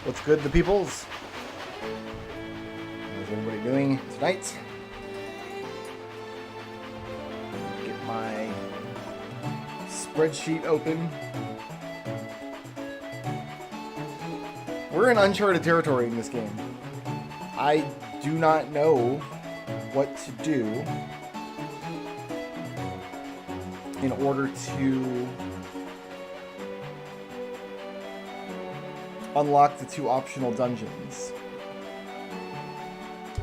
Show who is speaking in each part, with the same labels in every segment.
Speaker 1: What's good, the peoples? How's everybody doing tonight? Get my spreadsheet open. We're in uncharted territory in this game. I do not know what to do in order to unlock the 2 optional dungeons.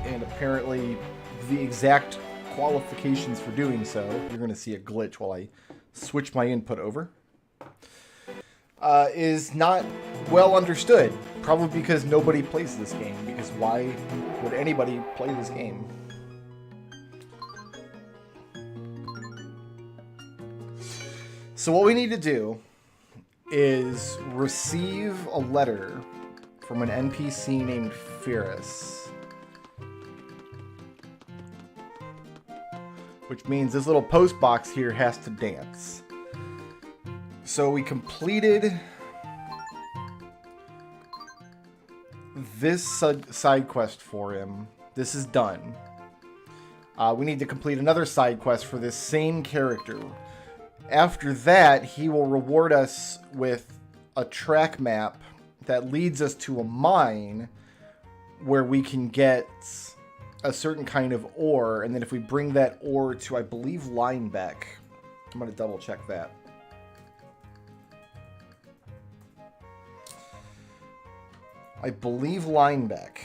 Speaker 1: And apparently the exact qualifications for doing so, you're going to see a glitch while I switch my input over, is not well understood. Probably because nobody plays this game, because why would anybody play this game? So what we need to do is receive a letter from an NPC named Ferris. Which means this little post box here has to dance. So we completed this side quest for him. This is done. We need to complete another side quest for this same character. After that, he will reward us with a track map that leads us to a mine where we can get a certain kind of ore, and then if we bring that ore to, I believe, Linebeck, I'm going to double check that. I believe Linebeck.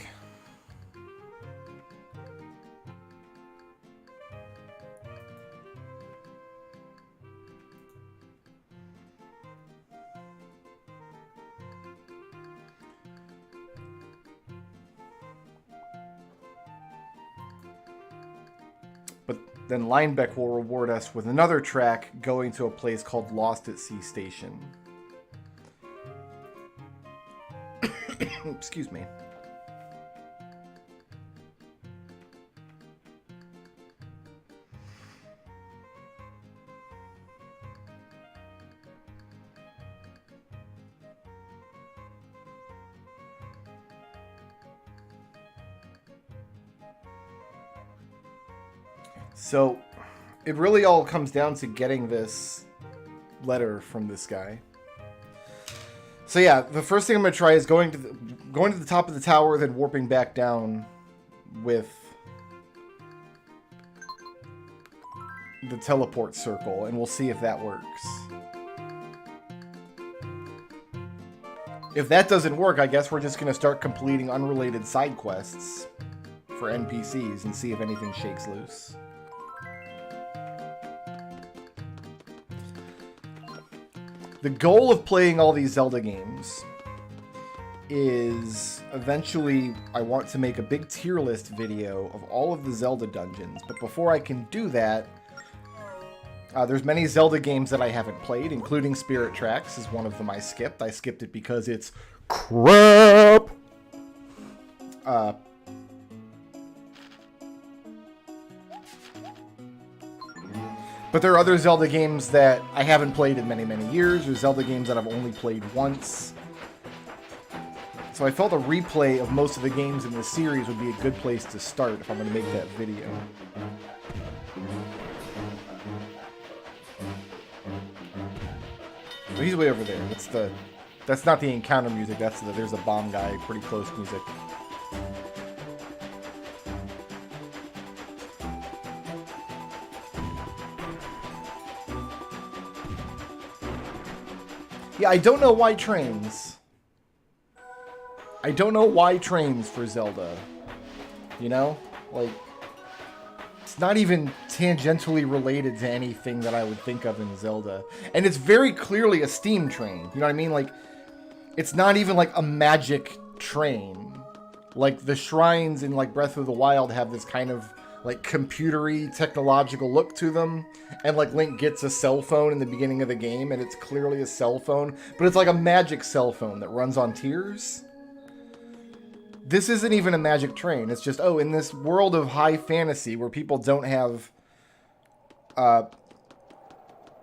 Speaker 1: But then Linebeck will reward us with another track going to a place called Lost at Sea Station. Excuse me. So, it really all comes down to getting this letter from this guy. So yeah, the first thing I'm going to try is going to the top of the tower, then warping back down with the teleport circle, and we'll see if that works. If that doesn't work, I guess we're just going to start completing unrelated side quests for NPCs and see if anything shakes loose. The goal of playing all these Zelda games is eventually I want to make a big tier list video of all of the Zelda dungeons. But before I can do that, there's many Zelda games that I haven't played, including Spirit Tracks is one of them I skipped. I skipped it because it's crap! But there are other Zelda games that I haven't played in many, many years. There's Zelda games that I've only played once. So I felt a replay of most of the games in this series would be a good place to start if I'm going to make that video. So he's way over there. That's not the encounter music. There's a bomb guy, pretty close music. Yeah, I don't know why trains. I don't know why trains for Zelda. You know? Like, it's not even tangentially related to anything that I would think of in Zelda. And it's very clearly a steam train. You know what I mean? Like, it's not even like a magic train. Like, the shrines in, like, Breath of the Wild have this kind of, like, computery, technological look to them. And, like, Link gets a cell phone in the beginning of the game, and it's clearly a cell phone. But it's like a magic cell phone that runs on tears. This isn't even a magic train. It's just, oh, in this world of high fantasy where people don't have,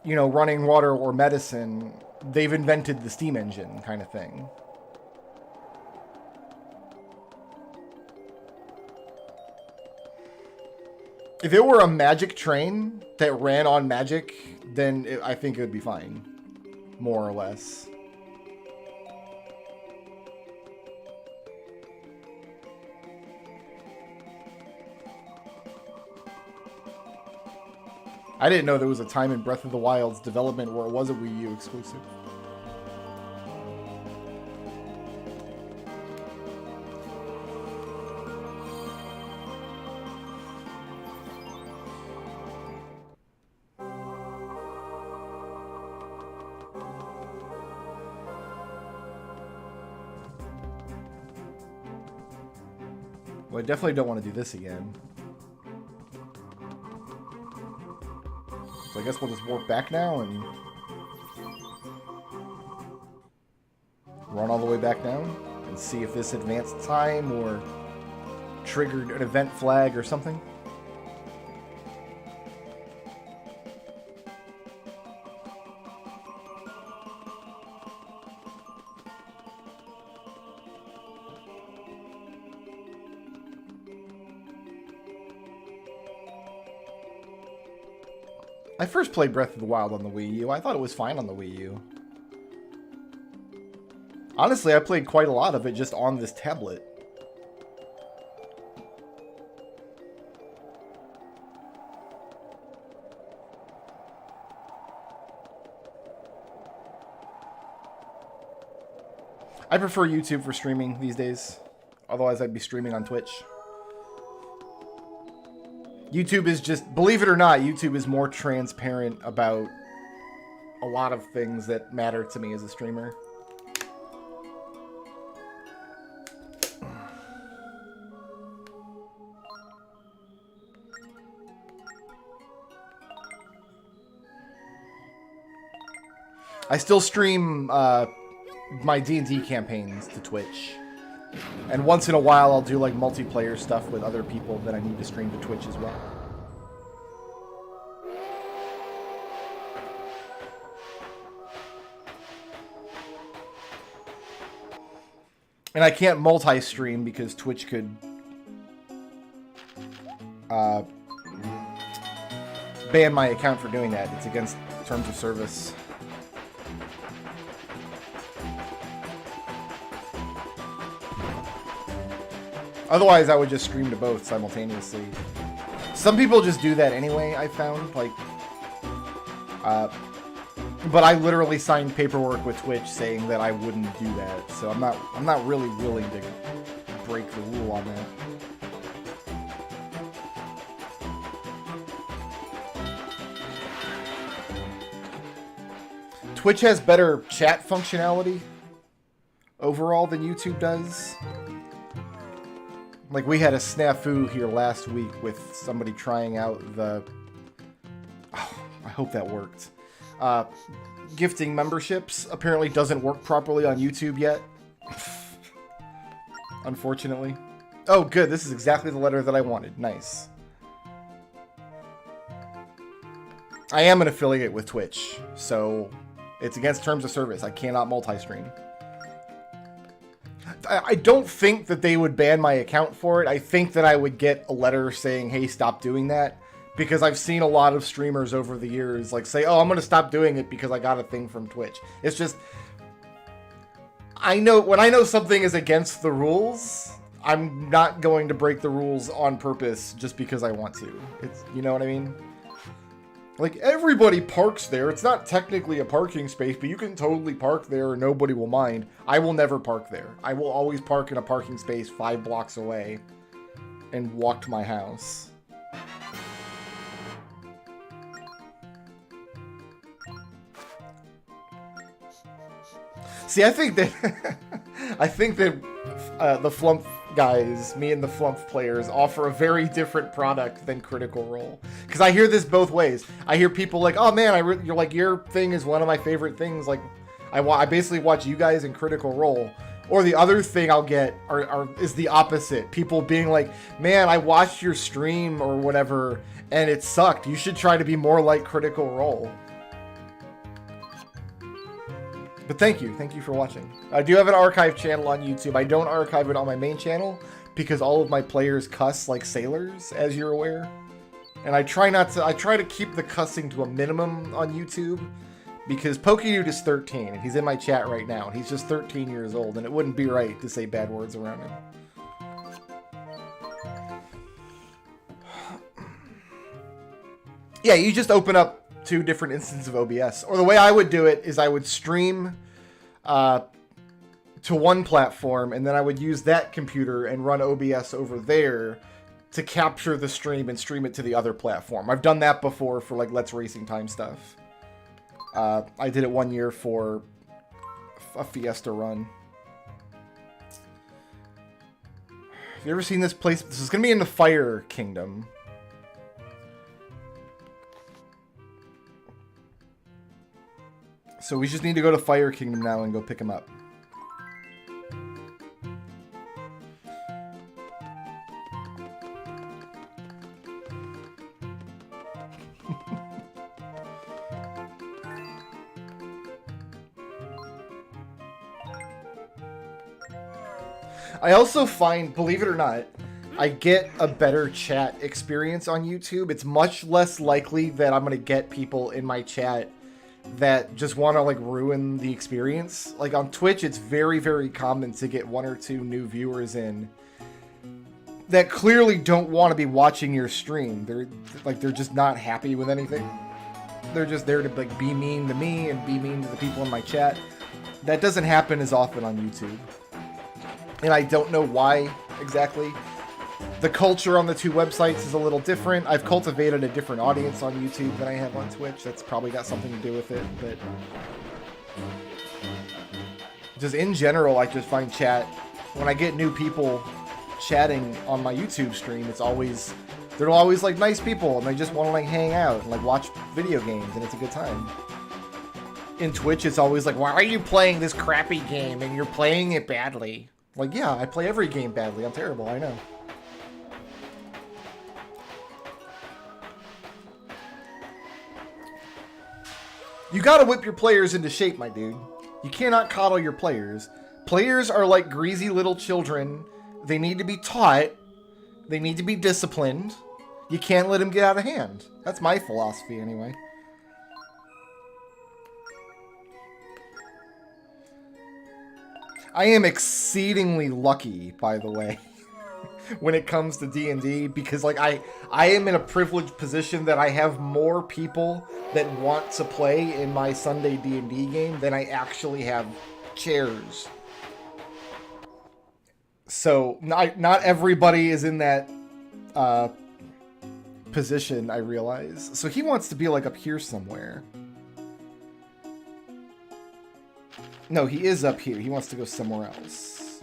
Speaker 1: you know, running water or medicine, they've invented the steam engine kind of thing. If it were a magic train that ran on magic, then I think it would be fine. More or less. I didn't know there was a time in Breath of the Wild's development where it was a Wii U exclusive. Well, I definitely don't want to do this again. So I guess we'll just warp back now and run all the way back down and see if this advanced time or triggered an event flag or something. I first played Breath of the Wild on the Wii U. I thought it was fine on the Wii U. Honestly, I played quite a lot of it just on this tablet. I prefer YouTube for streaming these days. Otherwise, I'd be streaming on Twitch. YouTube is just, believe it or not, YouTube is more transparent about a lot of things that matter to me as a streamer. I still stream my D&D campaigns to Twitch. And once in a while, I'll do like multiplayer stuff with other people that I need to stream to Twitch as well. And I can't multi-stream because Twitch could ban my account for doing that. It's against terms of service. Otherwise, I would just stream to both simultaneously. Some people just do that anyway, I found. Like, but I literally signed paperwork with Twitch saying that I wouldn't do that. So I'm not really willing to break the rule on that. Twitch has better chat functionality overall than YouTube does. Like, we had a snafu here last week with somebody trying out the... Oh, I hope that worked. Gifting memberships apparently doesn't work properly on YouTube yet. Unfortunately. Oh, good. This is exactly the letter that I wanted. Nice. I am an affiliate with Twitch, so it's against terms of service. I cannot multi-stream. I don't think that they would ban my account for it. I think that I would get a letter saying, hey, stop doing that. Because I've seen a lot of streamers over the years like say, oh, I'm going to stop doing it because I got a thing from Twitch. It's just, I know when I know something is against the rules, I'm not going to break the rules on purpose just because I want to. It's, you know what I mean? Like, everybody parks there. It's not technically a parking space, but you can totally park there and nobody will mind. I will never park there. I will always park in a parking space 5 blocks away and walk to my house. See, I think that the Flump guys, me and the Flump players, offer a very different product than Critical Role. Because I hear this both ways. I hear people like, oh man, you're like, your thing is one of my favorite things. Like, I basically watch you guys in Critical Role. Or the other thing I'll get is the opposite. People being like, man, I watched your stream or whatever, and it sucked. You should try to be more like Critical Role. But thank you for watching. I do have an archive channel on YouTube. I don't archive it on my main channel because all of my players cuss like sailors, as you're aware. And I try to keep the cussing to a minimum on YouTube, because PokeDude is 13, and he's in my chat right now, and he's just 13 years old, and it wouldn't be right to say bad words around him. Yeah, you just open up 2 different instances of OBS. Or the way I would do it is I would stream to one platform, and then I would use that computer and run OBS over there to capture the stream and stream it to the other platform. I've done that before for like Let's Racing Time stuff. I did it one year for a Fiesta run. Have you ever seen this place? This is going to be in the Fire Kingdom. So we just need to go to Fire Kingdom now and go pick him up. I also find, believe it or not, I get a better chat experience on YouTube. It's much less likely that I'm going to get people in my chat that just want to like ruin the experience. Like on Twitch, it's very, very common to get 1 or 2 new viewers in that clearly don't want to be watching your stream. They're just not happy with anything. They're just there to like be mean to me and be mean to the people in my chat. That doesn't happen as often on YouTube. And I don't know why exactly. The culture on the 2 websites is a little different. I've cultivated a different audience on YouTube than I have on Twitch. That's probably got something to do with it. But just in general, I just find chat, when I get new people chatting on my YouTube stream, they're always like nice people, and they just want to like hang out and like watch video games, and it's a good time. In Twitch, it's always like, why are you playing this crappy game and you're playing it badly? Like, yeah, I play every game badly. I'm terrible, I know. You gotta whip your players into shape, my dude. You cannot coddle your players. Players are like greasy little children. They need to be taught. They need to be disciplined. You can't let them get out of hand. That's my philosophy, anyway. I am exceedingly lucky, by the way, when it comes to D&D, because like I am in a privileged position that I have more people that want to play in my Sunday D&D game than I actually have chairs. So not everybody is in that position, I realize. So he wants to be like up here somewhere. No, he is up here. He wants to go somewhere else.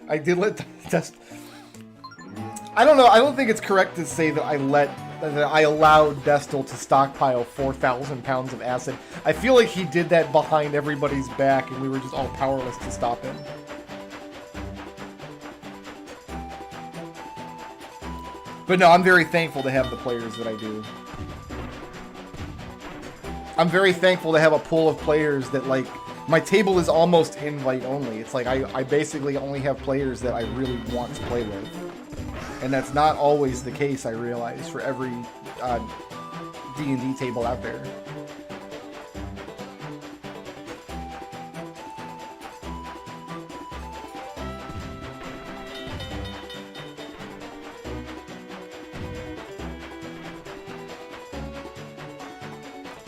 Speaker 1: I did let Dust. I don't know. I don't think it's correct to say that I allowed Destel to stockpile 4,000 pounds of acid. I feel like he did that behind everybody's back, and we were just all powerless to stop him. But no, I'm very thankful to have the players that I do. I'm very thankful to have a pool of players that, like, my table is almost invite only. It's like I basically only have players that I really want to play with. And that's not always the case, I realize, for every D&D table out there.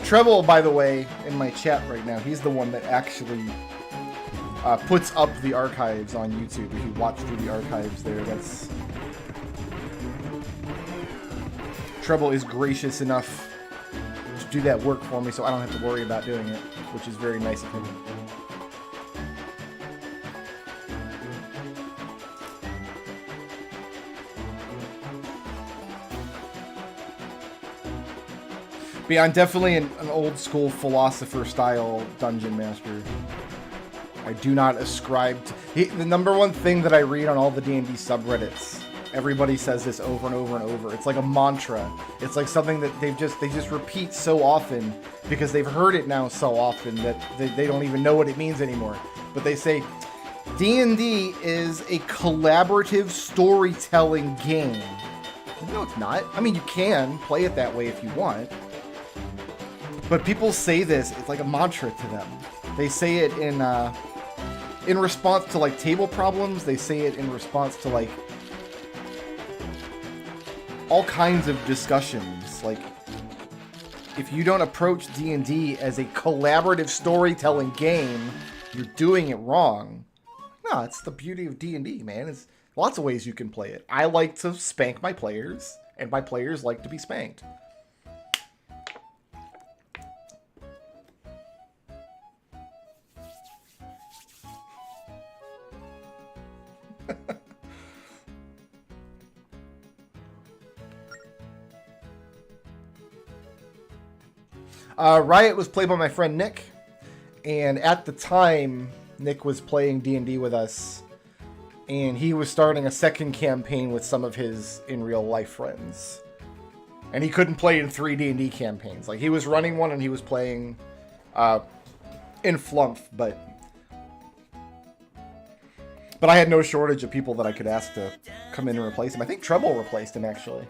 Speaker 1: Treble, by the way, in my chat right now, he's the one that actually puts up the archives on YouTube. If you watch through the archives there, that's... Treble is gracious enough to do that work for me so I don't have to worry about doing it, which is very nice of him. But yeah, I'm definitely an old school philosopher style dungeon master. I do not ascribe to... The number one thing that I read on all the D&D subreddits Everybody says this over and over and over. It's like a mantra. It's like something that they just repeat so often because they've heard it now so often that they don't even know what it means anymore. But they say D&D is a collaborative storytelling game. No, it's not. I mean, you can play it that way if you want. But people say this, it's like a mantra to them. They say it in response to like table problems. They say it in response to like all kinds of discussions. Like, if you don't approach D&D as a collaborative storytelling game, you're doing it wrong. No, it's the beauty of D&D, man. There's lots of ways you can play it. I like to spank my players, and my players like to be spanked. Riot was played by my friend Nick, and at the time, Nick was playing D&D with us, and he was starting a second campaign with some of his in real life friends, and he couldn't play in 3 D&D campaigns. Like, he was running one and he was playing in Flump, but I had no shortage of people that I could ask to come in and replace him. I think Treble replaced him, actually.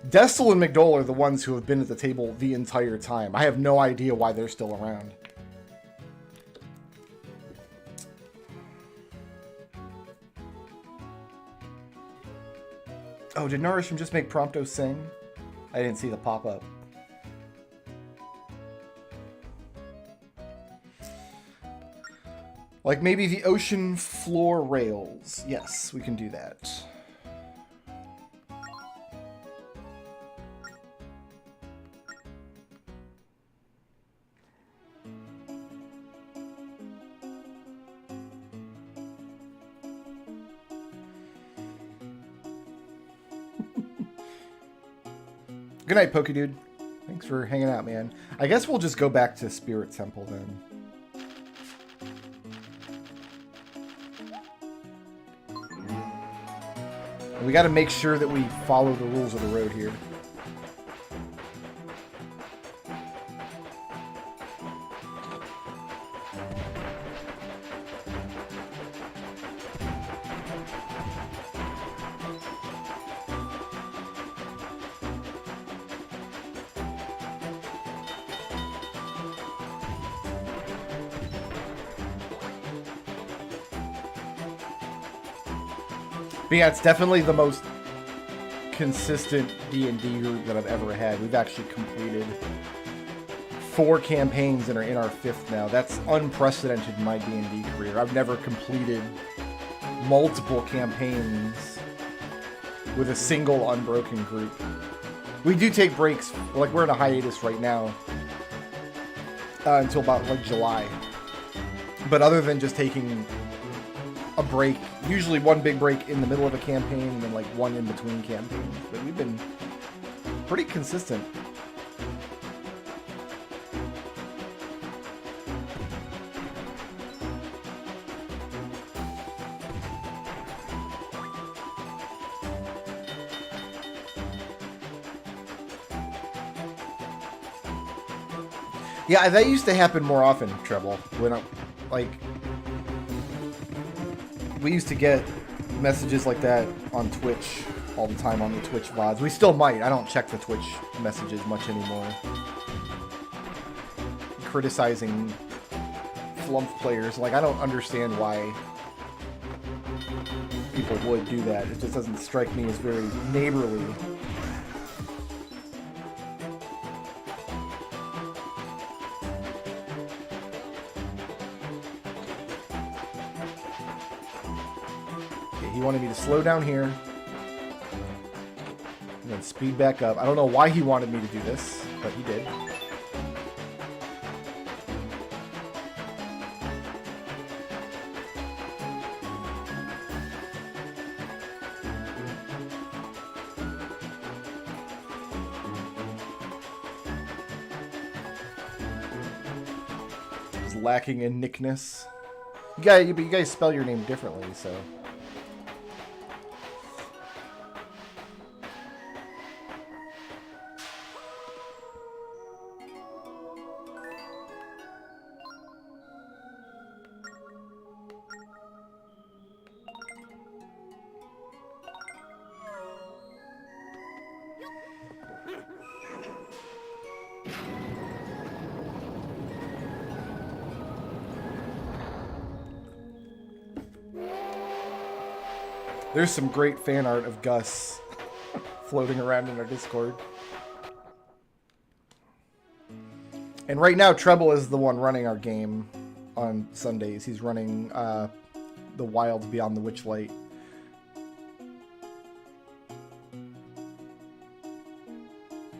Speaker 1: Destel and McDole are the ones who have been at the table the entire time. I have no idea why they're still around. Oh, did Nourishim just make Prompto sing? I didn't see the pop-up. Like maybe the ocean floor rails. Yes, we can do that. Good night, Pokedude. Thanks for hanging out, man. I guess we'll just go back to Spirit Temple then. We got to make sure that we follow the rules of the road here. But yeah, it's definitely the most consistent D&D group that I've ever had. We've actually completed 4 campaigns and are in our 5th now. That's unprecedented in my D&D career. I've never completed multiple campaigns with a single unbroken group. We do take breaks. Like, we're in a hiatus right now until about like July. But other than just taking a break, usually one big break in the middle of a campaign and then like one in between campaigns. But we've been pretty consistent. Yeah, that used to happen more often, Treble. When I, like, we used to get messages like that on Twitch all the time on the Twitch VODs. We still might. I don't check the Twitch messages much anymore. Criticizing Flump players. Like, I don't understand why people would do that. It just doesn't strike me as very neighborly. He wanted me to slow down here and then speed back up. I don't know why he wanted me to do this, but he did. He's lacking in nickness. But you guys spell your name differently, so. There's some great fan art of Gus floating around in our Discord. And right now, Treble is the one running our game on Sundays. He's running the Wilds Beyond the Witchlight.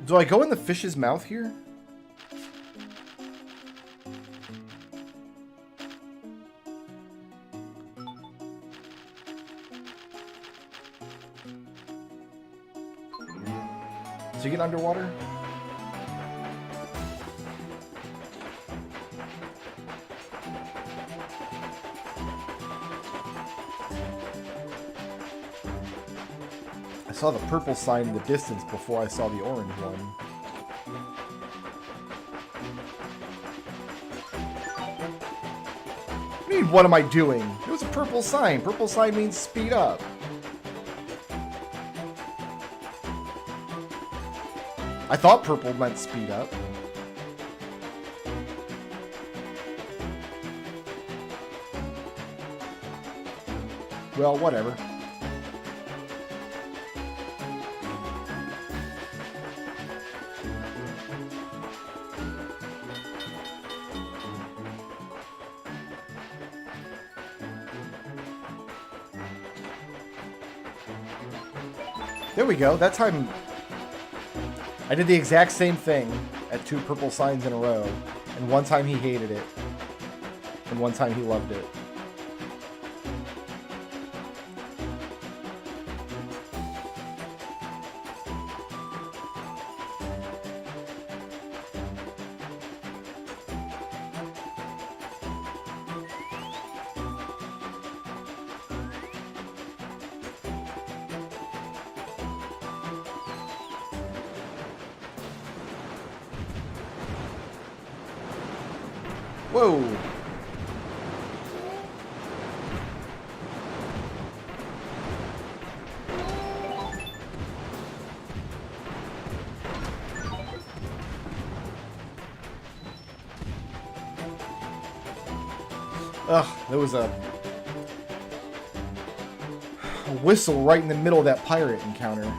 Speaker 1: Do I go in the fish's mouth here? Does he get underwater? I saw the purple sign in the distance before I saw the orange one. I mean, what am I doing? It was a purple sign. Purple sign means speed up. I thought purple meant speed up. Well, whatever. There we go. That time I did the exact same thing at 2 purple signs in a row. And one time he hated it. And one time he loved it. Whoa! Ugh, there was a whistle right in the middle of that pirate encounter.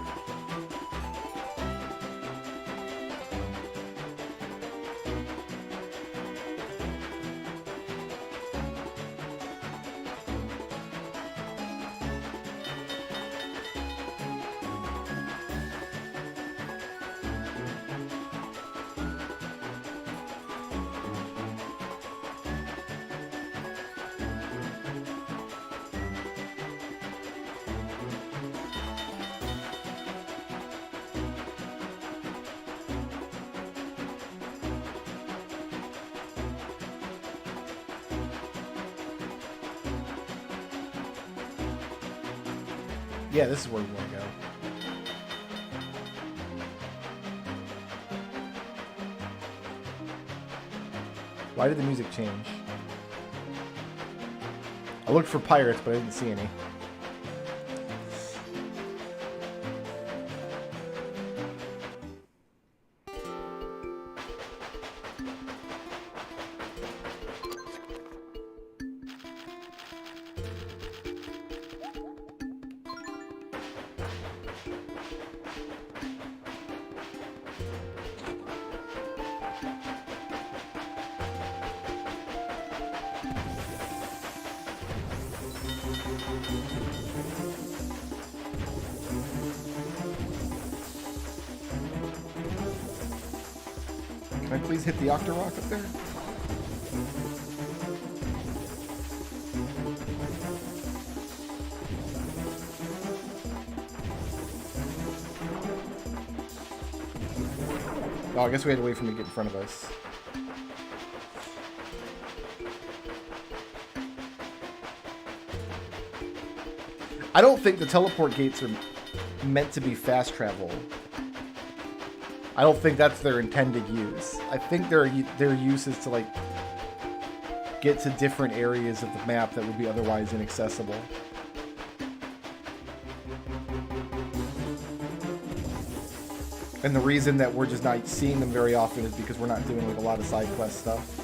Speaker 1: Yeah, this is where we want to go. Why did the music change? I looked for pirates, but I didn't see any. Can I please hit the Octorock up there? Oh, I guess we had to wait for him to get in front of us. I don't think the teleport gates are meant to be fast travel. I don't think that's their intended use. I think their use is to, like, get to different areas of the map that would be otherwise inaccessible. And the reason that we're just not seeing them very often is because we're not doing, like, a lot of side quest stuff.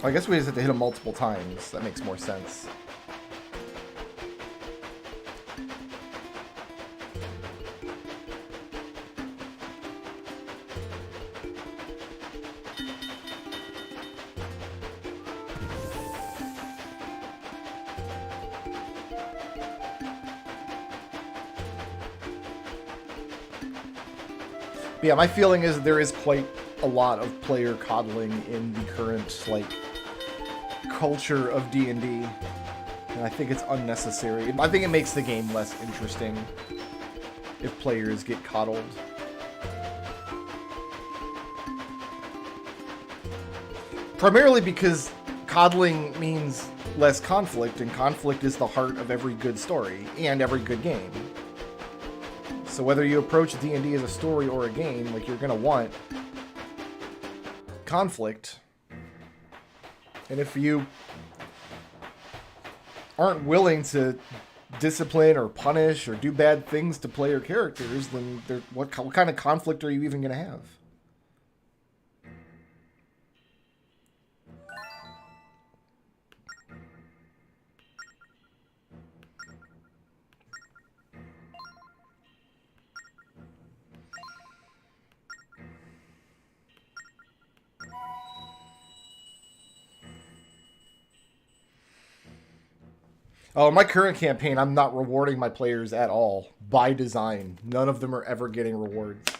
Speaker 1: I guess we just have to hit them multiple times. That makes more sense. But yeah, my feeling is there is quite a lot of player coddling in the current, like, culture of D&D, and I think it's unnecessary. I think it makes the game less interesting if players get coddled. Primarily because coddling means less conflict, and conflict is the heart of every good story and every good game. So whether you approach D&D as a story or a game, like, you're gonna want conflict. And if you aren't willing to discipline or punish or do bad things to player characters, then what kind of conflict are you even going to have? Oh, in my current campaign, I'm not rewarding my players at all. By design. None of them are ever getting rewards.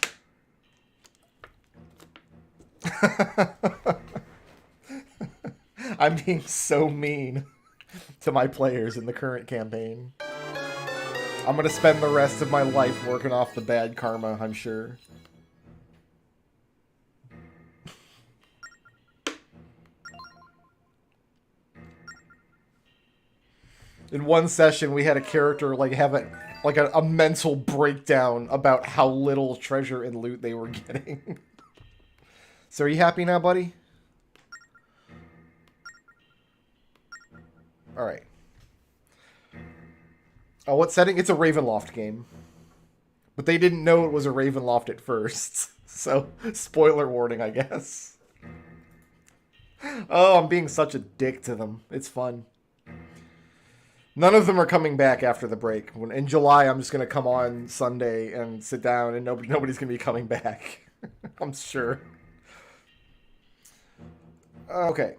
Speaker 1: I'm being so mean to my players in the current campaign. I'm going to spend the rest of my life working off the bad karma, I'm sure. In one session, we had a character like have a mental breakdown about how little treasure and loot they were getting. So are you happy now, buddy? All right. Oh, what setting? It's a Ravenloft game. But they didn't know it was a Ravenloft at first. So, spoiler warning, I guess. Oh, I'm being such a dick to them. It's fun. None of them are coming back after the break. In July, I'm just going to come on Sunday and sit down, and nobody's going to be coming back. I'm sure. Okay.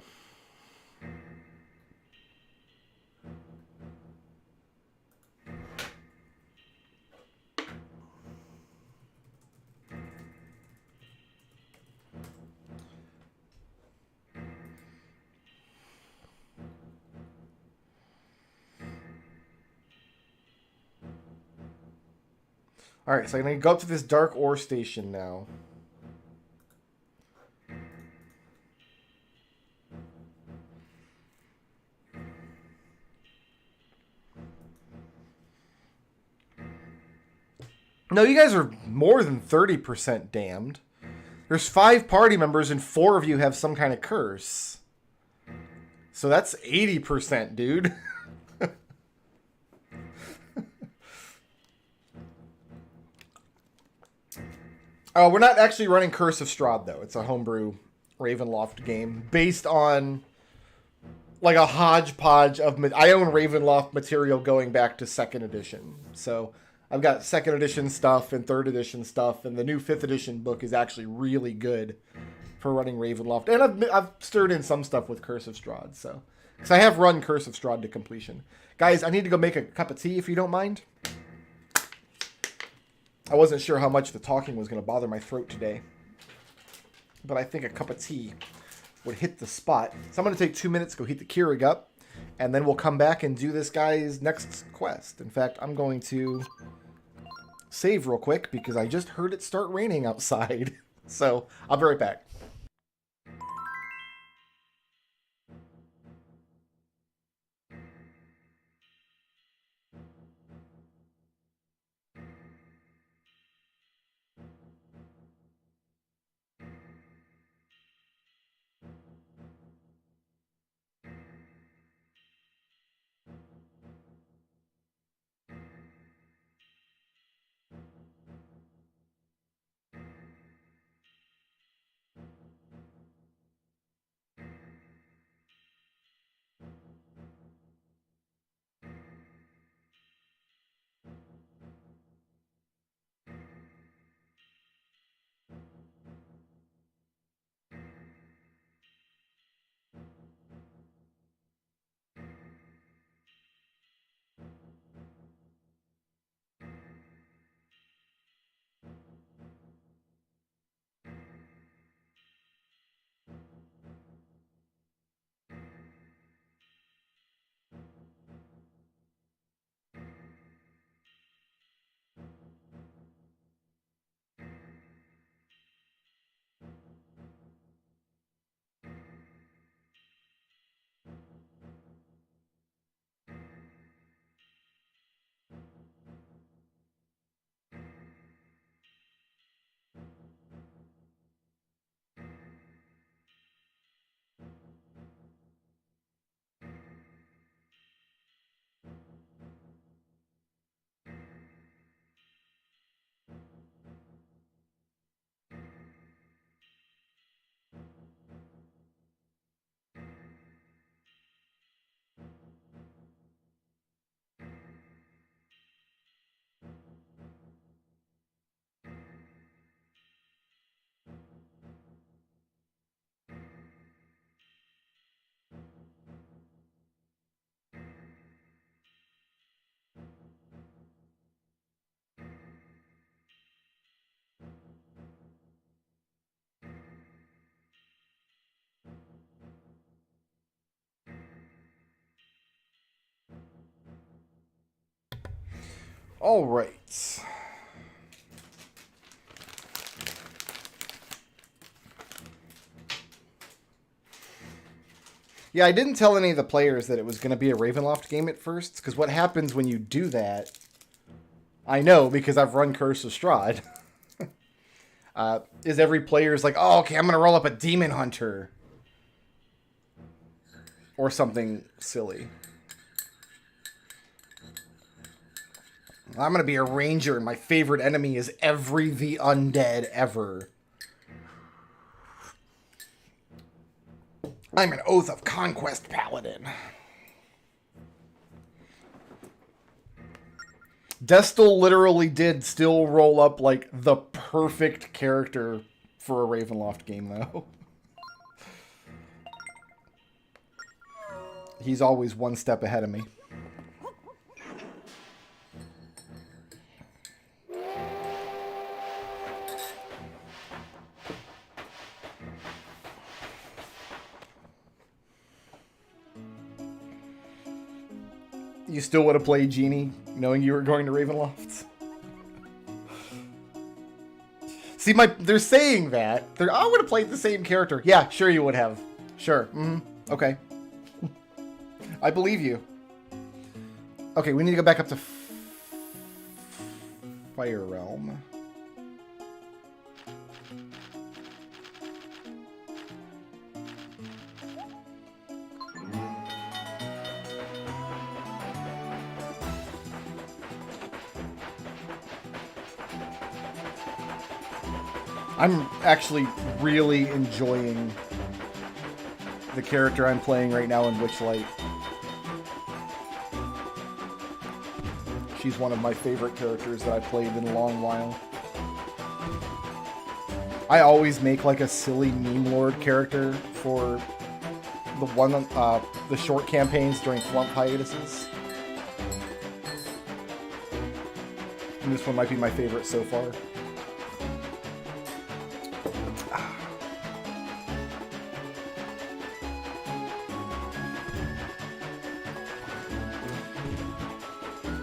Speaker 1: Alright, so I'm going to go up to this dark ore station now. No, you guys are more than 30% damned. There's 5 party members and 4 of you have some kind of curse. So that's 80%, dude. Oh, we're not actually running Curse of Strahd, though. It's a homebrew Ravenloft game based on, like, a hodgepodge of... I own Ravenloft material going back to 2nd edition. So I've got 2nd edition stuff and 3rd edition stuff, and the new 5th edition book is actually really good for running Ravenloft. And I've stirred in some stuff with Curse of Strahd, so... Because I have run Curse of Strahd to completion. Guys, I need to go make a cup of tea, if you don't mind. I wasn't sure how much the talking was going to bother my throat today. But I think a cup of tea would hit the spot. So I'm going to take 2 minutes to go heat the Keurig up. And then we'll come back and do this guy's next quest. In fact, I'm going to save real quick because I just heard it start raining outside. So I'll be right back. All right. Yeah, I didn't tell any of the players that it was going to be a Ravenloft game at first, because what happens when you do that, I know because I've run Curse of Strahd, is every player's like, oh, okay, I'm going to roll up a Demon Hunter. Or something silly. I'm going to be a ranger, and my favorite enemy is every the undead ever. I'm an Oath of Conquest Paladin. Destel literally did still roll up, like, the perfect character for a Ravenloft game, though. He's always one step ahead of me. You still would have played Genie, knowing you were going to Ravenloft? See, they're saying that. I would have played the same character. Yeah, sure you would have. Sure. Okay. I believe you. Okay, we need to go back up to Fire Realm. I'm actually really enjoying the character I'm playing right now in Witchlight. She's one of my favorite characters that I've played in a long while. I always make like a silly meme lord character for the short campaigns during Flump hiatuses. And this one might be my favorite so far.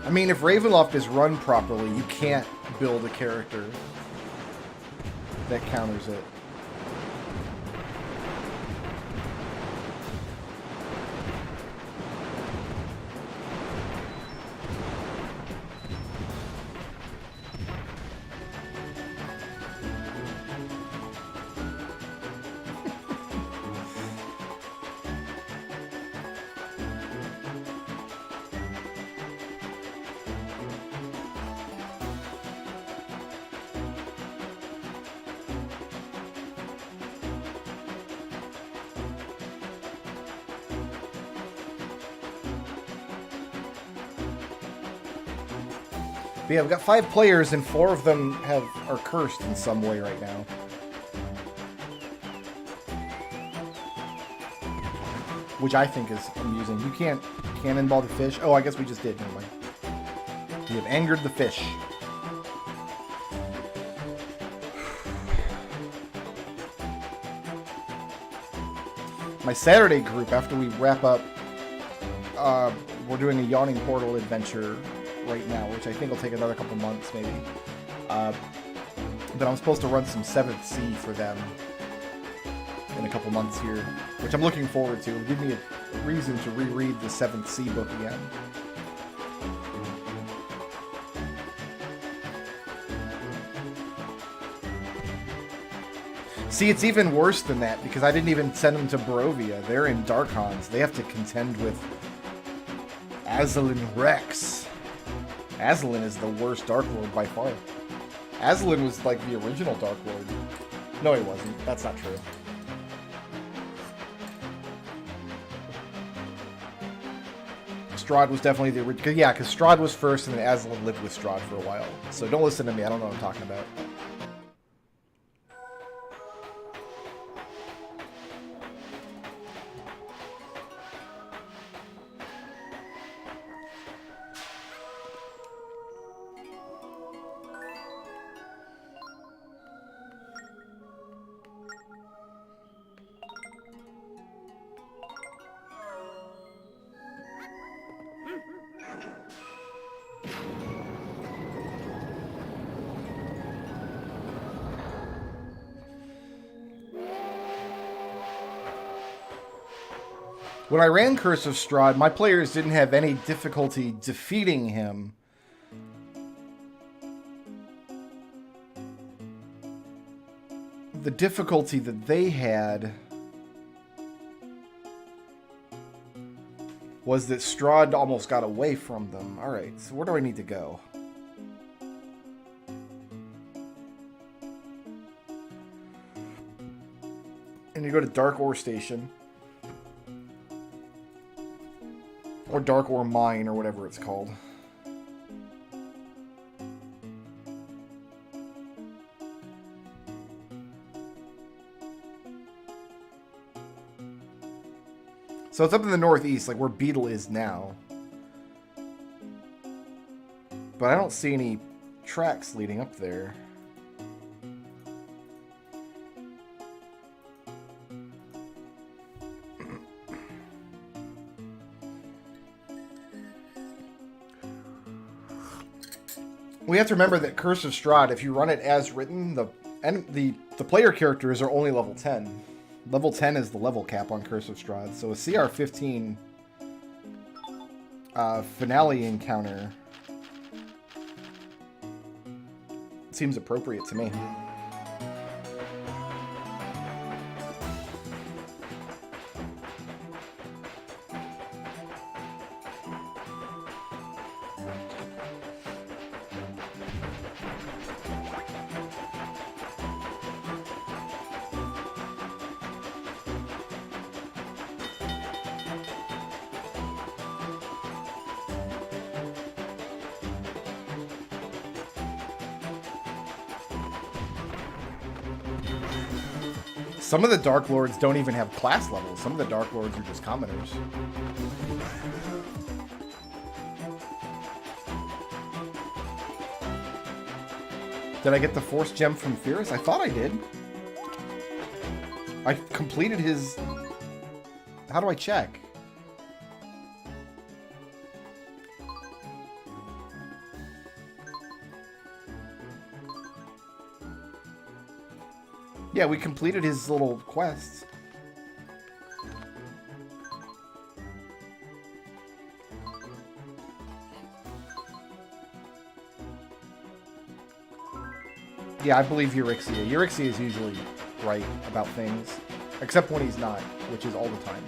Speaker 1: I mean, if Ravenloft is run properly, you can't build a character that counters it. But yeah, we've got 5 players, and 4 of them are cursed in some way right now. Which I think is amusing. You can't cannonball the fish. Oh, I guess we just did. Never mind. We have angered the fish. My Saturday group, after we wrap up, we're doing a Yawning Portal adventure right now, which I think will take another couple months, maybe. But I'm supposed to run some 7th Sea for them in a couple months here, which I'm looking forward to. It'll give me a reason to reread the 7th Sea book again. See, it's even worse than that, because I didn't even send them to Barovia. They're in Darkhans. They have to contend with Azalin Rex. Azalin is the worst Dark Lord by far. Azalin was like the original Dark Lord. No, he wasn't. That's not true. Strahd was definitely the original. Yeah, because Strahd was first, and then Azalin lived with Strahd for a while. So don't listen to me. I don't know what I'm talking about. When I ran Curse of Strahd, my players didn't have any difficulty defeating him. The difficulty that they had was that Strahd almost got away from them. Alright, so where do I need to go? And you go to Dark Ore Station. Or Dark Ore Mine, or whatever it's called. So it's up in the northeast, like where Beetle is now. But I don't see any tracks leading up there. We have to remember that Curse of Strahd, if you run it as written, the player characters are only level 10. Level 10 is the level cap on Curse of Strahd. So a CR 15 finale encounter seems appropriate to me. Some of the Dark Lords don't even have class levels. Some of the Dark Lords are just commoners. Did I get the Force Gem from Fierce? I thought I did. I completed his... How do I check? Yeah, we completed his little quests. Yeah, I believe Euryxia. Euryxia is usually right about things. Except when he's not, which is all the time.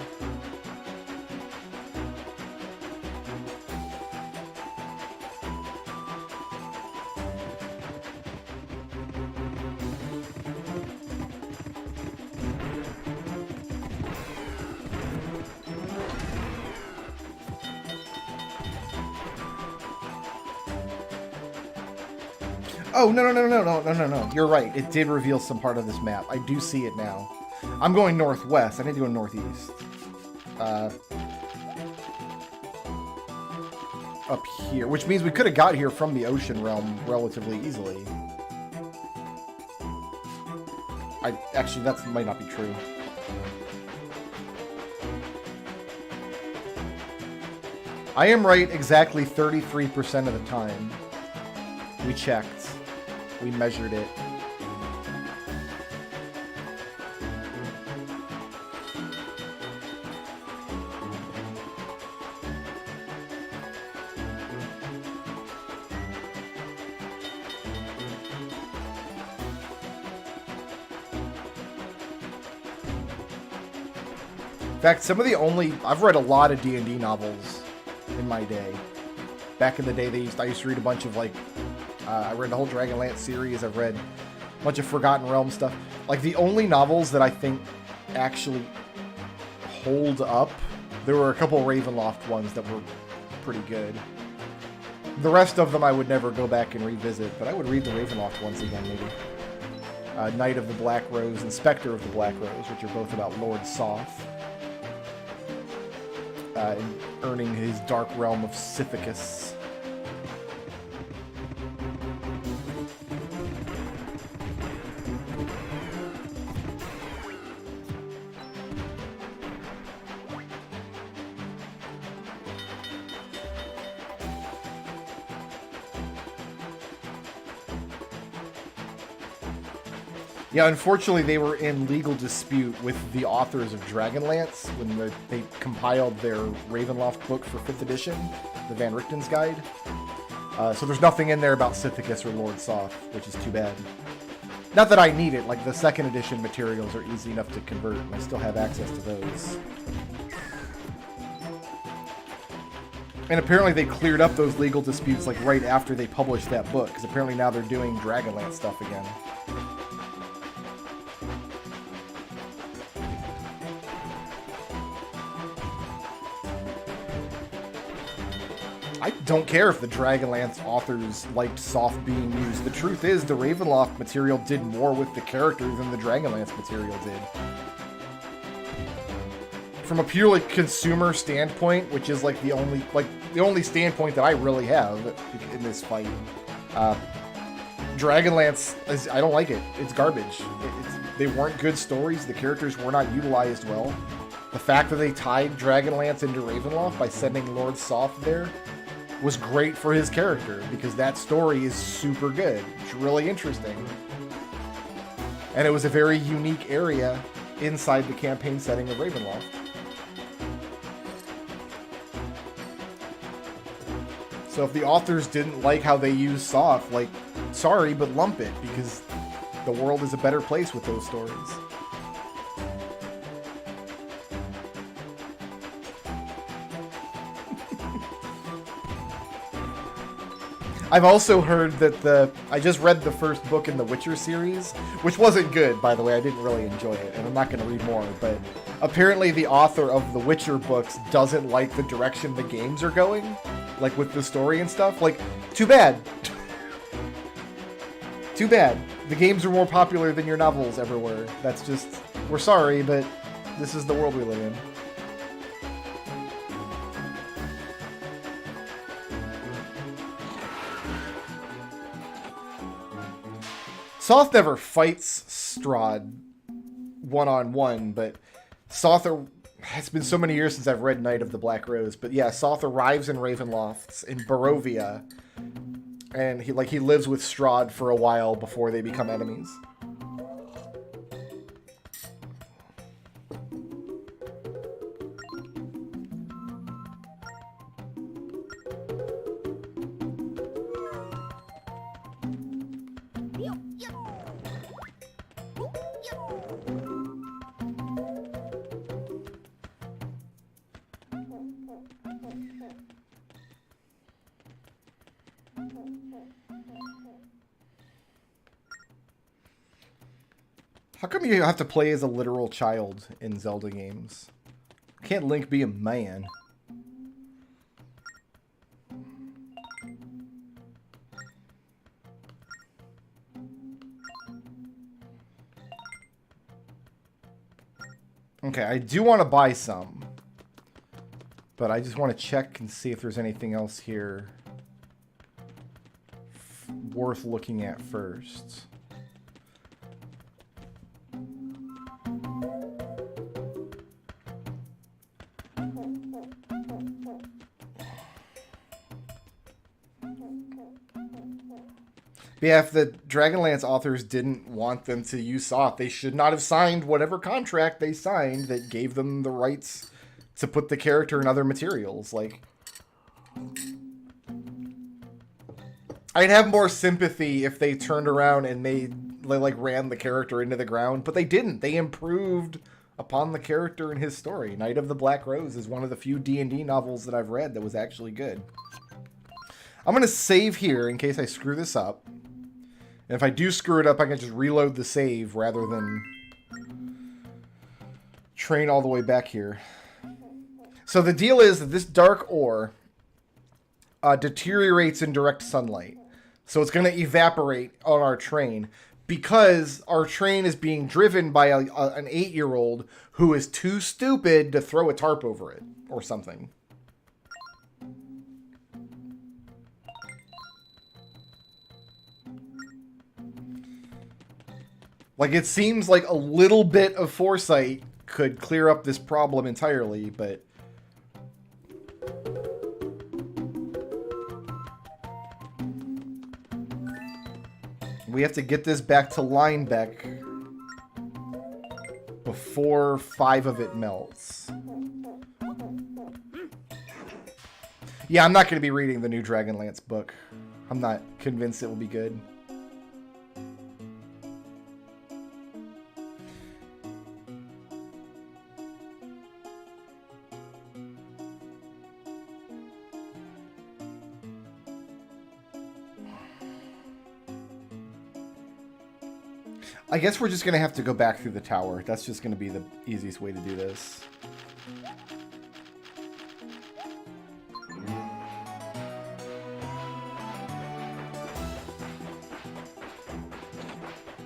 Speaker 1: Oh, no. You're right. It did reveal some part of this map. I do see it now. I'm going northwest. I need to go northeast. Up here. Which means we could have got here from the ocean realm relatively easily. Actually, that might not be true. I am right exactly 33% of the time. We checked. We measured it. In fact, some of the only... I've read a lot of D&D novels in my day. Back in the day, I used to read a bunch of, like... I read the whole Dragonlance series. I've read a bunch of Forgotten Realms stuff. Like, the only novels that I think actually hold up, there were a couple Ravenloft ones that were pretty good. The rest of them I would never go back and revisit, but I would read the Ravenloft ones again, maybe. Knight of the Black Rose and Spectre of the Black Rose, which are both about Lord Soth. And earning his dark realm of Sithicus. Yeah, unfortunately, they were in legal dispute with the authors of Dragonlance when they compiled their Ravenloft book for 5th edition, the Van Richten's Guide. So there's nothing in there about Sithicus or Lord Soth, which is too bad. Not that I need it, like the 2nd edition materials are easy enough to convert, and I still have access to those. And apparently they cleared up those legal disputes like right after they published that book, because apparently now they're doing Dragonlance stuff again. I don't care if the Dragonlance authors liked Soth being used. The truth is, the Ravenloft material did more with the character than the Dragonlance material did. From a purely consumer standpoint, which is like the only standpoint that I really have in this fight, Dragonlance, I don't like it. It's garbage. They weren't good stories. The characters were not utilized well. The fact that they tied Dragonlance into Ravenloft by sending Lord Soth there was great for his character, because that story is super good. It's really interesting. And it was a very unique area inside the campaign setting of Ravenloft. So if the authors didn't like how they used Soth, like, sorry, but lump it, because the world is a better place with those stories. I've also heard that I just read the first book in the Witcher series, which wasn't good, by the way. I didn't really enjoy it, and I'm not going to read more, but apparently the author of the Witcher books doesn't like the direction the games are going, like with the story and stuff. Like, too bad. Too bad. The games are more popular than your novels ever were. That's just, we're sorry, but this is the world we live in. Soth never fights Strahd one-on-one, but Soth, it's been so many years since I've read Knight of the Black Rose, but yeah, Soth arrives in Ravenloft, in Barovia, and he lives with Strahd for a while before they become enemies. How come you have to play as a literal child in Zelda games? Can't Link be a man? Okay, I do want to buy some. But I just want to check and see if there's anything else here worth looking at first. Yeah, if the Dragonlance authors didn't want them to use Soft, they should not have signed whatever contract they signed that gave them the rights to put the character in other materials. Like, I'd have more sympathy if they turned around and they like ran the character into the ground, but they didn't. They improved upon the character and his story. Knight of the Black Rose is one of the few D&D novels that I've read that was actually good. I'm going to save here in case I screw this up. And if I do screw it up, I can just reload the save rather than train all the way back here. So the deal is that this dark ore deteriorates in direct sunlight. So it's going to evaporate on our train because our train is being driven by an 8-year-old who is too stupid to throw a tarp over it or something. Like, it seems like a little bit of foresight could clear up this problem entirely, but we have to get this back to Linebeck before 5 of it melts. Yeah, I'm not going to be reading the new Dragonlance book. I'm not convinced it will be good. I guess we're just going to have to go back through the tower. That's just going to be the easiest way to do this.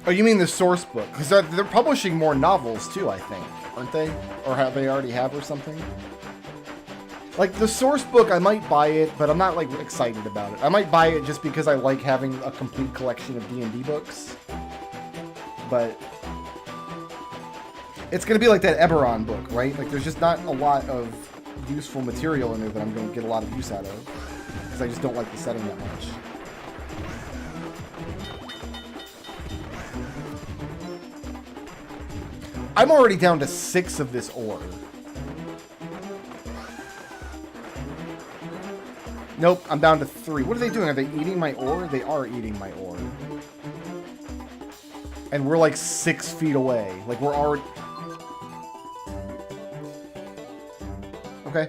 Speaker 1: Oh, you mean the source book? Because they're publishing more novels too, I think. Aren't they? Or have they already have or something? Like, the source book, I might buy it, but I'm not, like, excited about it. I might buy it just because I like having a complete collection of D&D books. But it's going to be like that Eberron book, right? Like, there's just not a lot of useful material in there that I'm going to get a lot of use out of. Because I just don't like the setting that much. I'm already down to 6 of this ore. Nope, I'm down to 3. What are they doing? Are they eating my ore? They are eating my ore. And we're like 6 feet away. Like, we're already... Okay.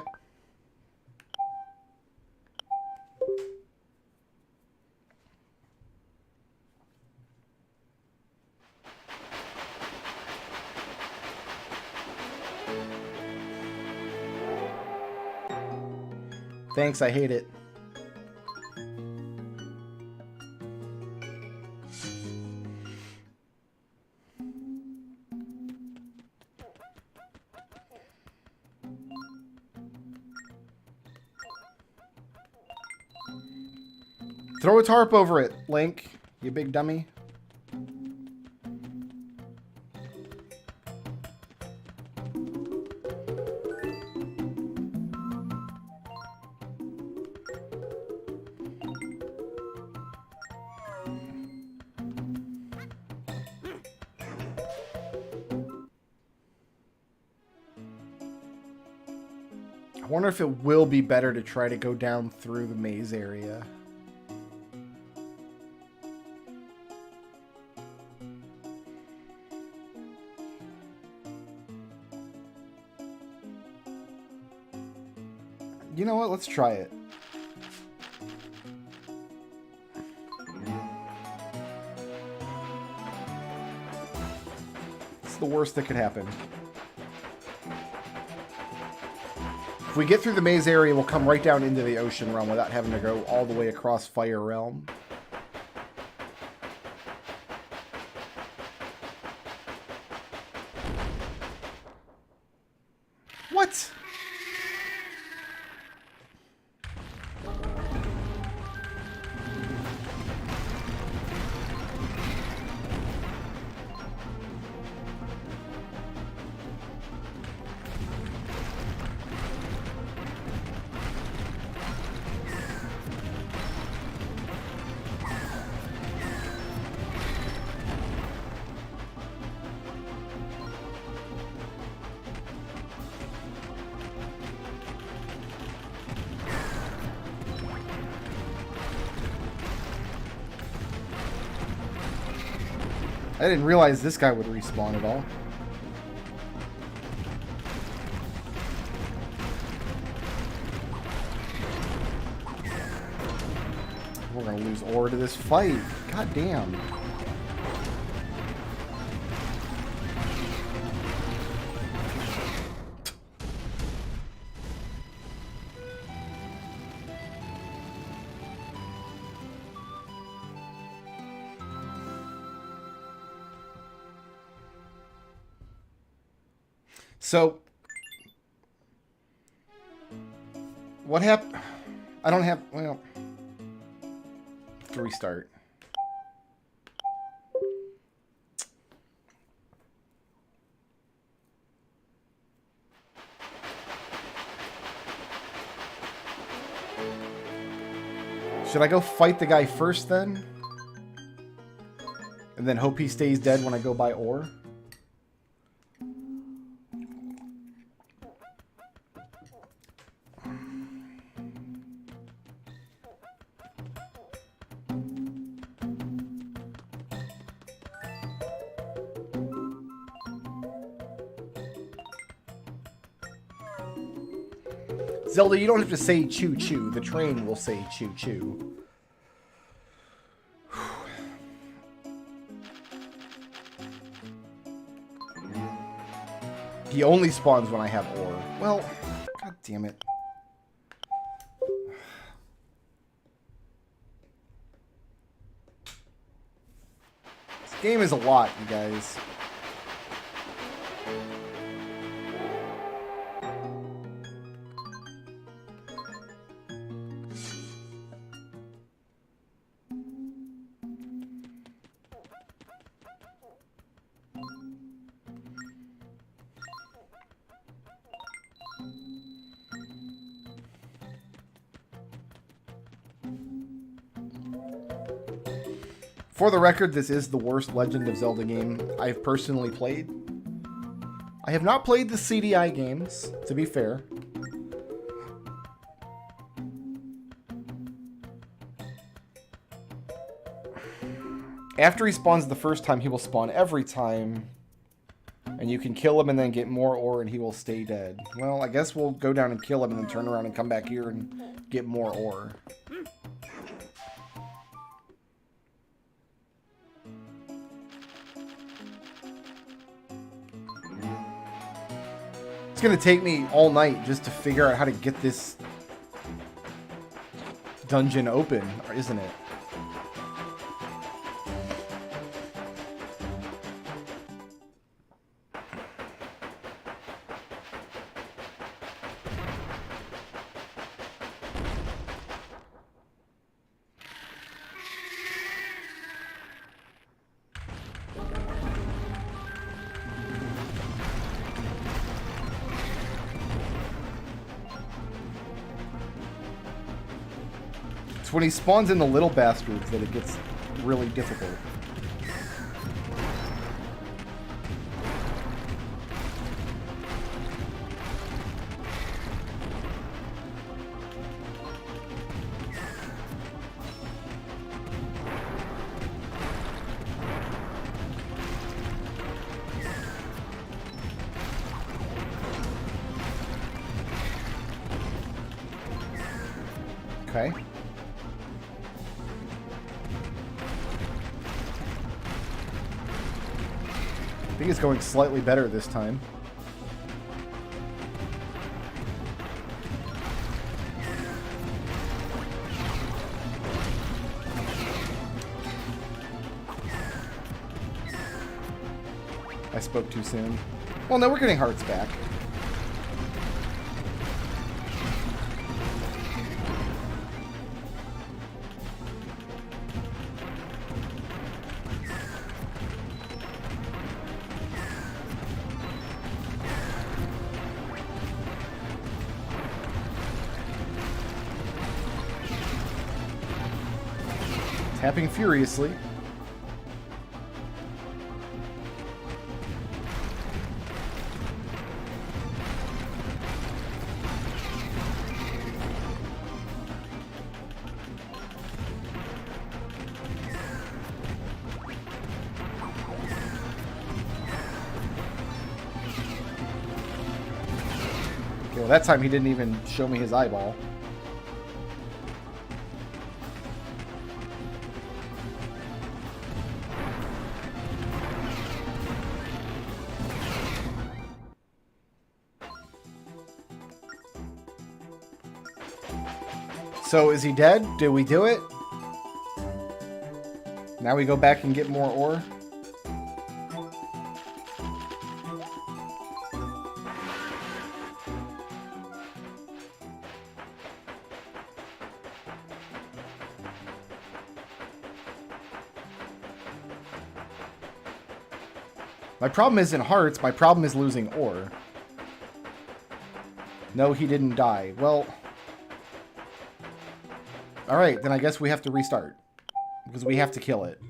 Speaker 1: Thanks, I hate it. Throw a tarp over it, Link, you big dummy. I wonder if it will be better to try to go down through the maze area. You know what? Let's try it. the worst that could happen? If we get through the maze area, we'll come right down into the ocean realm without having to go all the way across Fire Realm. What? I didn't realize this guy would respawn at all. We're gonna lose ore to this fight. God damn. So, what happened? I don't have, well, to restart. Should I go fight the guy first then? And then hope he stays dead when I go buy ore? Zelda, you don't have to say choo-choo. The train will say choo-choo. He only spawns when I have ore. Well, god damn it. This game is a lot, you guys. For the record, this is the worst Legend of Zelda game I've personally played. I have not played the CDI games, to be fair. After he spawns the first time, he will spawn every time. And you can kill him and then get more ore and he will stay dead. Well, I guess we'll go down and kill him and then turn around and come back here and get more ore. It's gonna take me all night just to figure out how to get this dungeon open, isn't it? It's when he spawns in the little bastards that it gets really difficult. Okay. think it's going slightly better this time. I spoke too soon. Well, no, we're getting hearts back. Tapping furiously. Okay, well, that time he didn't even show me his eyeball. So, is he dead? Did we do it? Now we go back and get more ore? My problem isn't hearts, my problem is losing ore. No, he didn't die. Well... Alright, then I guess we have to restart. Because we have to kill it.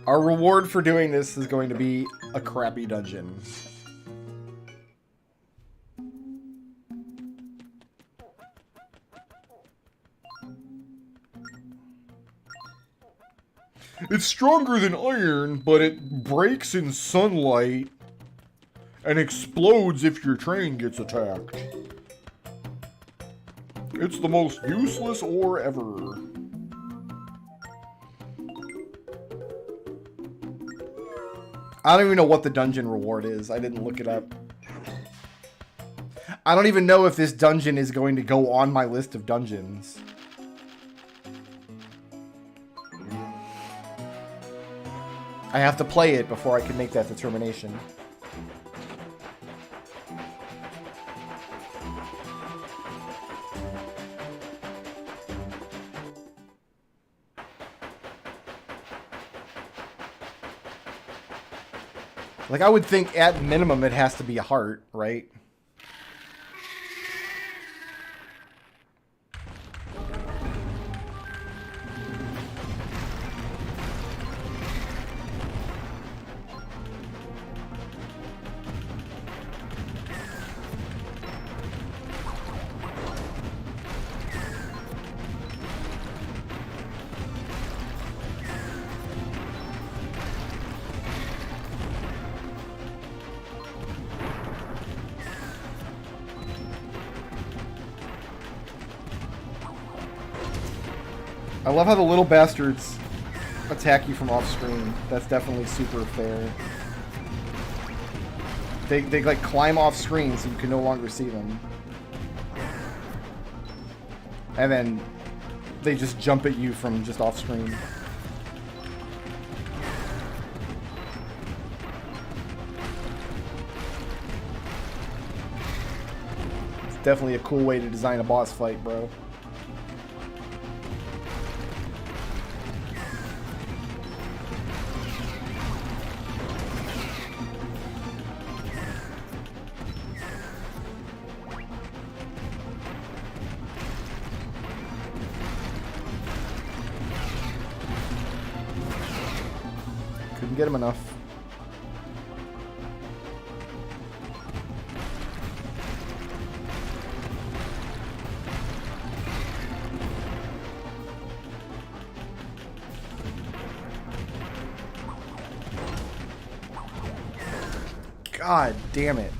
Speaker 1: Our reward for doing this is going to be a crappy dungeon. It's stronger than iron, but it breaks in sunlight and explodes if your train gets attacked. It's the most useless ore ever. I don't even know what the dungeon reward is. I didn't look it up. I don't even know if this dungeon is going to go on my list of dungeons. I have to play it before I can make that determination. Like, I would think at minimum it has to be a heart, right? I love how the little bastards attack you from off screen. That's definitely super fair. They like climb off screen so you can no longer see them. And then they just jump at you from just off screen. It's definitely a cool way to design a boss fight, bro. Couldn't get him enough. God damn it.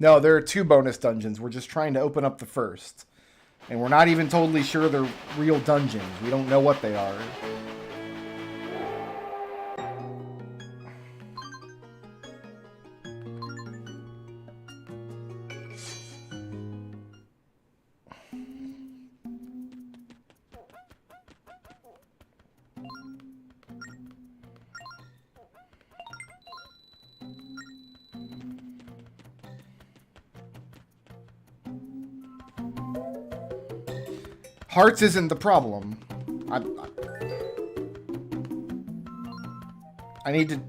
Speaker 1: No, there are 2 bonus dungeons. We're just trying to open up the first. And we're not even totally sure they're real dungeons. We don't know what they are. Hearts isn't the problem. I need to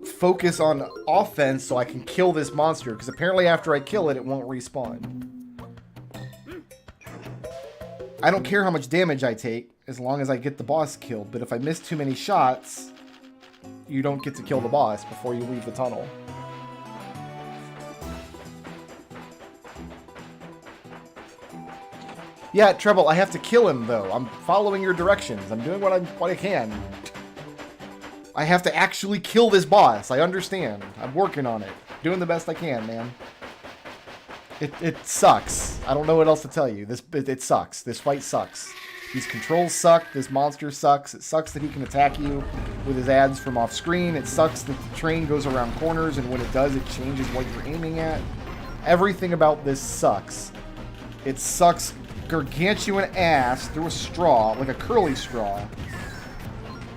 Speaker 1: focus on offense so I can kill this monster, because apparently after I kill it, it won't respawn. I don't care how much damage I take, as long as I get the boss killed, but if I miss too many shots, you don't get to kill the boss before you leave the tunnel. Yeah, Treble, I have to kill him, though. I'm following your directions. I'm doing what I can. I have to actually kill this boss. I understand. I'm working on it. Doing the best I can, man. It sucks. I don't know what else to tell you. It sucks. This fight sucks. These controls suck. This monster sucks. It sucks that he can attack you with his ads from off screen. It sucks that the train goes around corners, and when it does, it changes what you're aiming at. Everything about this sucks. It sucks gargantuan ass through a straw, like a curly straw.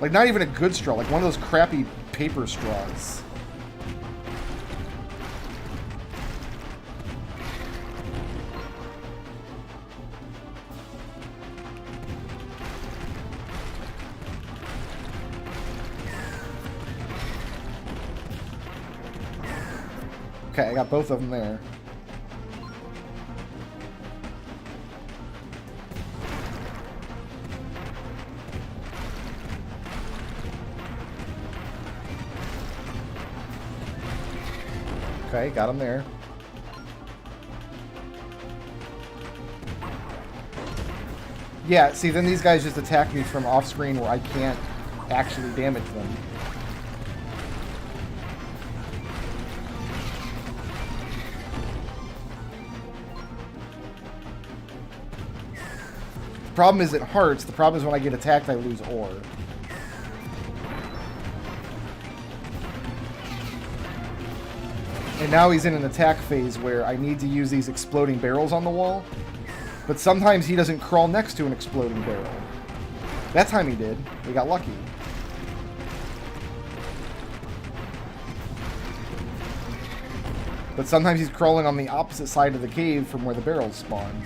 Speaker 1: Like, not even a good straw, like one of those crappy paper straws. Okay, I got both of them there. Okay, got him there. Yeah, see, then these guys just attack me from off-screen where I can't actually damage them. The problem isn't hearts, the problem is when I get attacked I lose ore. And now he's in an attack phase where I need to use these exploding barrels on the wall. But sometimes he doesn't crawl next to an exploding barrel. That time he did. We got lucky. But sometimes he's crawling on the opposite side of the cave from where the barrels spawn.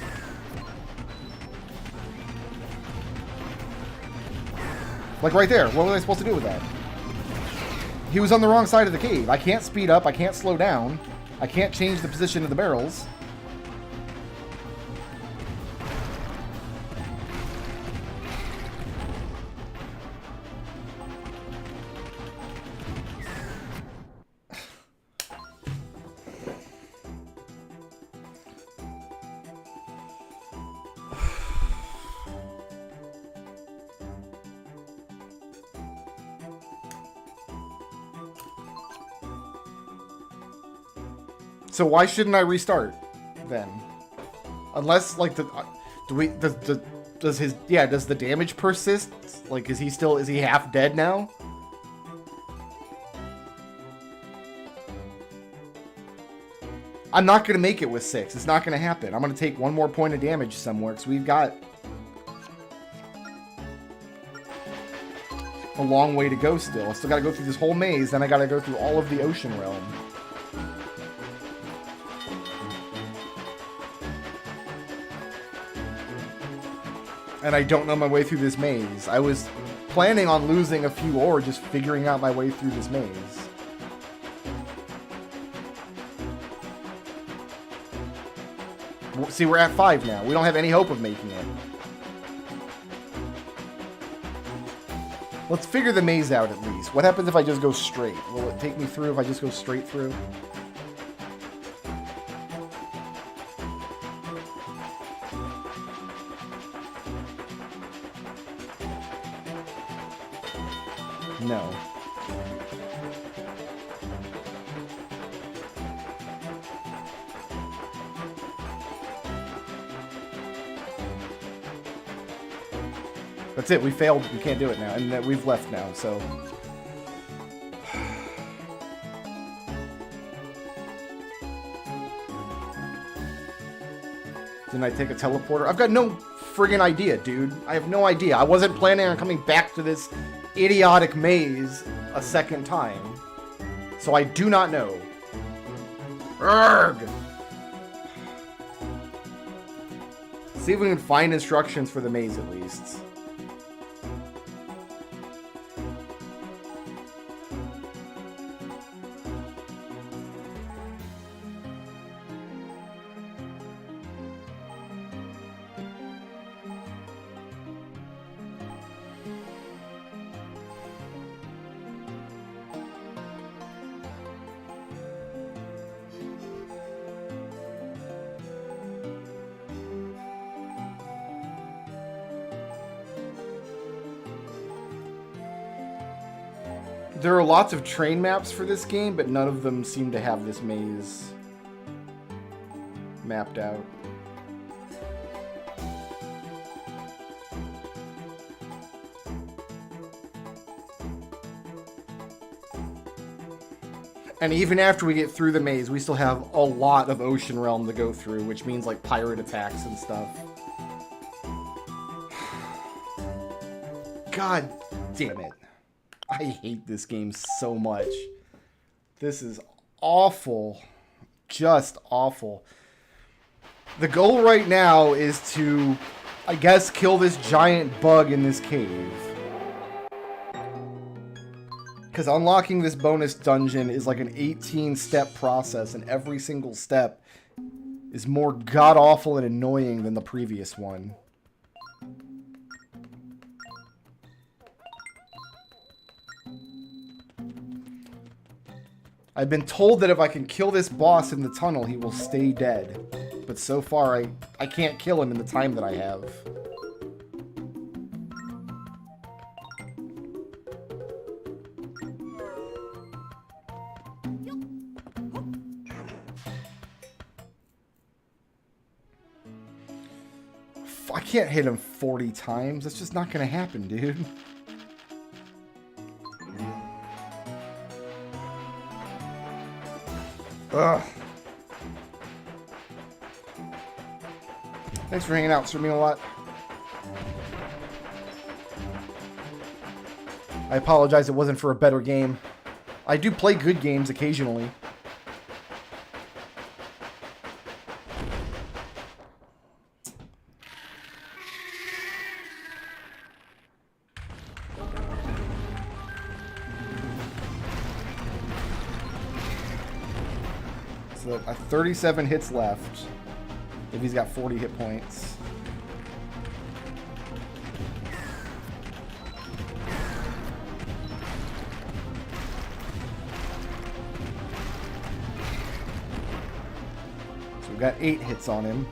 Speaker 1: Like right there. What was I supposed to do with that? He was on the wrong side of the cave. I can't speed up. I can't slow down. I can't change the position of the barrels. So why shouldn't I restart then? Unless like does the damage persist? Like is he half dead now? I'm not gonna make it with 6. It's not gonna happen. I'm gonna take 1 more point of damage somewhere because we've got a long way to go still. I still gotta go through this whole maze, then I gotta go through all of the ocean realm. And I don't know my way through this maze. I was planning on losing a few ore just figuring out my way through this maze. See, we're at 5 now. We don't have any hope of making it. Let's figure the maze out at least. What happens if I just go straight? Will it take me through if I just go straight through? No. That's it. We failed. We can't do it now. And we've left now, so... Didn't I take a teleporter? I've got no friggin' idea, dude. I have no idea. I wasn't planning on coming back to this idiotic maze a second time. So I do not know. Urgh! See if we can find instructions for the maze at least. There are lots of train maps for this game, but none of them seem to have this maze mapped out. And even after we get through the maze, we still have a lot of Ocean Realm to go through, which means like pirate attacks and stuff. God damn it. I hate this game so much. This is awful. Just awful. The goal right now is to, I guess, kill this giant bug in this cave. Because unlocking this bonus dungeon is like an 18-step process, and every single step is more god-awful and annoying than the previous one. I've been told that if I can kill this boss in the tunnel, he will stay dead. But so far, I can't kill him in the time that I have. I can't hit him 40 times. That's just not gonna happen, dude. Ugh. Thanks for hanging out, streaming a lot. I apologize it wasn't for a better game. I do play good games occasionally. So 37 hits left if he's got 40 hit points. So we've got 8 hits on him.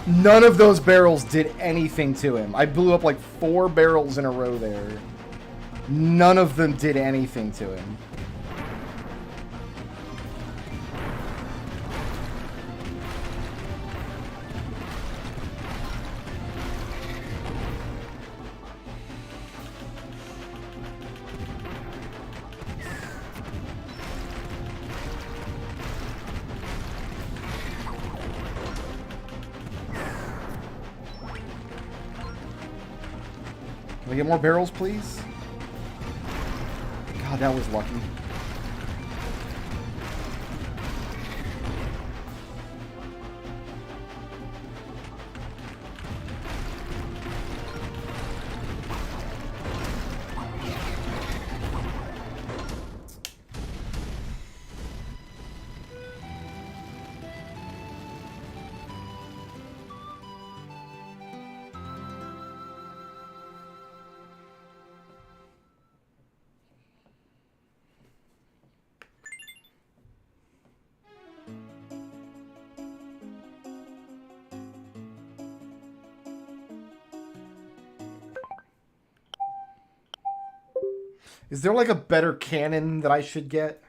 Speaker 1: None of those barrels did anything to him. I blew up like 4 barrels in a row there. None of them did anything to him. Can we get more barrels, please? God, that was lucky. Is there like a better cannon that I should get?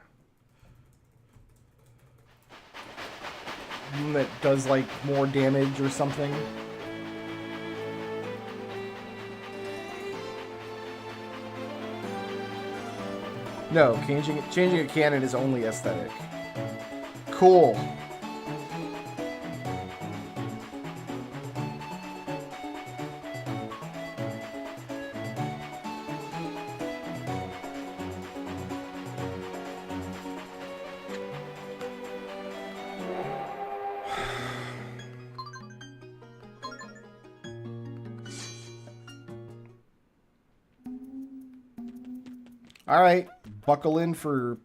Speaker 1: One that does like more damage or something? No, changing a cannon is only aesthetic. Cool. All right, buckle in for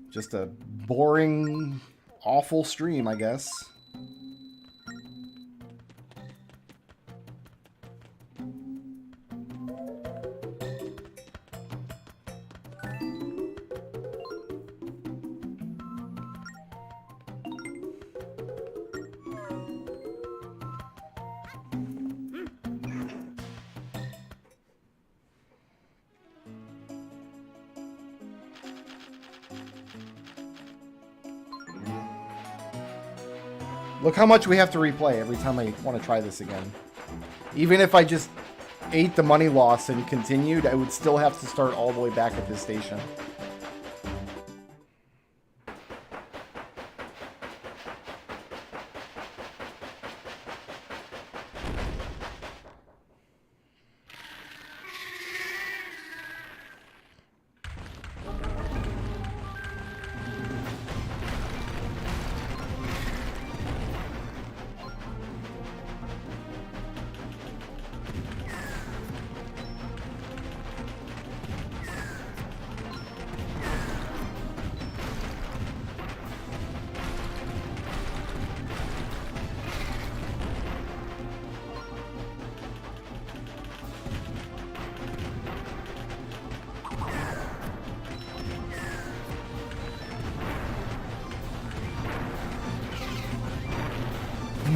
Speaker 1: just a boring, awful stream, I guess. Look how much we have to replay every time I want to try this again. Even if I just ate the money loss and continued, I would still have to start all the way back at this station.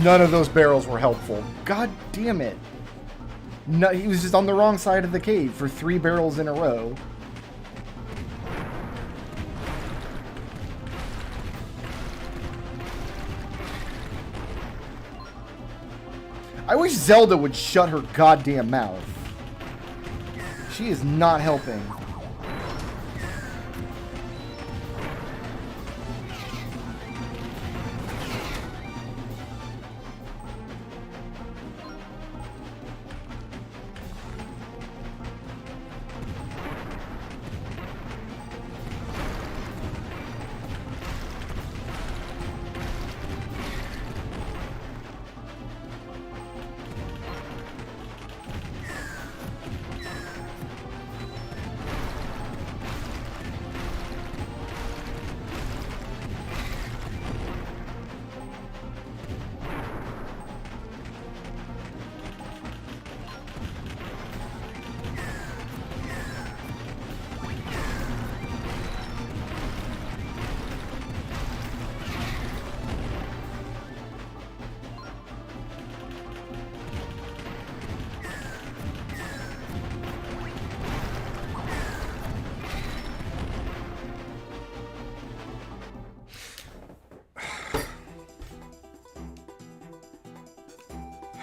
Speaker 1: None of those barrels were helpful. God damn it. No, he was just on the wrong side of the cave for 3 barrels in a row. I wish Zelda would shut her goddamn mouth. She is not helping.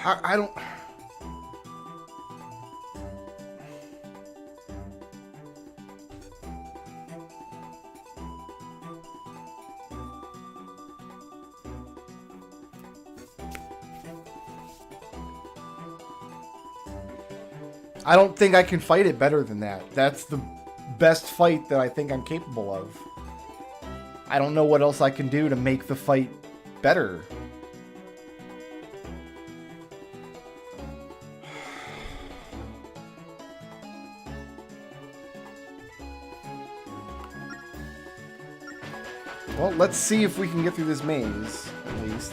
Speaker 1: I don't... I don't think I can fight it better than that. That's the best fight that I think I'm capable of. I don't know what else I can do to make the fight better. Well, let's see if we can get through this maze, at least.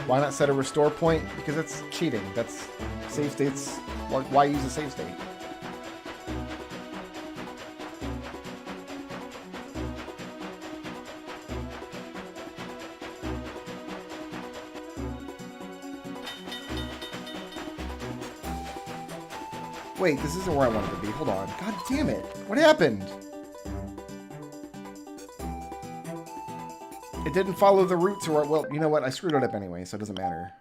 Speaker 1: Why not set a restore point? Because that's cheating. That's save states. Why use a save state? Wait, this isn't where I wanted to be. Hold on. God damn it. What happened? It didn't follow the route to where... Well, you know what? I screwed it up anyway, so it doesn't matter.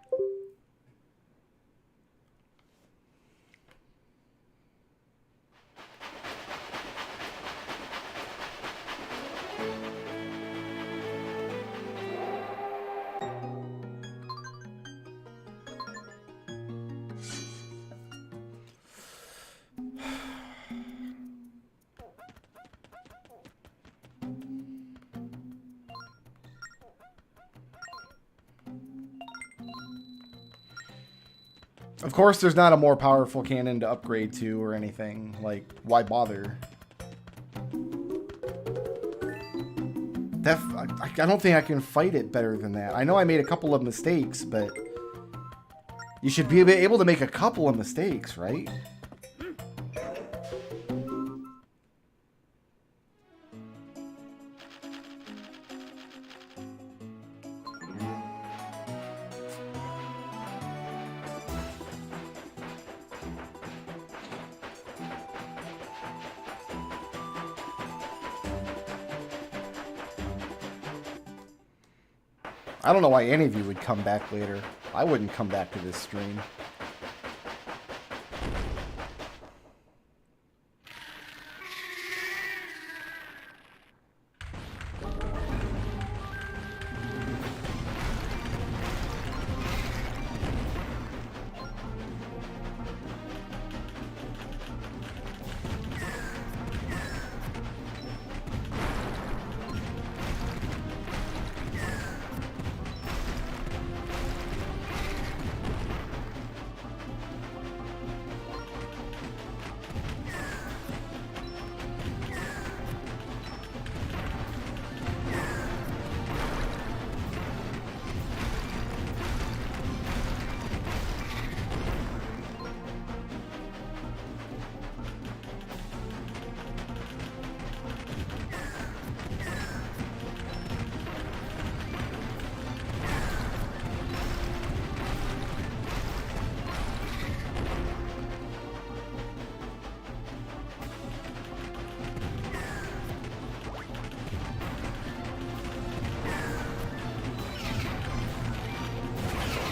Speaker 1: Of course, there's not a more powerful cannon to upgrade to or anything. Like, why bother? I don't think I can fight it better than that. I know I made a couple of mistakes, but you should be able to make a couple of mistakes, right? I don't know why any of you would come back later. I wouldn't come back to this stream.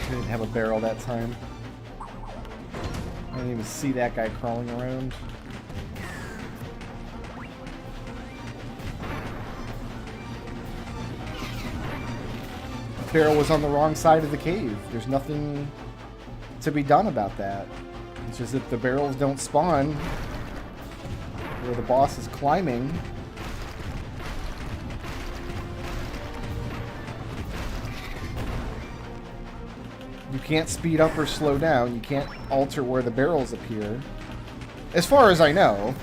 Speaker 1: Didn't have a barrel that time. I didn't even see that guy crawling around. The barrel was on the wrong side of the cave. There's nothing to be done about that. It's just that the barrels don't spawn where the boss is climbing. You can't speed up or slow down. You can't alter where the barrels appear. As far as I know.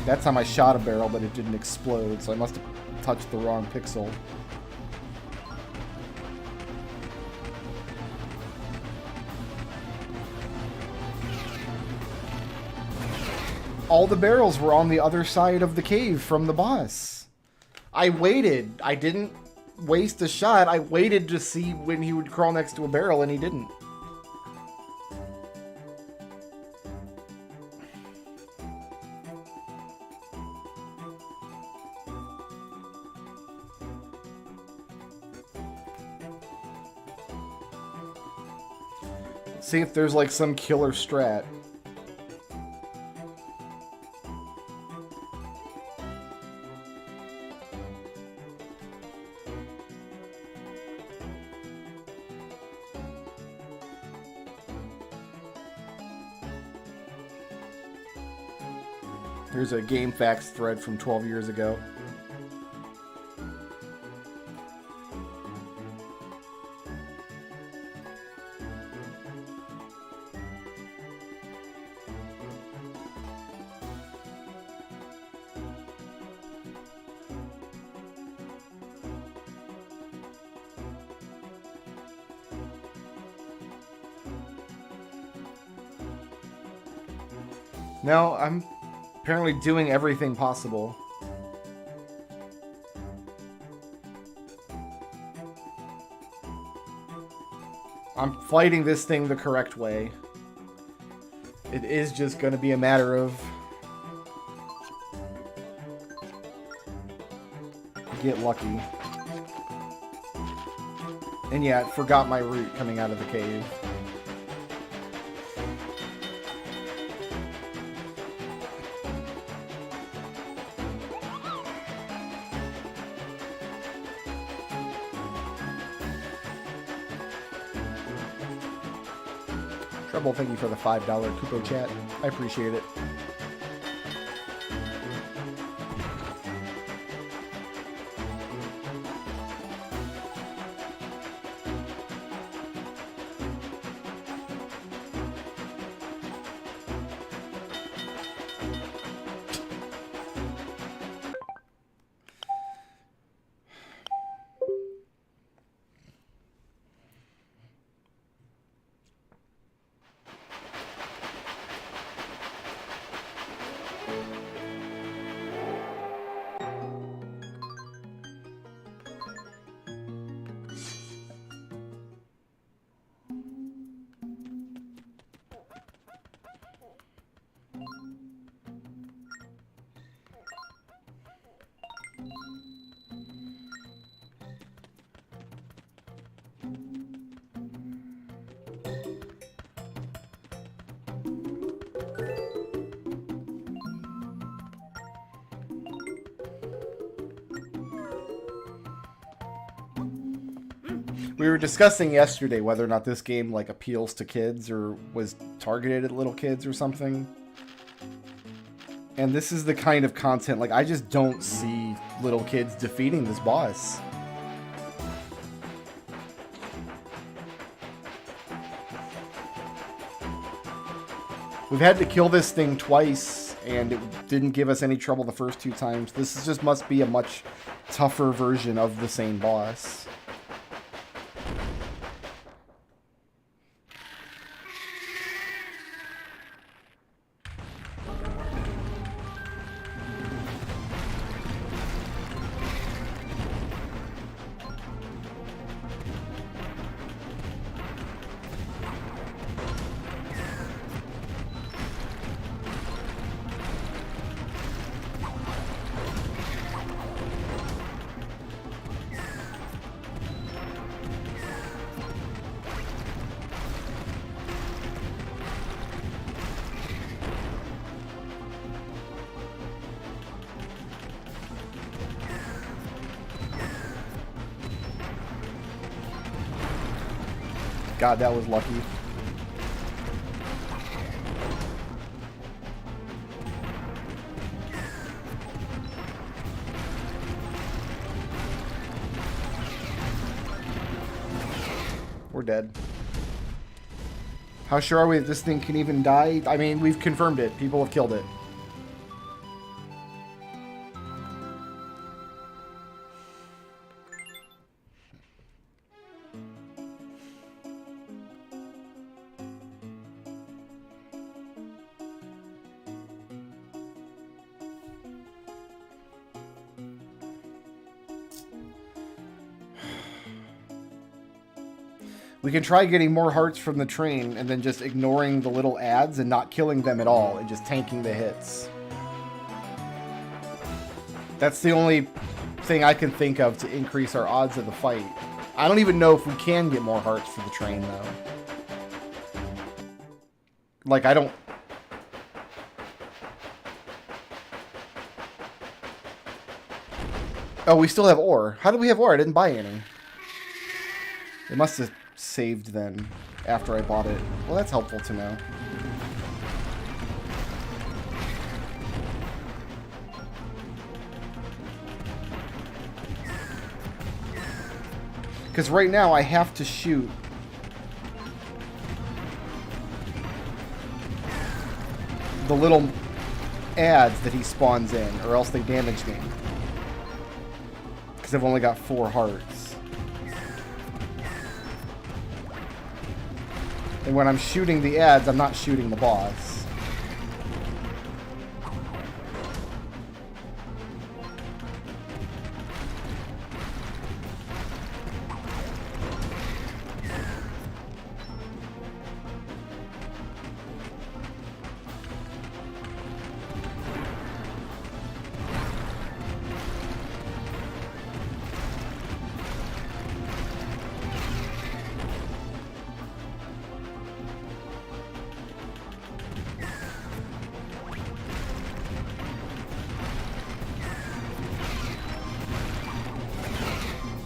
Speaker 1: That time I shot a barrel, but it didn't explode, so I must have touched the wrong pixel. All the barrels were on the other side of the cave from the boss. I waited. I didn't waste a shot. I waited to see when he would crawl next to a barrel, and he didn't. See if there's like some killer strat. Here's a game facts thread from 12 years ago. No, I'm apparently doing everything possible. I'm fighting this thing the correct way. It is just going to be a matter of... get lucky. And yeah, it forgot my route coming out of the cave. Trouble, thank you for the $5 Kupo chat. I appreciate it. We were discussing yesterday whether or not this game like appeals to kids or was targeted at little kids or something. And this is the kind of content, like, I just don't see little kids defeating this boss. We've had to kill this thing twice, and it didn't give us any trouble the first 2 times. This is just must be a much tougher version of the same boss. God, that was lucky. We're dead. How sure are we that this thing can even die? I mean, we've confirmed it. People have killed it. We can try getting more hearts from the train and then just ignoring the little ads and not killing them at all and just tanking the hits. That's the only thing I can think of to increase our odds of the fight. I don't even know if we can get more hearts for the train, though. Like, I don't... Oh, we still have ore. How did we have ore? I didn't buy any. It must have saved then after I bought it. Well, that's helpful to know. Because right now I have to shoot the little ads that he spawns in, or else they damage me. Because I've only got 4 hearts. And when I'm shooting the ads, I'm not shooting the boss.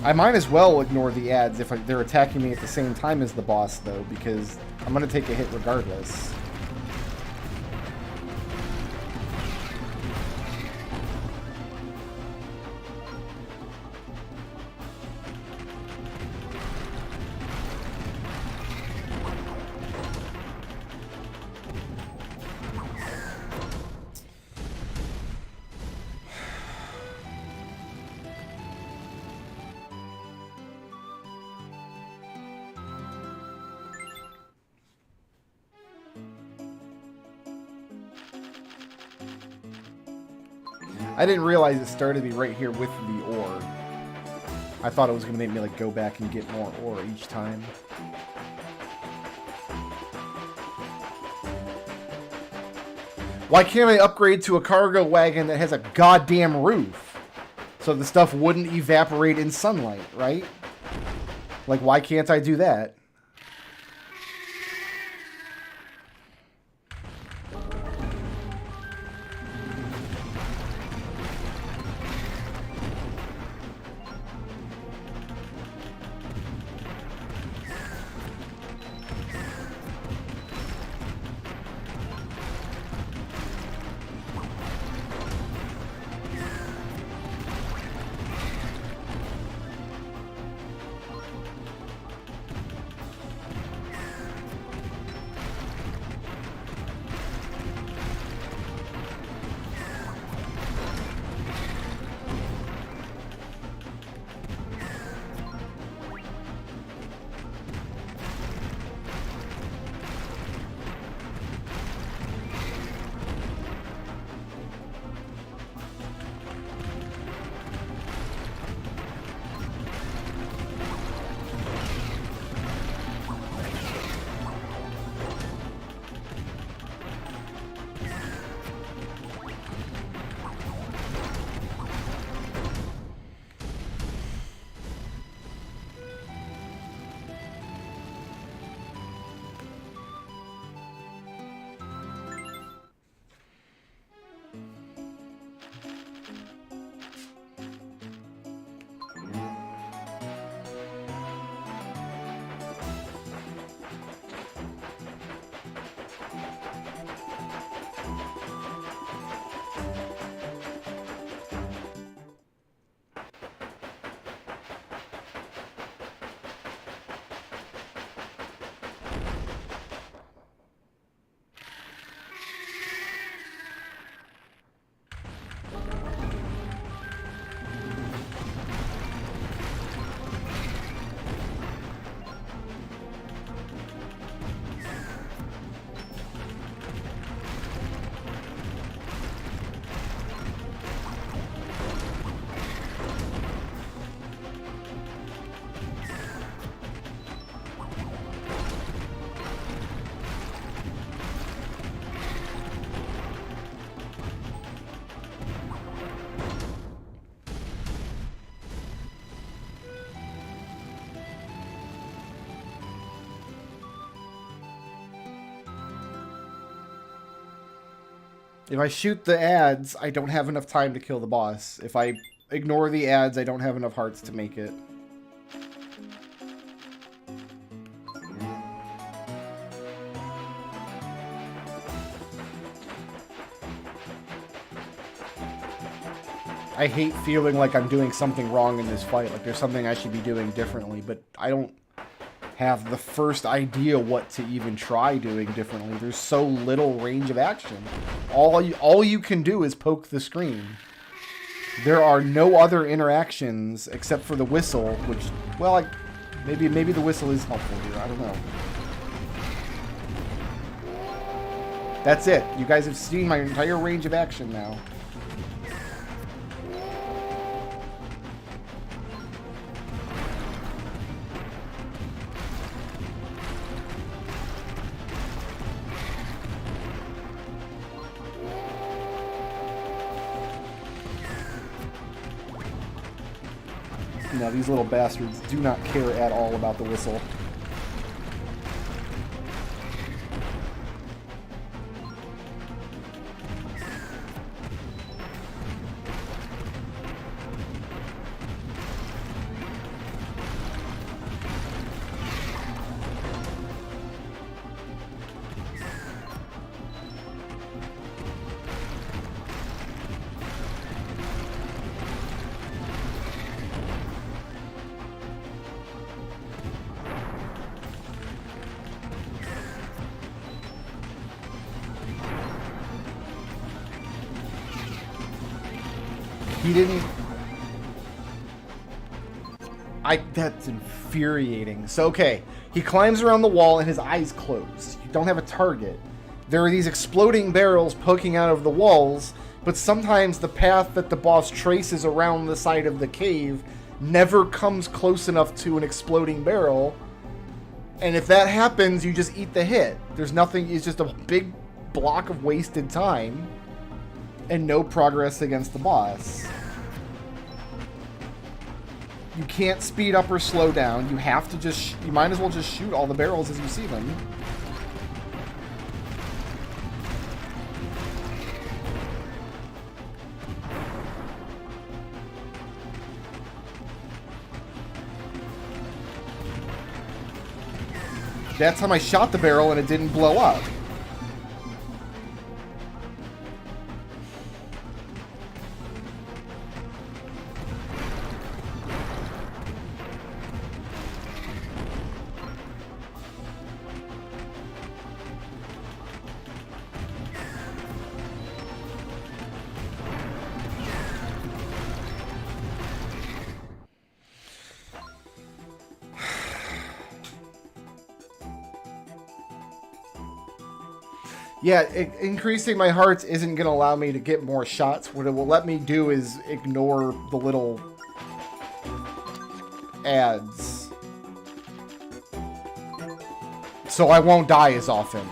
Speaker 1: I might as well ignore the ads if they're attacking me at the same time as the boss, though, because I'm going to take a hit regardless. I didn't realize it started to be right here with the ore. I thought it was going to make me like go back and get more ore each time. Why can't I upgrade to a cargo wagon that has a goddamn roof? So the stuff wouldn't evaporate in sunlight, right? Like, why can't I do that? If I shoot the ads, I don't have enough time to kill the boss. If I ignore the ads, I don't have enough hearts to make it. I hate feeling like I'm doing something wrong in this fight, like there's something I should be doing differently, but I don't have the first idea what to even try doing differently. There's so little range of action. All you can do is poke the screen. There are no other interactions except for the whistle, which, well, maybe the whistle is helpful here. I don't know. That's it. You guys have seen my entire range of action now. No, these little bastards do not care at all about the whistle. He didn't... That's infuriating. So, okay. He climbs around the wall and his eyes close. You don't have a target. There are these exploding barrels poking out of the walls, but sometimes the path that the boss traces around the side of the cave never comes close enough to an exploding barrel. And if that happens, you just eat the hit. There's nothing, it's just a big block of wasted time and no progress against the boss. You can't speed up or slow down. You have to just, you might as well just shoot all the barrels as you see them. That time I shot the barrel and it didn't blow up. Yeah, increasing my hearts isn't going to allow me to get more shots. What it will let me do is ignore the little ads. So I won't die as often.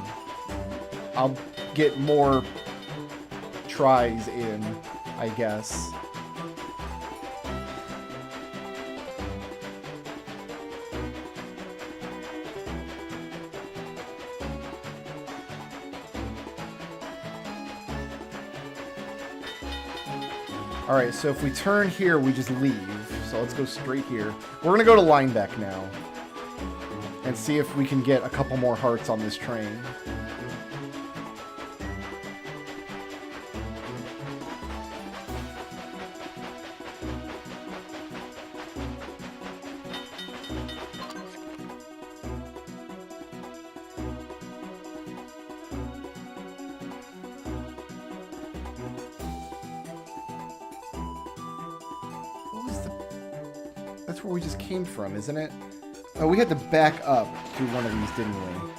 Speaker 1: I'll get more tries in, I guess. Alright, so if we turn here, we just leave. So let's go straight here. We're going to go to Linebeck now. And see if we can get a couple more hearts on this train. That's where we just came from, isn't it? Oh, we had to back up through one of these, didn't we?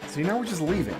Speaker 1: See, now we're just leaving.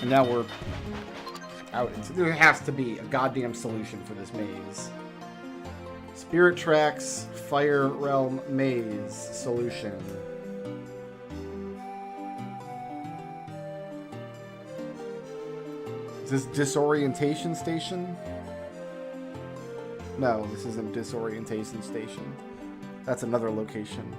Speaker 1: And now we're out. There has to be a goddamn solution for this maze. Spirit Tracks, Fire Realm Maze solution. Is this Disorientation Station? No, this isn't Disorientation Station. That's another location.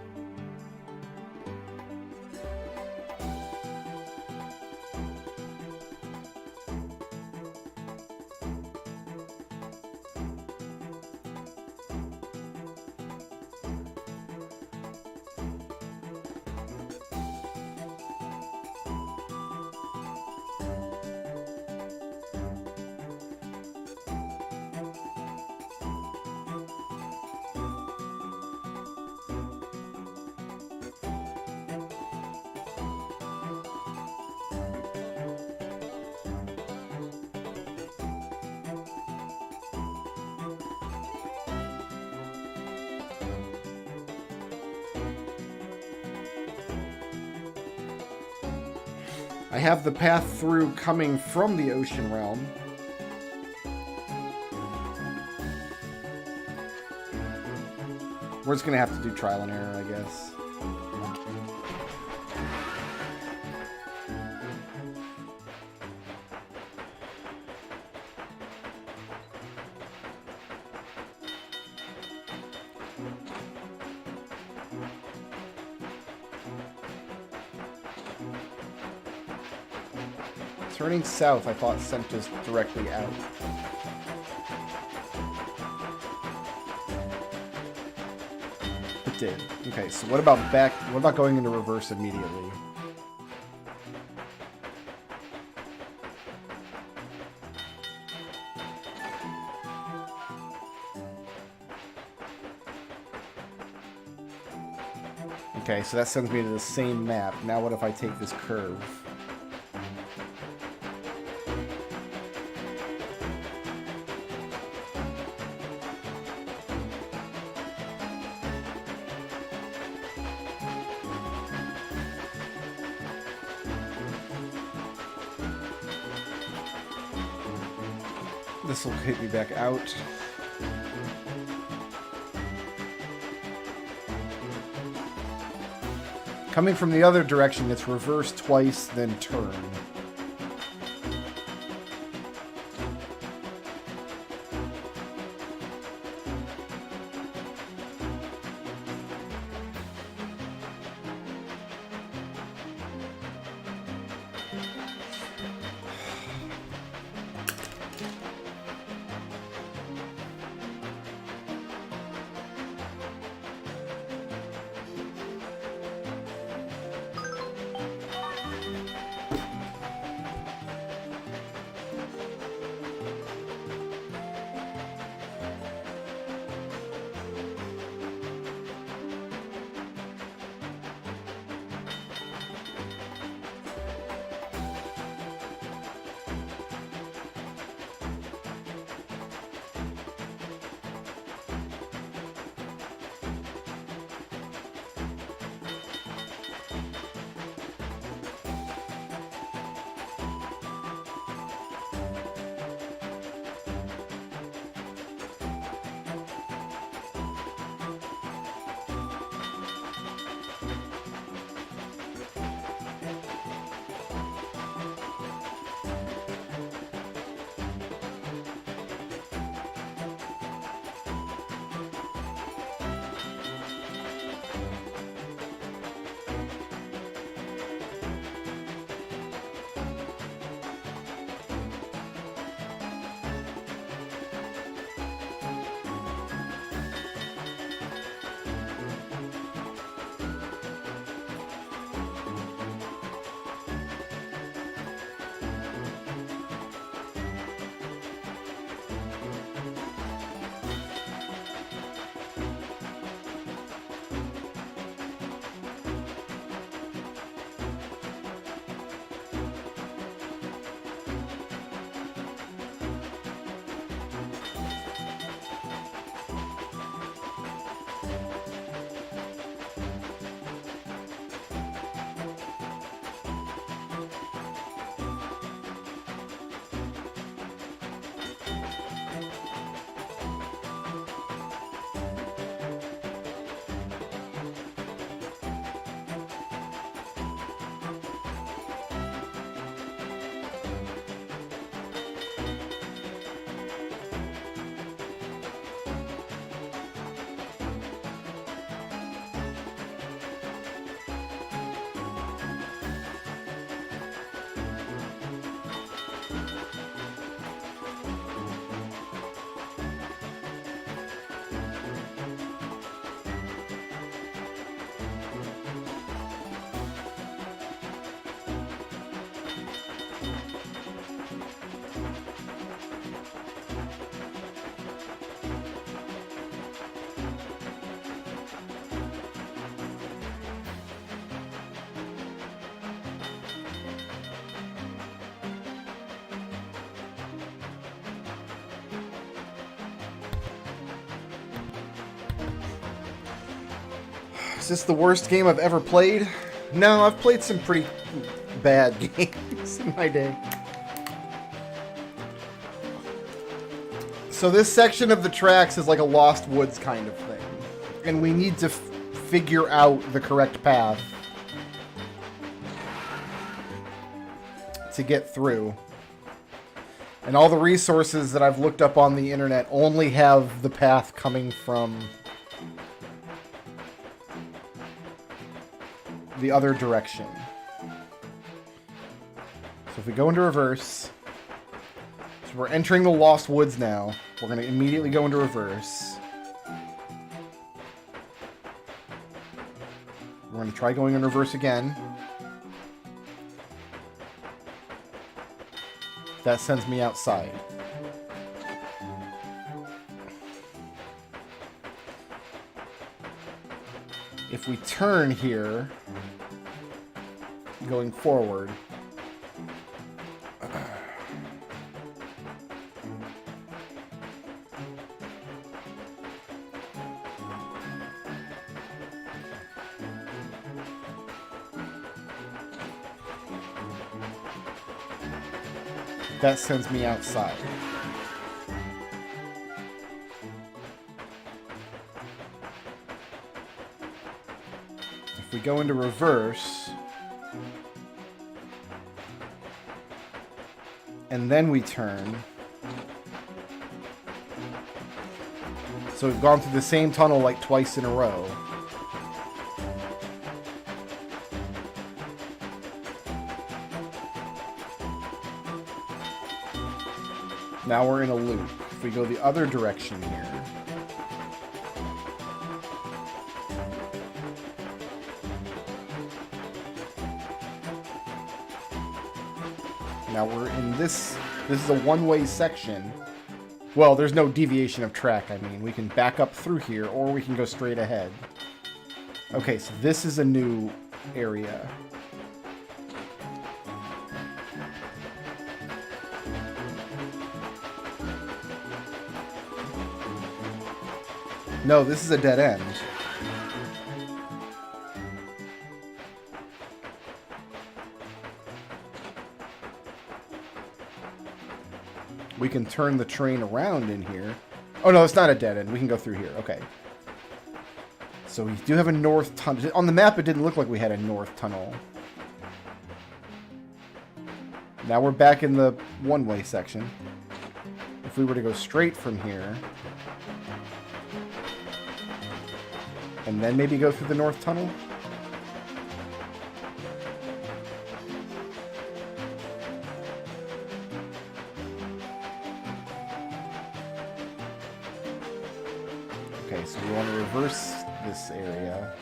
Speaker 1: I have the path through coming from the ocean realm. We're just gonna have to do trial and error, I guess. Turning south, I thought, sent us directly out. It did. Okay, so what about back? What about going into reverse immediately? Okay, so that sends me to the same map. Now what if I take this curve? This will hit me back out. Coming from the other direction, it's reverse twice, then turn. Is this the worst game I've ever played? No, I've played some pretty bad games in my day. So this section of the tracks is like a Lost Woods kind of thing. and we need to figure out the correct path to get through. And all the resources that I've looked up on the internet only have the path coming from the other direction. So if we go into reverse, so we're entering the Lost Woods now. We're going to immediately go into reverse. We're going to try going in reverse again. That sends me outside. If we turn here, going forward, that sends me outside. If we go into reverse, and then we turn, so we've gone through the same tunnel like twice in a row. Now we're in a loop. If we go the other direction here, now we're in this is a one-way section. Well, there's no deviation of track, I mean. We can back up through here, or we can go straight ahead. Okay, so this is a new area. No, this is a dead end. We can turn the train around in here. Oh no, it's not a dead end. We can go through here. Okay. So we do have a north tunnel. On the map, it didn't look like we had a north tunnel. Now we're back in the one-way section. If we were to go straight from here, and then maybe go through the north tunnel? Okay, so we want to reverse this area.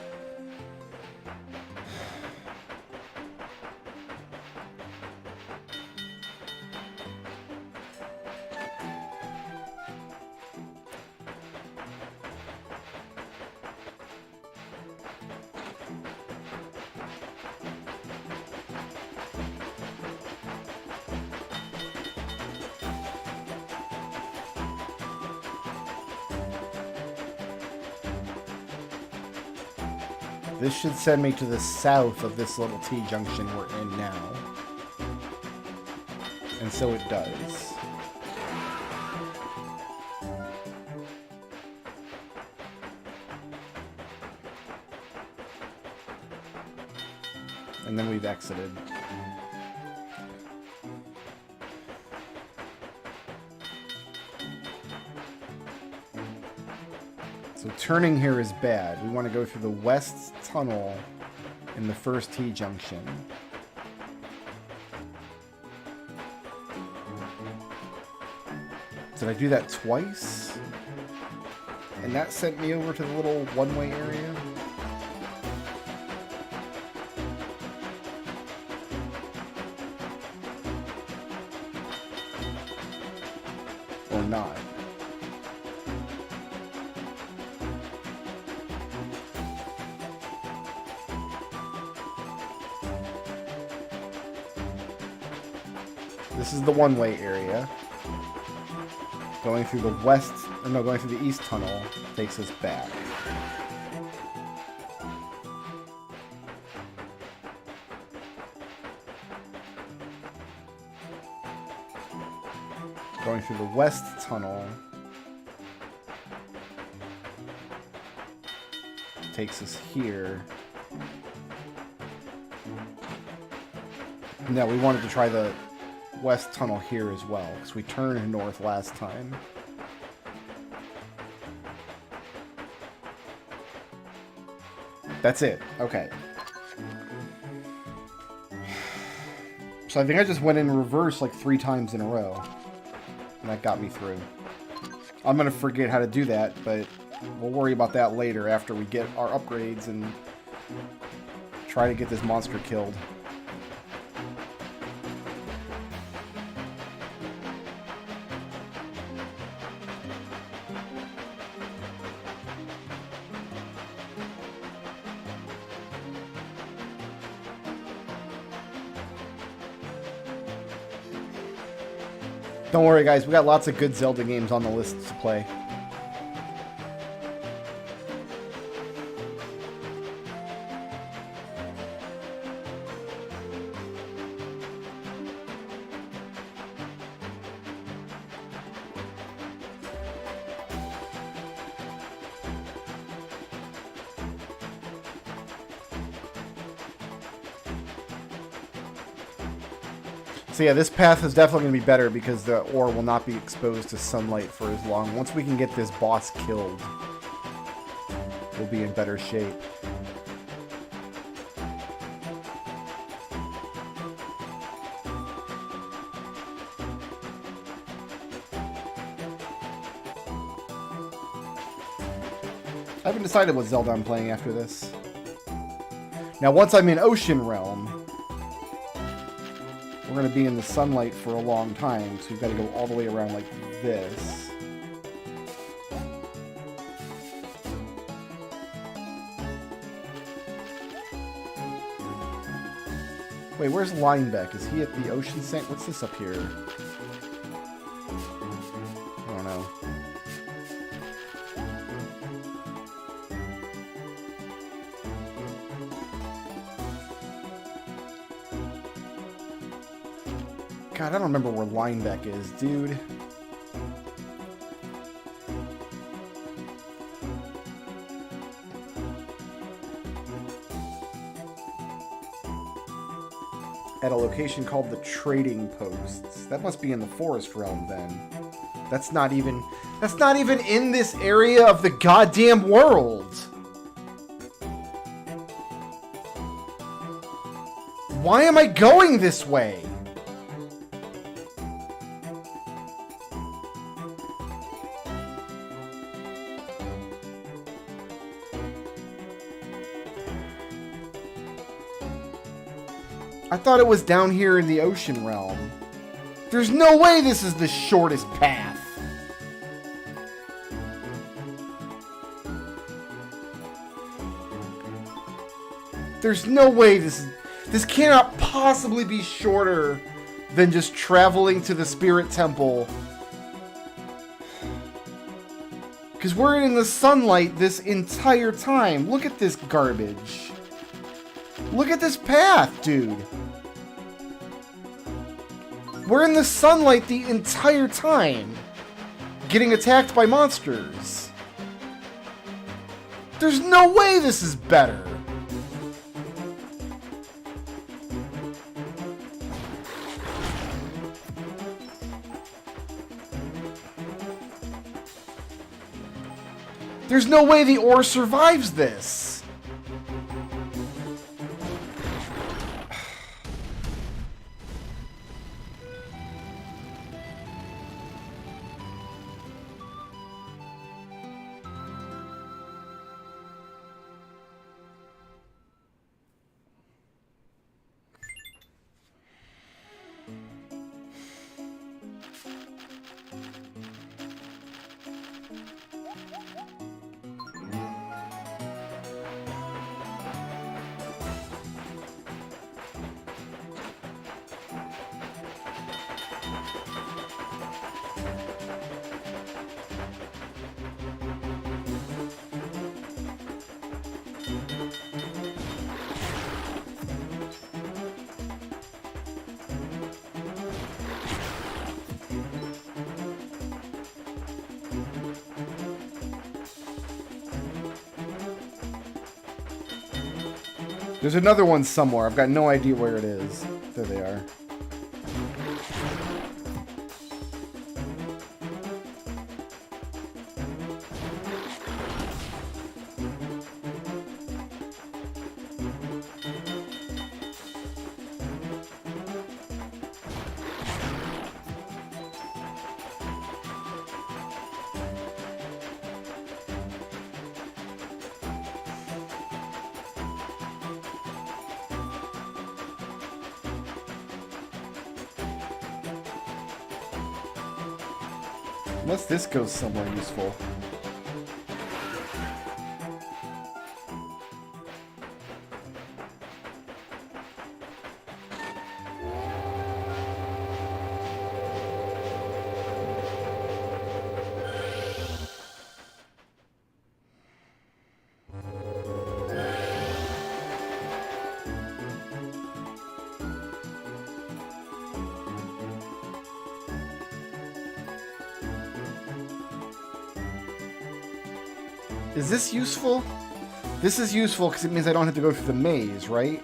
Speaker 1: This should send me to the south of this little T-junction we're in now. And so it does. And then we've exited. So turning here is bad. We want to go through the west tunnel in the first T-junction. Did I do that twice? And that sent me over to the little one-way area? Or not? This is the one-way area. Going through the west, or no, going through the east tunnel takes us back. Going through the west tunnel takes us here. No, we wanted to try the west tunnel here as well, because we turned north last time. That's it. Okay. So I think I just went in reverse like 3 times in a row. And that got me through. I'm going to forget how to do that, but we'll worry about that later after we get our upgrades and try to get this monster killed. Don't worry, guys. We got lots of good Zelda games on the list to play. So yeah, this path is definitely going to be better because the ore will not be exposed to sunlight for as long. Once we can get this boss killed, we'll be in better shape. I haven't decided what Zelda I'm playing after this. Now, once I'm in Ocean Realm, we're going to be in the sunlight for a long time, so we've got to go all the way around like this. Wait, where's Linebeck? Is he at the ocean sand? What's this up here? I don't know. God, I don't remember where Linebeck is, dude. At a location called the Trading Posts. That must be in the Forest Realm, then. That's not even in this area of the goddamn world! Why am I going this way? I thought it was down here in the Ocean Realm. There's no way this is the shortest path. There's no way this cannot possibly be shorter than just traveling to the Spirit Temple. Because we're in the sunlight this entire time. Look at this garbage. Look at this path, dude. We're in the sunlight the entire time, getting attacked by monsters. There's no way this is better. There's no way the ore survives this. There's another one somewhere. I've got no idea where it is. There they are. Unless this goes somewhere useful. Is this useful? This is useful because it means I don't have to go through the maze, right?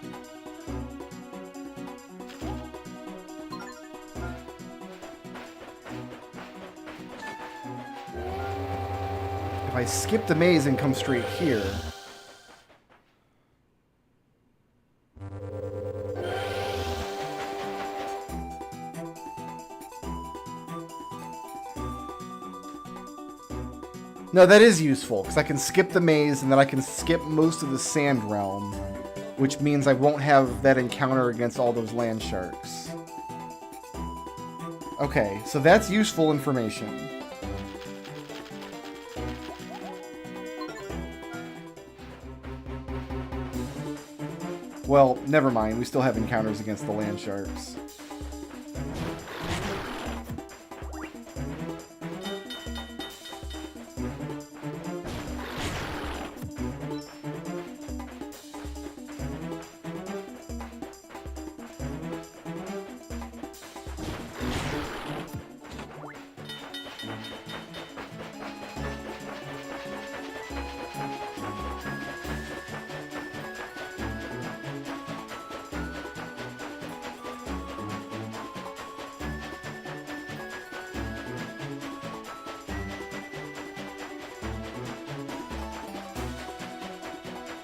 Speaker 1: If I skip the maze and come straight here... No, that is useful, because I can skip the maze, and then I can skip most of the sand realm, which means I won't have that encounter against all those land sharks. Okay, so that's useful information. Well, never mind, we still have encounters against the land sharks.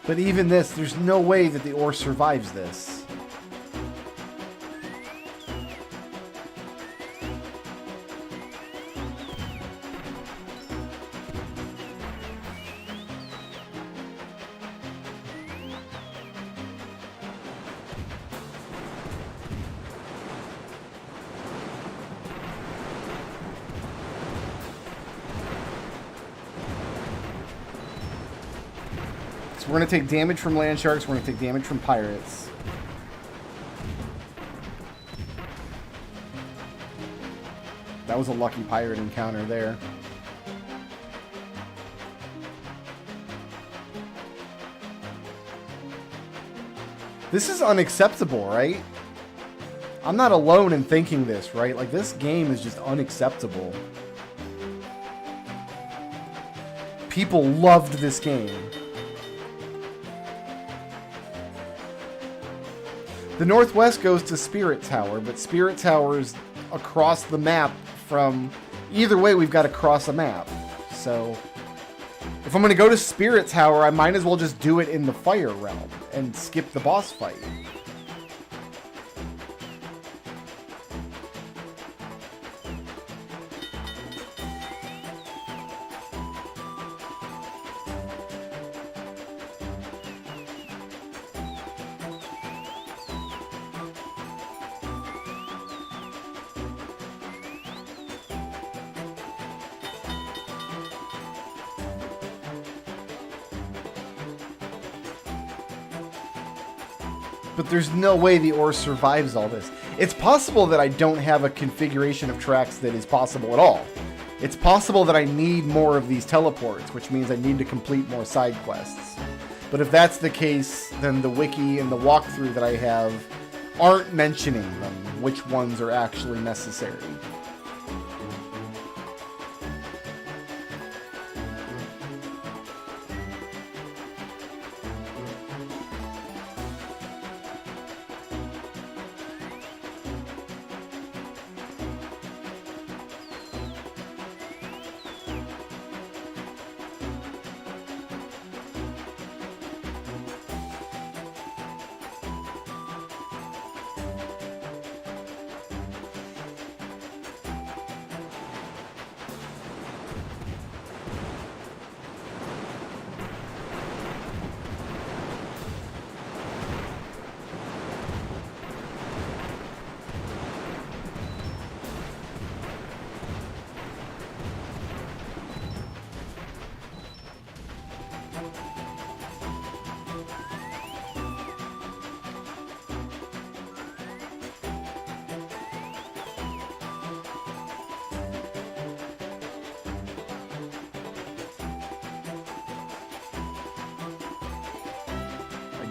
Speaker 1: But even this, there's no way that the ore survives this. We're going to take damage from land sharks. We're going to take damage from pirates. That was a lucky pirate encounter there. This is unacceptable, right? I'm not alone in thinking this, right? Like, this game is just unacceptable. People loved this game. The Northwest goes to Spirit Tower, but Spirit Tower is across the map from... Either way, we've got to cross a map. So, if I'm going to go to Spirit Tower, I might as well just do it in the Fire Realm and skip the boss fight. But there's no way the ore survives all this. It's possible that I don't have a configuration of tracks that is possible at all. It's possible that I need more of these teleports, which means I need to complete more side quests. But if that's the case, then the wiki and the walkthrough that I have aren't mentioning them, which ones are actually necessary.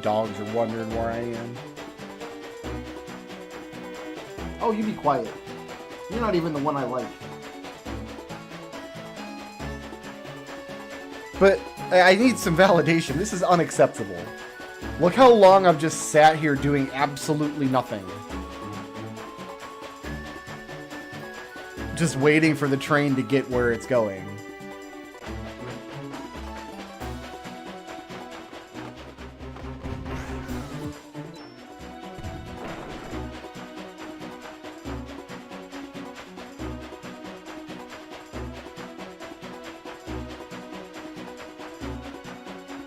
Speaker 1: dogs are wondering where I am. Oh, you be quiet. You're not even the one I like. But I need some validation. This is unacceptable. Look how long I've just sat here doing absolutely nothing. Just waiting for the train to get where it's going.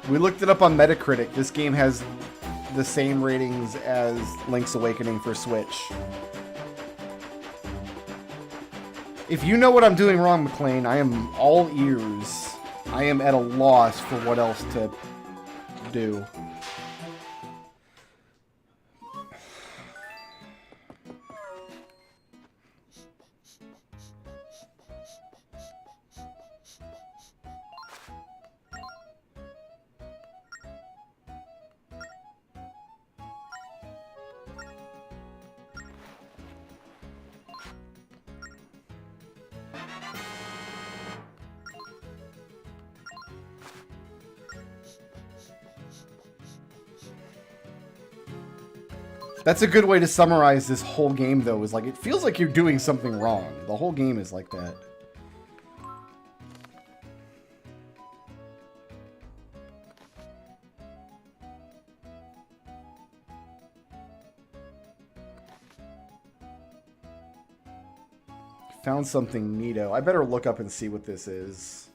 Speaker 1: We looked it up on Metacritic. This game has the same ratings as Link's Awakening for Switch. If you know what I'm doing wrong, McLean, I am all ears. I am at a loss for what else to do. That's a good way to summarize this whole game, though, is like, it feels like you're doing something wrong. The whole game is like that. Found something neato. I better look up and see what this is.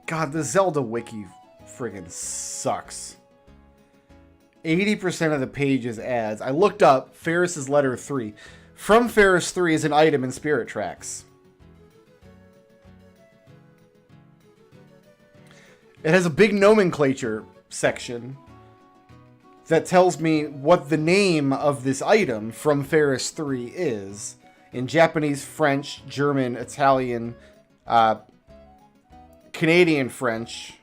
Speaker 1: God, the Zelda wiki friggin' sucks. 80% of the page is ads. I looked up Ferris's Letter 3. From Ferris 3 is an item in Spirit Tracks. It has a big nomenclature section that tells me what the name of this item from Ferris 3 is in Japanese, French, German, Italian, Canadian French,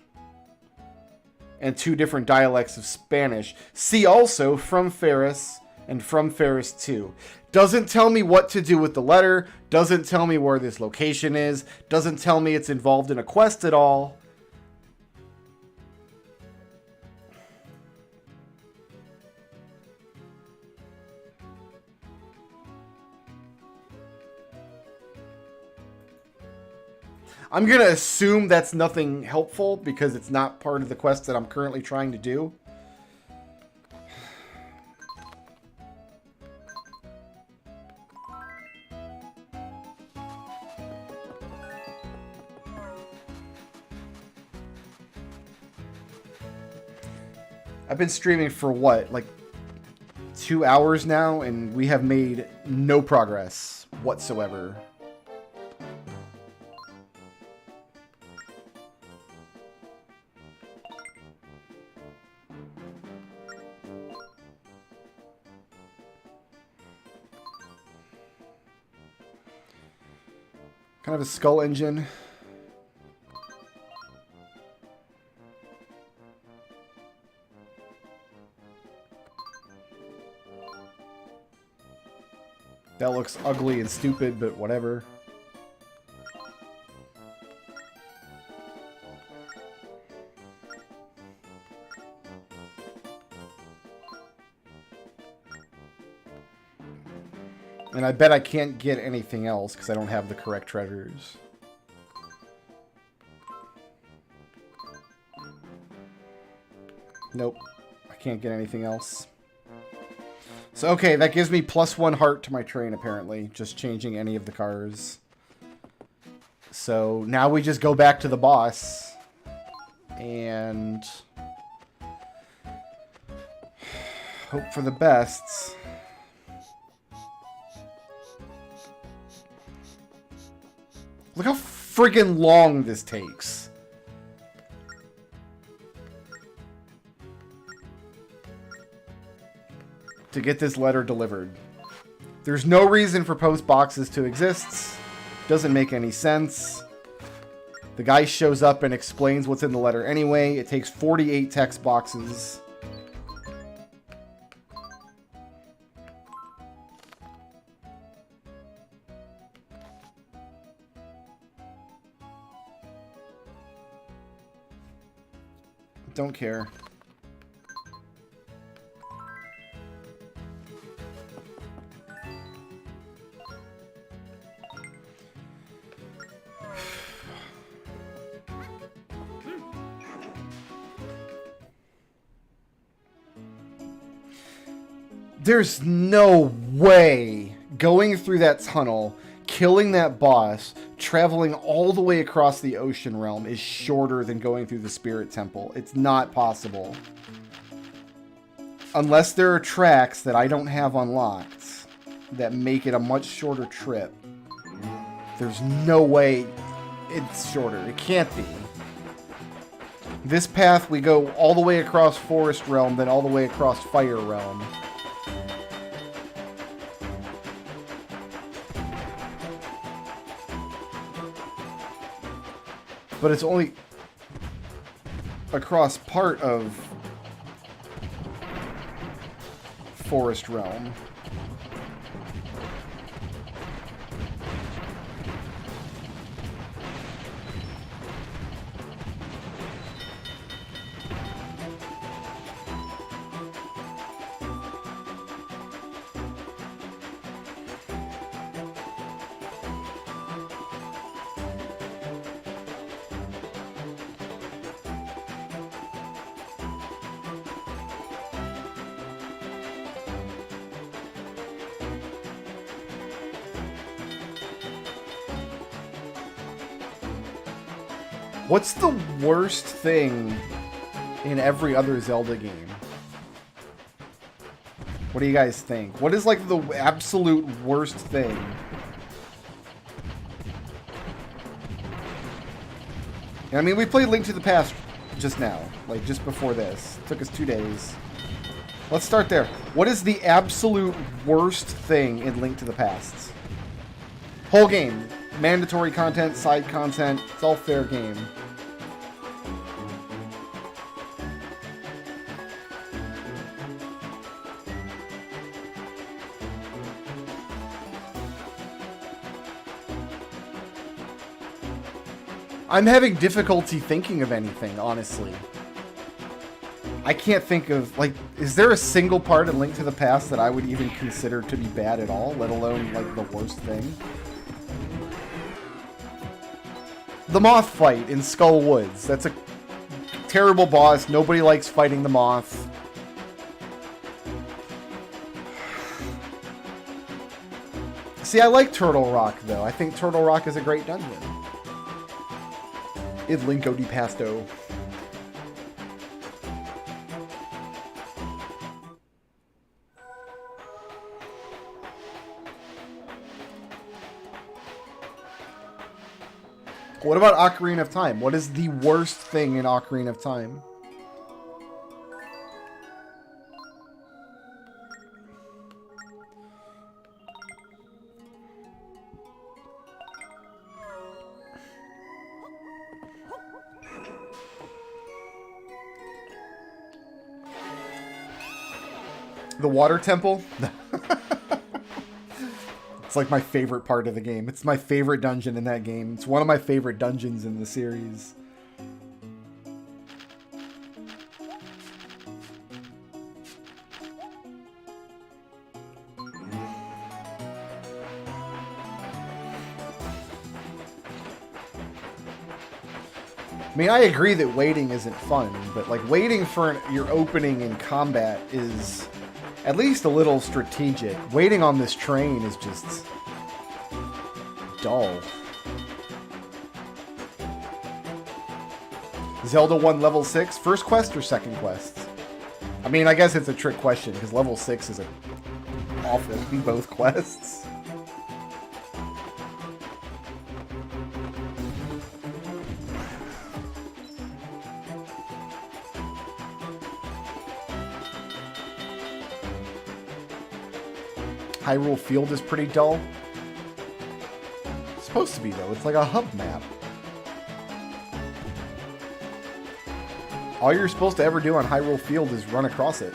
Speaker 1: and 2 different dialects of Spanish. See also From Ferris and From Ferris 2. Doesn't tell me what to do with the letter, doesn't tell me where this location is, doesn't tell me it's involved in a quest at all. I'm going to assume that's nothing helpful because it's not part of the quest that I'm currently trying to do. I've been streaming for what, like 2 hours now, and we have made no progress whatsoever. Kind of a skull engine. That looks ugly and stupid, but whatever. And I bet I can't get anything else because I don't have the correct treasures. Nope. I can't get anything else. So, okay, that gives me +1 heart to my train, apparently. Just changing any of the cars. So, now we just go back to the boss. And Hope for the best. Look how friggin' long this takes. To get this letter delivered. There's no reason for post boxes to exist. Doesn't make any sense. The guy shows up and explains what's in the letter anyway. It takes 48 text boxes. Don't care. There's no way going through that tunnel, killing that boss, traveling all the way across the ocean realm is shorter than going through the Spirit Temple. It's not possible. Unless there are tracks that I don't have unlocked that make it a much shorter trip. There's no way it's shorter. It can't be. This path, we go all the way across Forest Realm, then all the way across Fire Realm. But it's only across part of Forest Realm. What's the worst thing in every other Zelda game? What do you guys think? What is like the absolute worst thing? I mean, we played Link to the Past just now, like just before this. It took us 2 days. Let's start there. What is the absolute worst thing in Link to the Past? Whole game. Mandatory content, side content, it's all fair game. I'm having difficulty thinking of anything, honestly. I can't think of, like, is there a single part in Link to the Past that I would even consider to be bad at all, let alone, like, the worst thing? The moth fight in Skull Woods. That's a terrible boss. Nobody likes fighting the moth. See, I like Turtle Rock, though. I think Turtle Rock is a great dungeon. Il Linko di Pasto. What about Ocarina of Time? What is the worst thing in Ocarina of Time? The water temple? It's like my favorite part of the game. It's my favorite dungeon in that game. It's one of my favorite dungeons in the series. I mean, I agree that waiting isn't fun, but like waiting for your opening in combat is at least a little strategic. Waiting on this train is just dull. Zelda 1 level 6, first quest or second quest? I mean, I guess it's a trick question, because level 6 is awful in both quests. Hyrule Field is pretty dull. It's supposed to be, though. It's like a hub map. All you're supposed to ever do on Hyrule Field is run across it.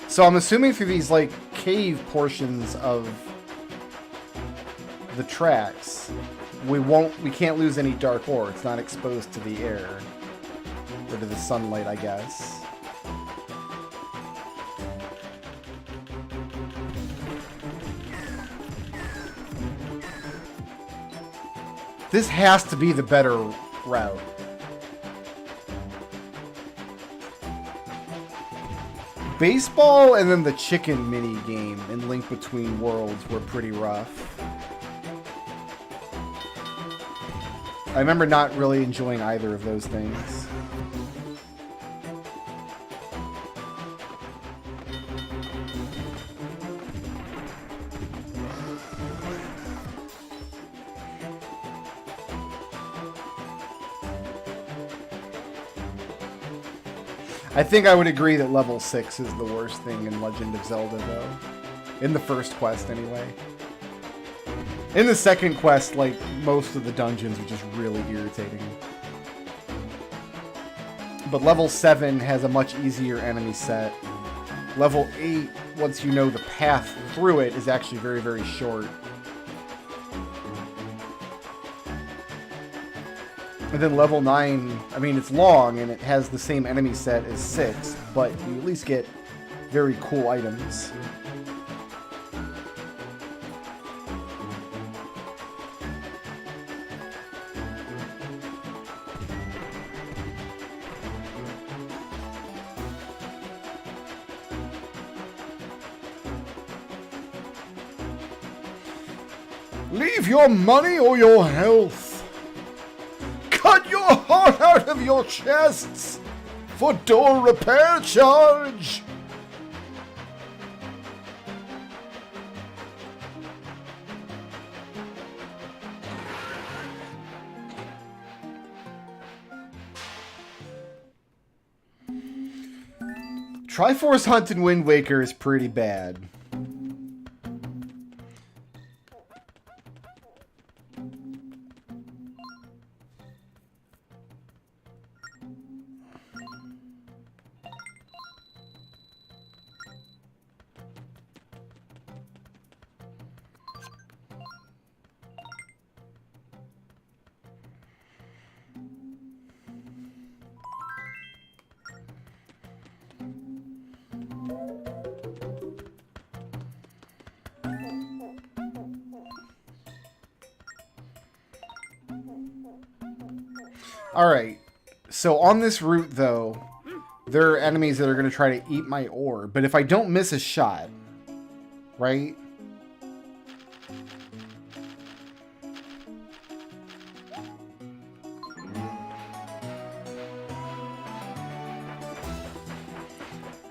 Speaker 1: So I'm assuming through these, like, cave portions of the tracks, we can't lose any dark ore. It's not exposed to the air. Or to the sunlight, I guess. This has to be the better route. Baseball and then the chicken mini game in Link Between Worlds were pretty rough. I remember not really enjoying either of those things. I think I would agree that level 6 is the worst thing in Legend of Zelda, though. In the first quest, anyway. In the second quest, like, most of the dungeons are just really irritating. But level 7 has a much easier enemy set. Level 8, once you know the path through it, is actually very, very short. And then level 9, I mean, it's long, and it has the same enemy set as 6, but you at least get very cool items. Leave your money or your health. Cut your heart out of your chests for door repair charge. Triforce Hunt in Wind Waker is pretty bad. Alright, so on this route, though, there are enemies that are going to try to eat my ore. But if I don't miss a shot, right?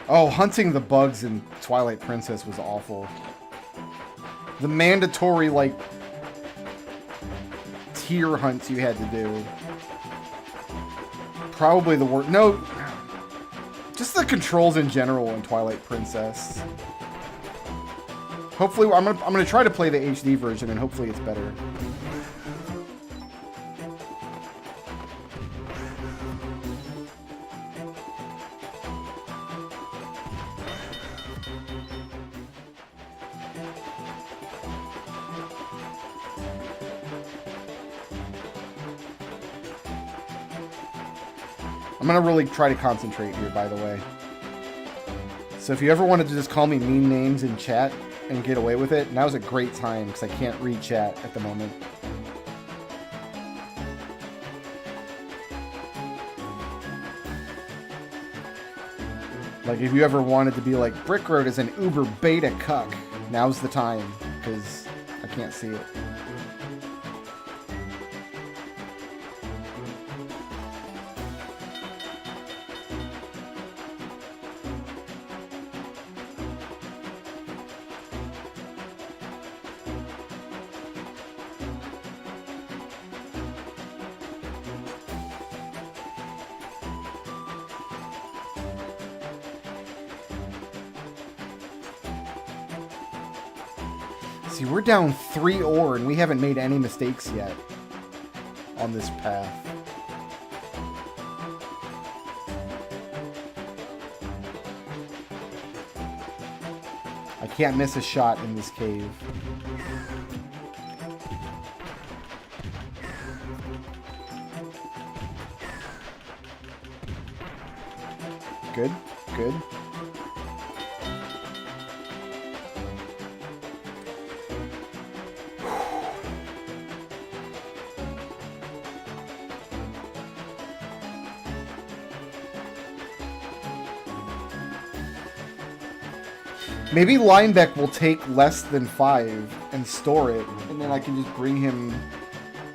Speaker 1: Oh, hunting the bugs in Twilight Princess was awful. The mandatory, like, tier hunts you had to do. Probably the worst. No, just the controls in general in Twilight Princess. Hopefully, I'm gonna try to play the HD version, and hopefully it's better. I'm gonna really try to concentrate here, by the way. So if you ever wanted to just call me mean names in chat and get away with it, now's a great time, because I can't read chat at the moment. Like, if you ever wanted to be like, Brick Road is an uber beta cuck, now's the time, because I can't see it. See, we're down 3 ore and we haven't made any mistakes yet on this path. I can't miss a shot in this cave. Good, good. Maybe Linebeck will take less than 5 and store it, and then I can just bring him,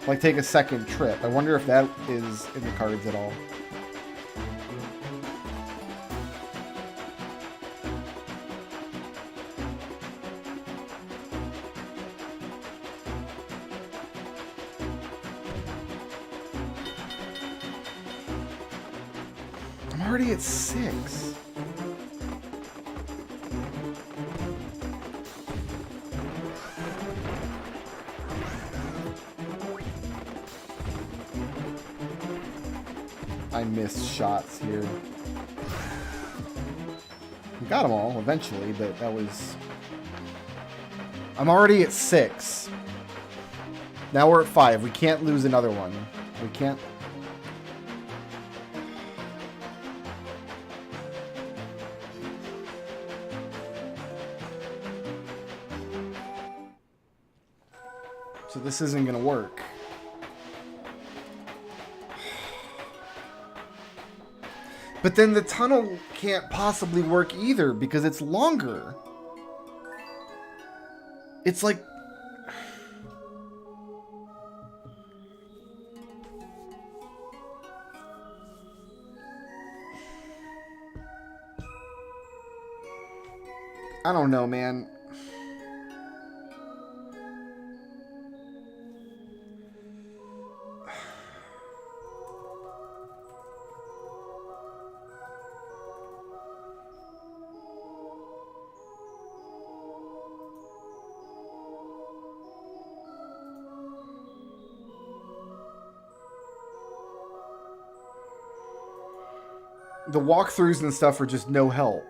Speaker 1: like, take a second trip. I wonder if that is in the cards at all. I'm already at 6. I missed shots here. We got them all eventually, but that was... I'm already at 6. Now we're at 5. We can't lose another one. We can't... So this isn't going to work. But then the tunnel can't possibly work either because it's longer. It's like... I don't know, man. The walkthroughs and stuff are just no help.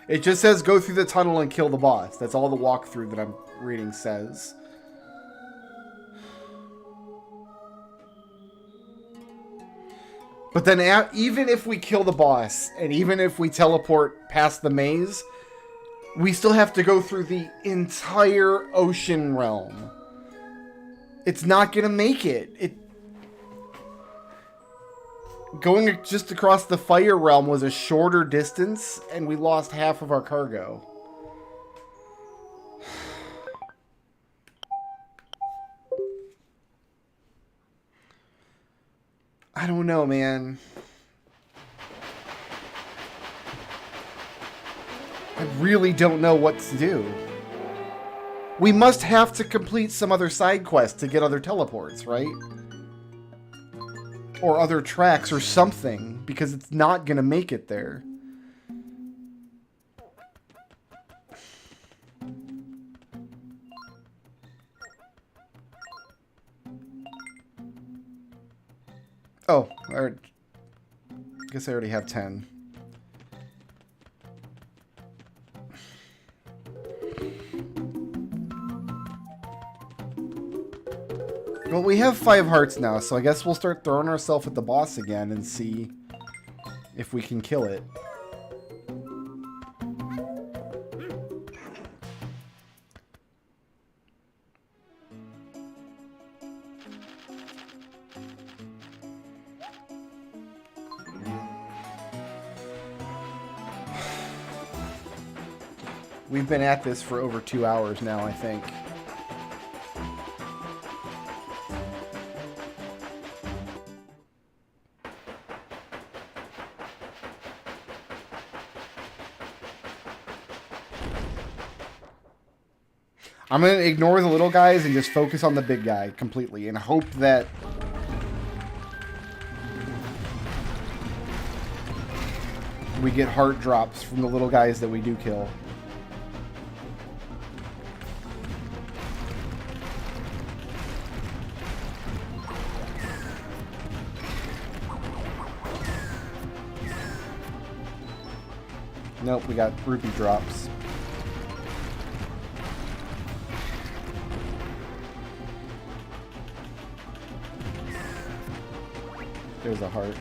Speaker 1: It just says go through the tunnel and kill the boss. That's all the walkthrough that I'm reading says. But then even if we kill the boss, and even if we teleport past the maze, we still have to go through the entire ocean realm. It's not going to make it. Going just across the fire realm was a shorter distance, and we lost half of our cargo. I don't know, man. I really don't know what to do. We must have to complete some other side quest to get other teleports, right? Or other tracks or something, because it's not gonna make it there. Oh, I guess I already have 10. Well, we have 5 hearts now, so I guess we'll start throwing ourselves at the boss again and see if we can kill it. We've been at this for over 2 hours now, I think. I'm going to ignore the little guys and just focus on the big guy completely and hope that we get heart drops from the little guys that we do kill. Nope, we got rupee drops. There's a heart.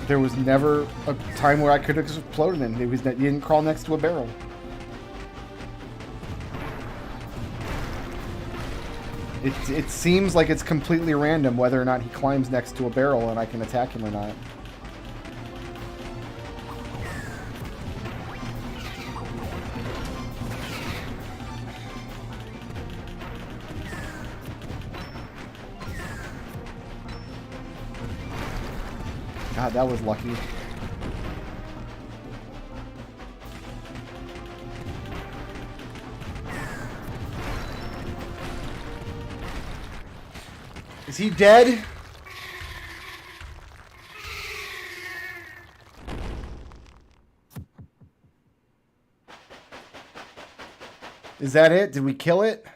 Speaker 1: There was never a time where I could have exploded him. He didn't crawl next to a barrel. It seems like it's completely random whether or not he climbs next to a barrel and I can attack him or not. God, that was lucky. Is he dead? Is that it? Did we kill it?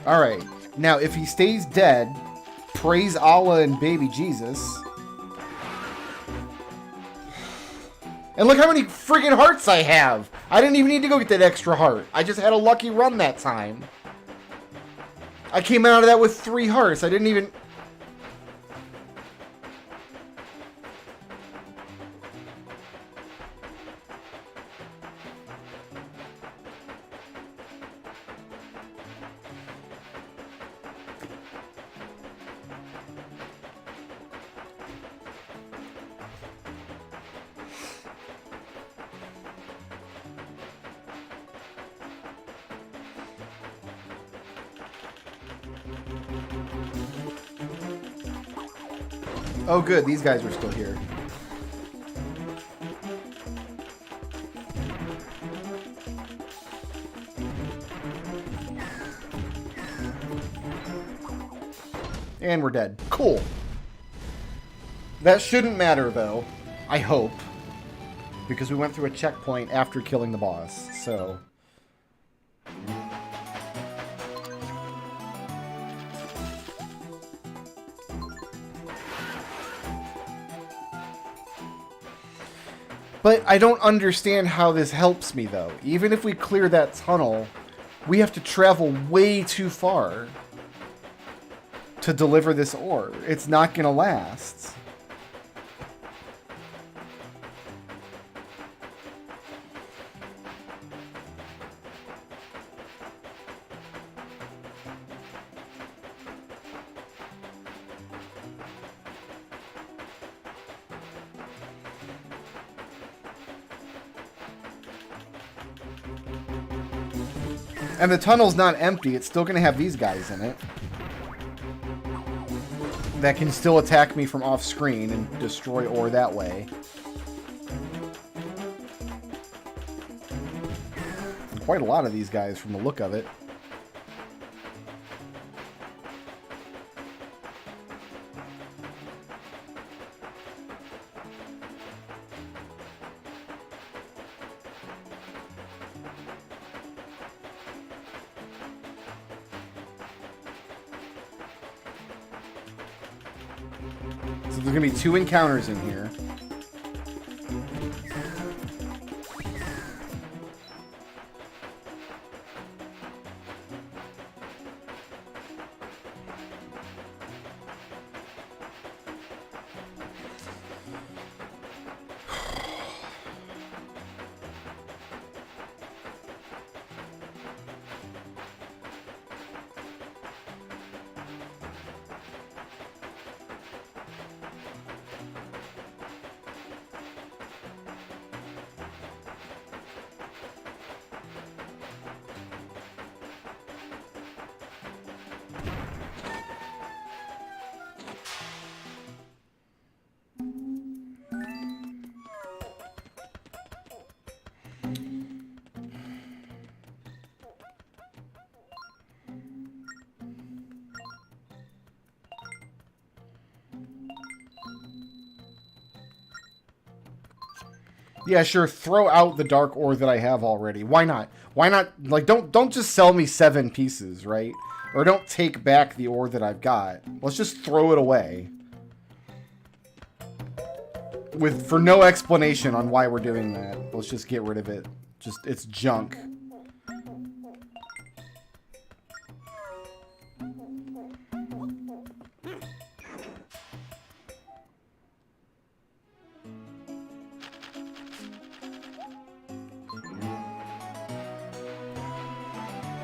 Speaker 1: Alright, now if he stays dead, praise Allah and baby Jesus. And look how many friggin' hearts I have! I didn't even need to go get that extra heart. I just had a lucky run that time. I came out of that with 3 hearts. I didn't even... Oh good, these guys were still here. And we're dead. Cool. That shouldn't matter though, I hope. Because we went through a checkpoint after killing the boss, so... But I don't understand how this helps me, though. Even if we clear that tunnel, we have to travel way too far to deliver this ore. It's not going to last. And the tunnel's not empty. It's still going to have these guys in it. That can still attack me from off screen and destroy ore that way. Quite a lot of these guys from the look of it.
Speaker 2: So there's gonna be 2 encounters in here. Yeah, sure. Throw out the dark ore that I have already. Why not? Why not? Like, don't just sell me 7 pieces, right? Or don't take back the ore that I've got. Let's just throw it away. For no explanation on why we're doing that. Let's just get rid of it. It's junk.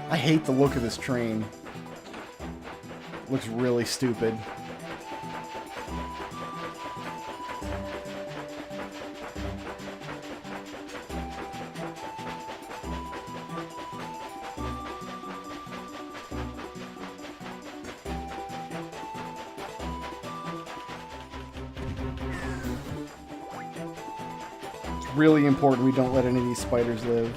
Speaker 2: I hate the look of this train. It looks really stupid. It's really important we don't let any of these spiders live.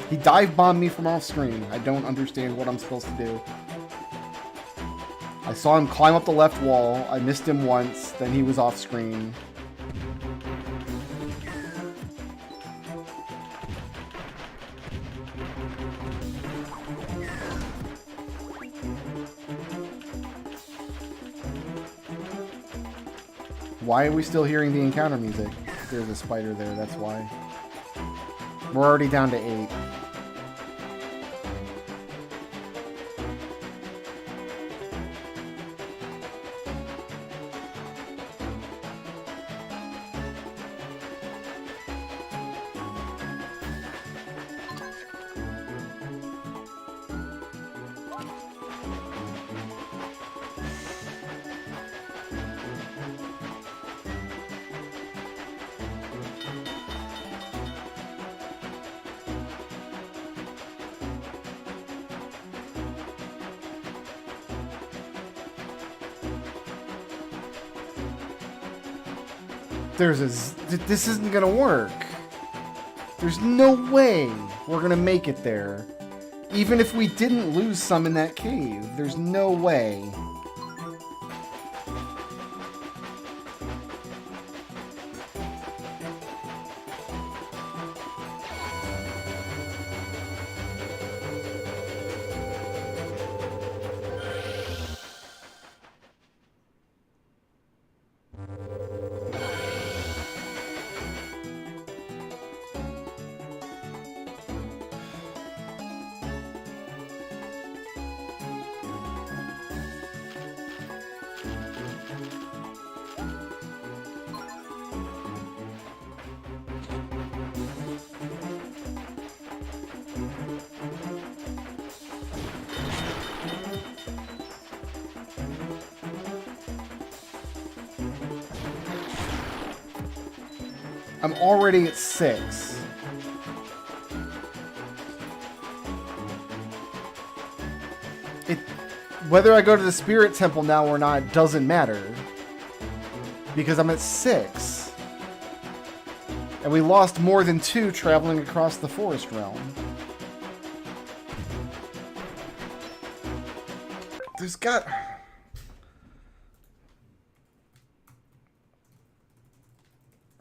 Speaker 2: He dive bombed me from off screen. I don't understand what I'm supposed to do. I saw him climb up the left wall. I missed him once. Then he was off screen. Why are we still hearing the encounter music? There's a spider there, that's why. We're already down to 8. This isn't gonna work. There's no way we're gonna make it there. Even if we didn't lose some in that cave, there's no way. I'm already at 6. Whether I go to the spirit temple now or not doesn't matter. Because I'm at 6. And we lost more than 2 traveling across the forest realm.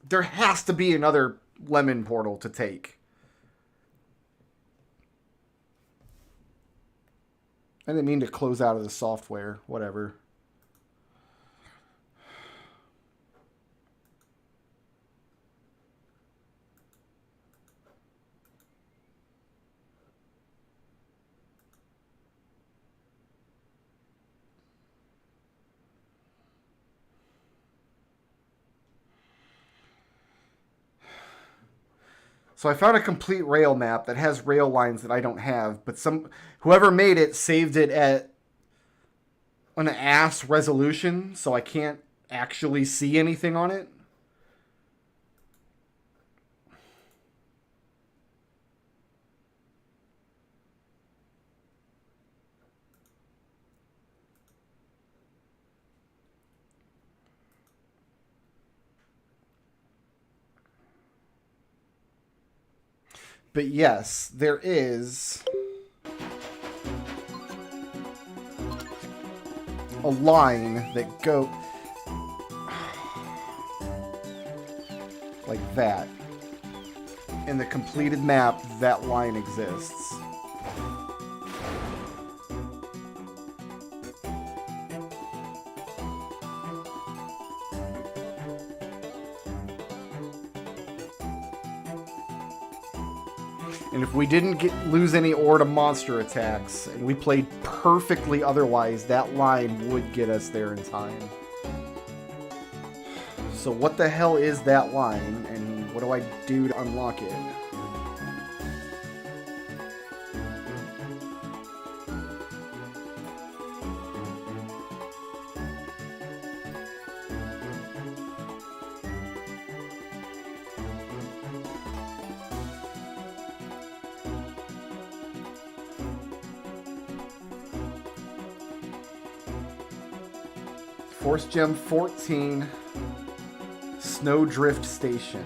Speaker 2: There has to be another lemon portal to take. I didn't mean to close out of the software. Whatever. So I found a complete rail map that has rail lines that I don't have, but whoever made it saved it at an ass resolution, so I can't actually see anything on it. But yes, there is a line that go like that. In the completed map, that line exists. And if we didn't lose any ore to monster attacks, and we played perfectly otherwise, that line would get us there in time. So what the hell is that line, and what do I do to unlock it? Force Gem 14, Snowdrift Station.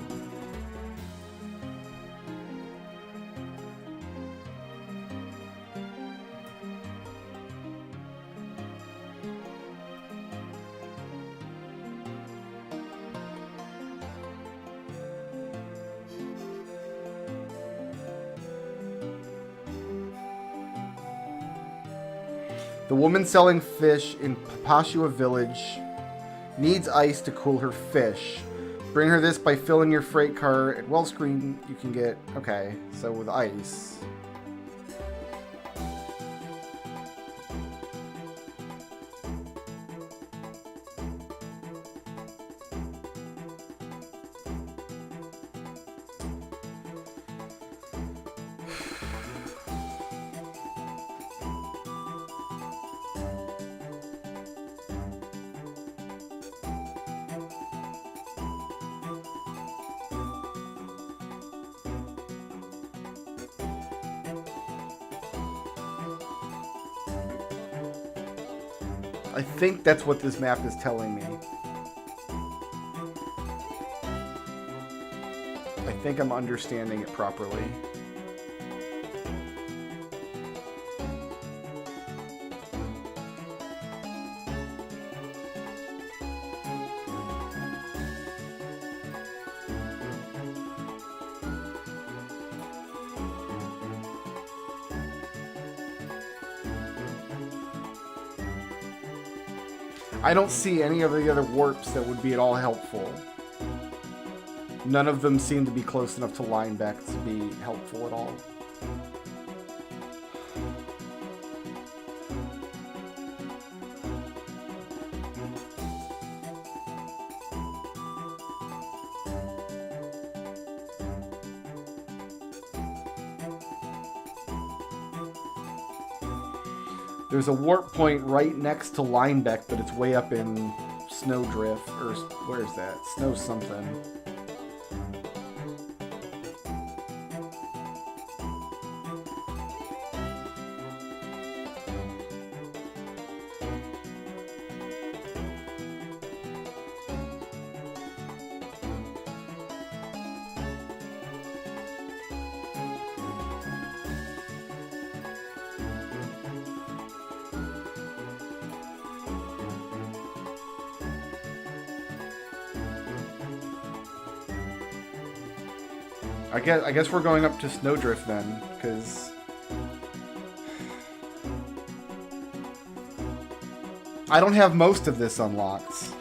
Speaker 2: The woman selling fish in Papashua Village needs ice to cool her fish. Bring her this by filling your freight car at Wellscreen. You can get... Okay, so with ice. I think that's what this map is telling me. I think I'm understanding it properly. I don't see any of the other warps that would be at all helpful. None of them seem to be close enough to Lineback to be helpful at all. There's a warp point right next to Linebeck, but it's way up in Snowdrift, or where's that? Snow something. I guess we're going up to Snowdrift then, because I don't have most of this unlocked.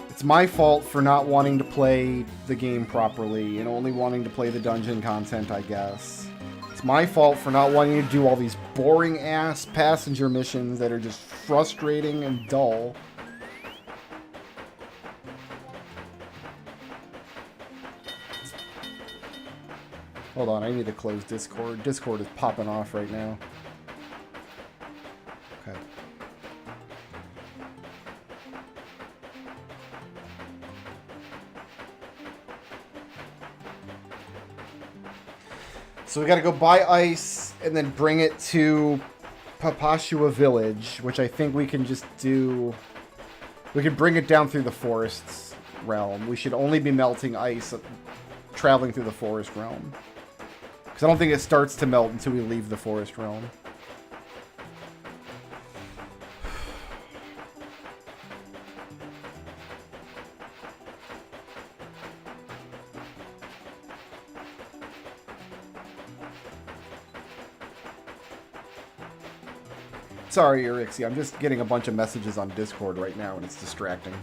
Speaker 2: It's my fault for not wanting to play the game properly and only wanting to play the dungeon content, I guess. It's my fault for not wanting to do all these boring-ass passenger missions that are just frustrating and dull. Hold on, I need to close Discord. Discord is popping off right now. Okay. So we gotta go buy ice and then bring it to Papashua Village, which I think we can just do... We can bring it down through the forests realm. We should only be melting ice traveling through the forest realm. Because I don't think it starts to melt until we leave the forest realm. Sorry, Erixie, I'm just getting a bunch of messages on Discord right now and it's distracting.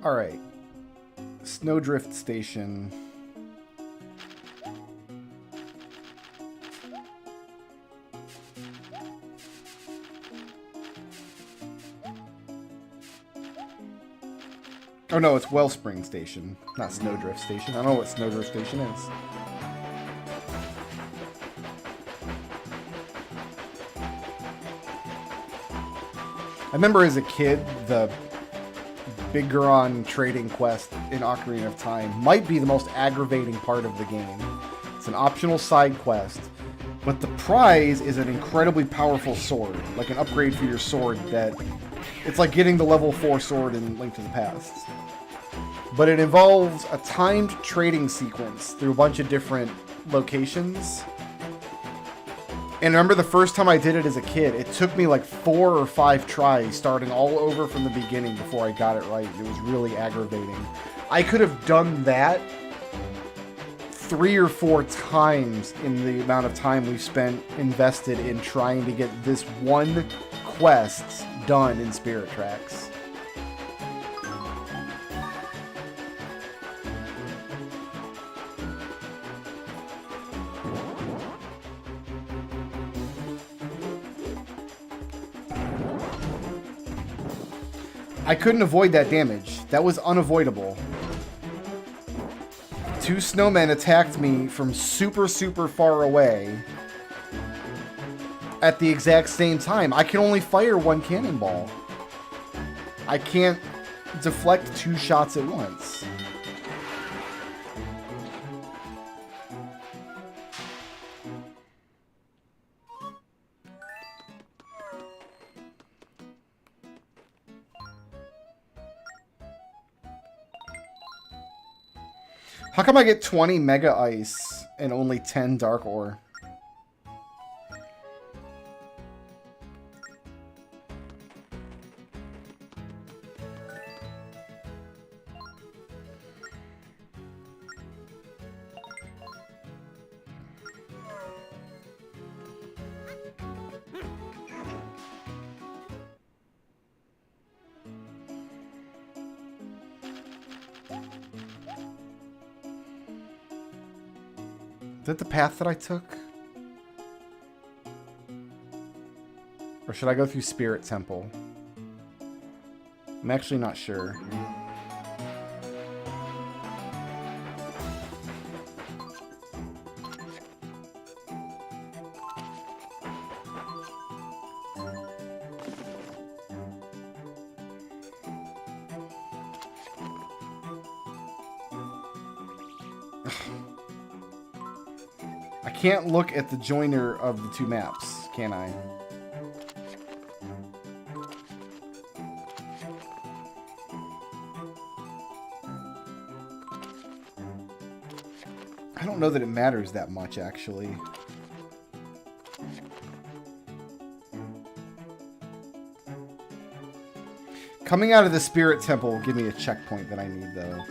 Speaker 2: Alright. Snowdrift Station. Oh no, it's Wellspring Station, not Snowdrift Station. I don't know what Snowdrift Station is. I remember as a kid, the Big Goron trading quest in Ocarina of Time might be the most aggravating part of the game. It's an optional side quest, but the prize is an incredibly powerful sword, like an upgrade for your sword that... It's like getting the level 4 sword in Link to the Past. But it involves a timed trading sequence through a bunch of different locations. And I remember the first time I did it as a kid, it took me like 4 or 5 tries, starting all over from the beginning before I got it right. It was really aggravating. I could have done that 3 or 4 times in the amount of time we spent invested in trying to get this one quest done in Spirit Tracks. I couldn't avoid that damage. That was unavoidable. 2 snowmen attacked me from super, super far away at the exact same time. I can only fire 1 cannonball. I can't deflect 2 shots at once. How come I get 20 Mega Ice and only 10 Dark Ore? that the path that I took? Or should I go through Spirit Temple? I'm actually not sure. I can't look at the joiner of the two maps, can I? I don't know that it matters that much, actually. Coming out of the Spirit Temple will give me a checkpoint that I need, though.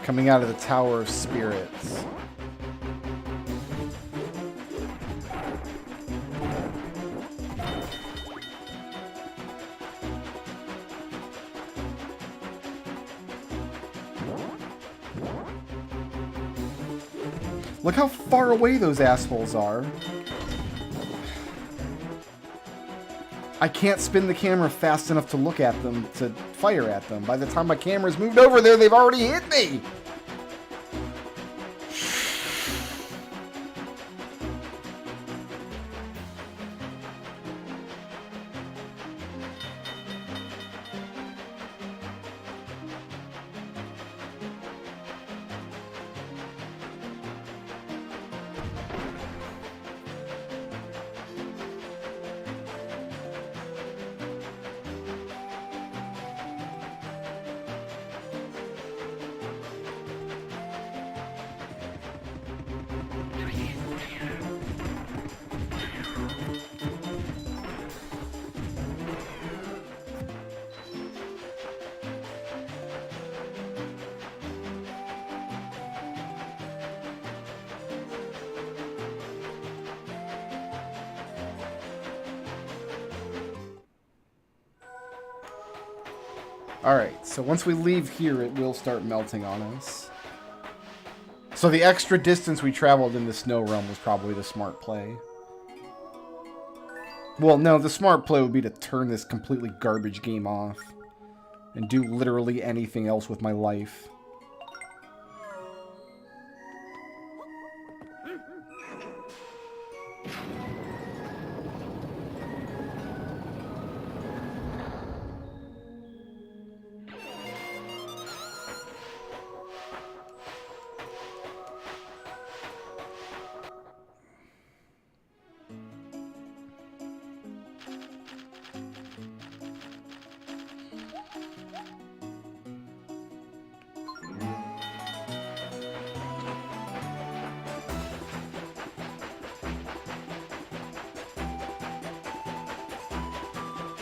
Speaker 2: Coming out of the Tower of Spirits. Look how far away those assholes are. I can't spin the camera fast enough to look at them, to fire at them. By the time my camera's moved over there, they've already hit me! Alright, so once we leave here, it will start melting on us. So the extra distance we traveled in the Snow Realm was probably the smart play. Well, no, the smart play would be to turn this completely garbage game off. And do literally anything else with my life.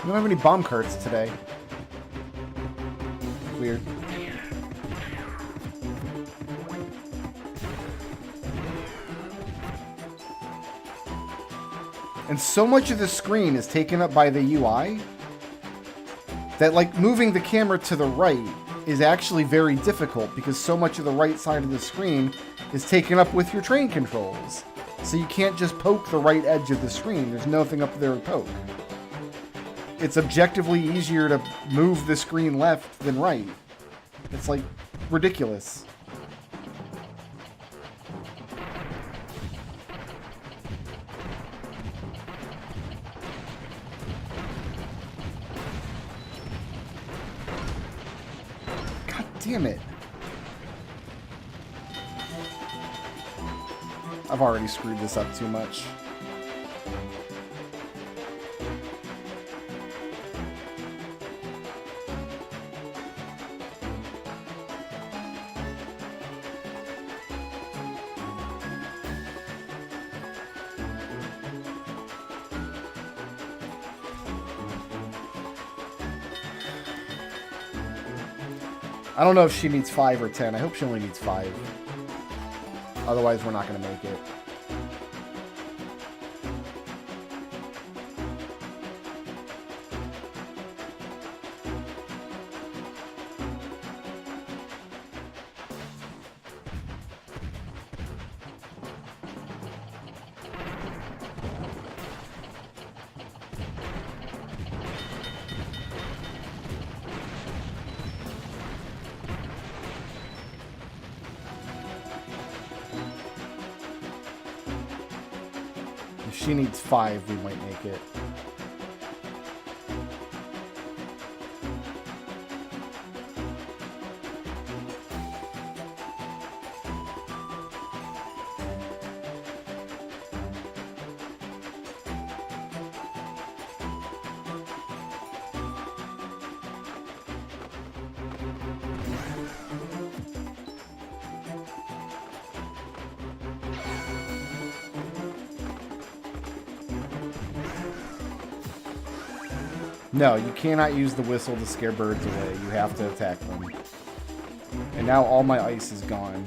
Speaker 2: We don't have any bomb carts today. Weird. And so much of the screen is taken up by the UI that, like, moving the camera to the right is actually very difficult because so much of the right side of the screen is taken up with your train controls. So you can't just poke the right edge of the screen. There's nothing up there to poke. It's objectively easier to move the screen left than right. It's, like, ridiculous. God damn it. I've already screwed this up too much. I don't know if she needs 5 or 10. I hope she only needs 5. Otherwise, we're not going to make it.
Speaker 1: If she needs 5, we might make it. No, you cannot use the whistle to scare birds away. You have to attack them. And now all my ice is gone.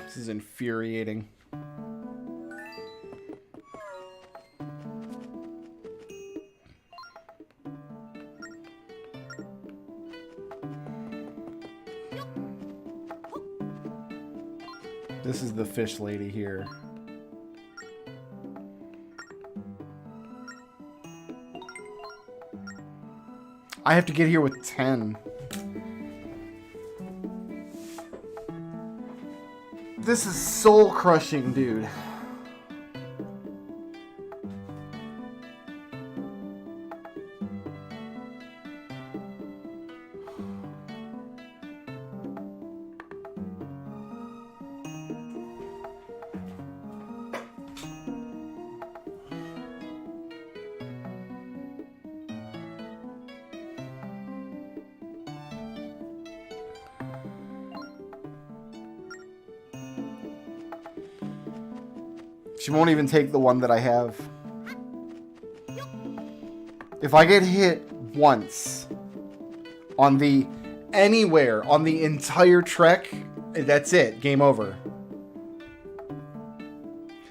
Speaker 1: This is infuriating. This is the fish lady here. I have to get here with 10. This is soul crushing, dude. She won't even take the one that I have. If I get hit once on the anywhere on the entire trek, that's it. Game over.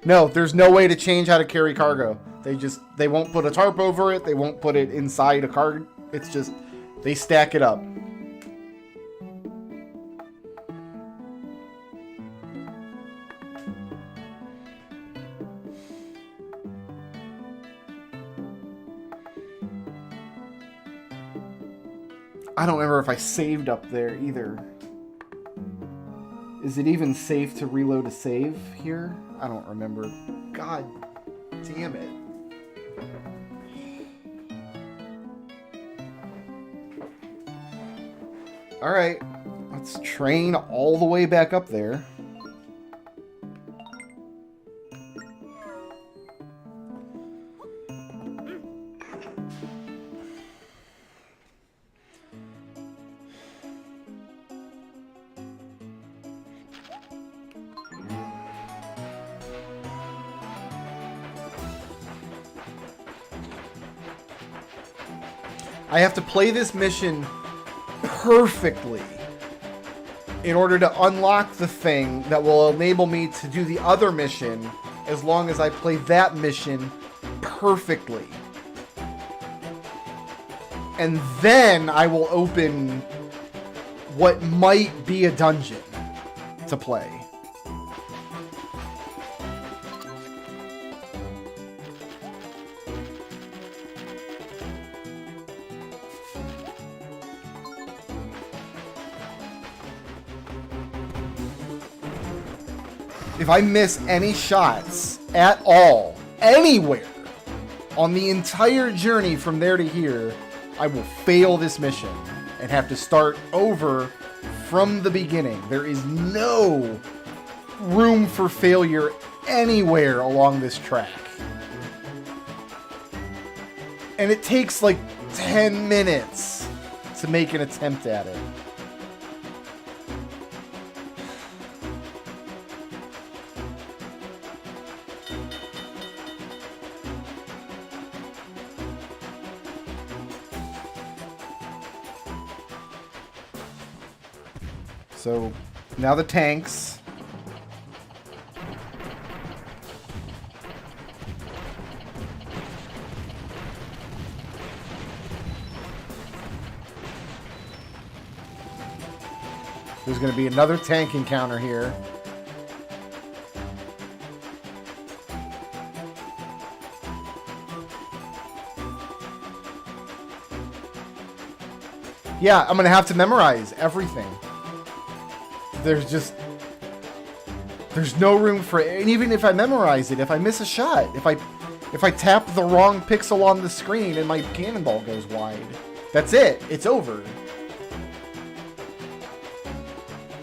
Speaker 1: No, there's no way to change how to carry cargo. They won't put a tarp over it. They won't put it inside a car. It's just, they stack it up. I don't remember if I saved up there either. Is it even safe to reload a save here? I don't remember. God damn it. Alright, let's train all the way back up there. I have to play this mission perfectly in order to unlock the thing that will enable me to do the other mission as long as I play that mission perfectly. And then I will open what might be a dungeon to play. If I miss any shots at all, anywhere, on the entire journey from there to here, I will fail this mission and have to start over from the beginning. There is no room for failure anywhere along this track. And it takes like 10 minutes to make an attempt at it.
Speaker 2: So now the tanks. There's going to be another tank encounter here. Yeah, I'm going to have to memorize everything. There's no room for it. And even if I memorize it, if I miss a shot, if I tap the wrong pixel on the screen and my cannonball goes wide, that's it. It's over.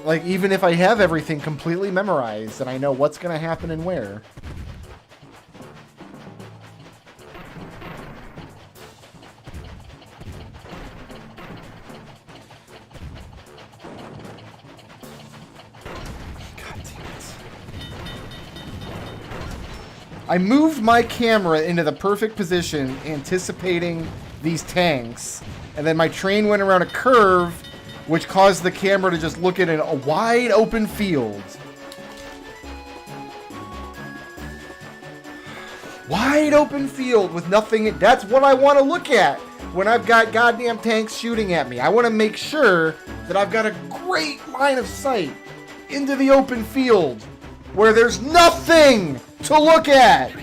Speaker 2: Like, even if I have everything completely memorized and I know what's going to happen and where. God damn it. I moved my camera into the perfect position, anticipating these tanks, and then my train went around a curve, which caused the camera to just look at a wide open field. Wide open field with nothing. That's what I want to look at when I've got goddamn tanks shooting at me. I want to make sure that I've got a great line of sight into the open field where there's nothing to look at.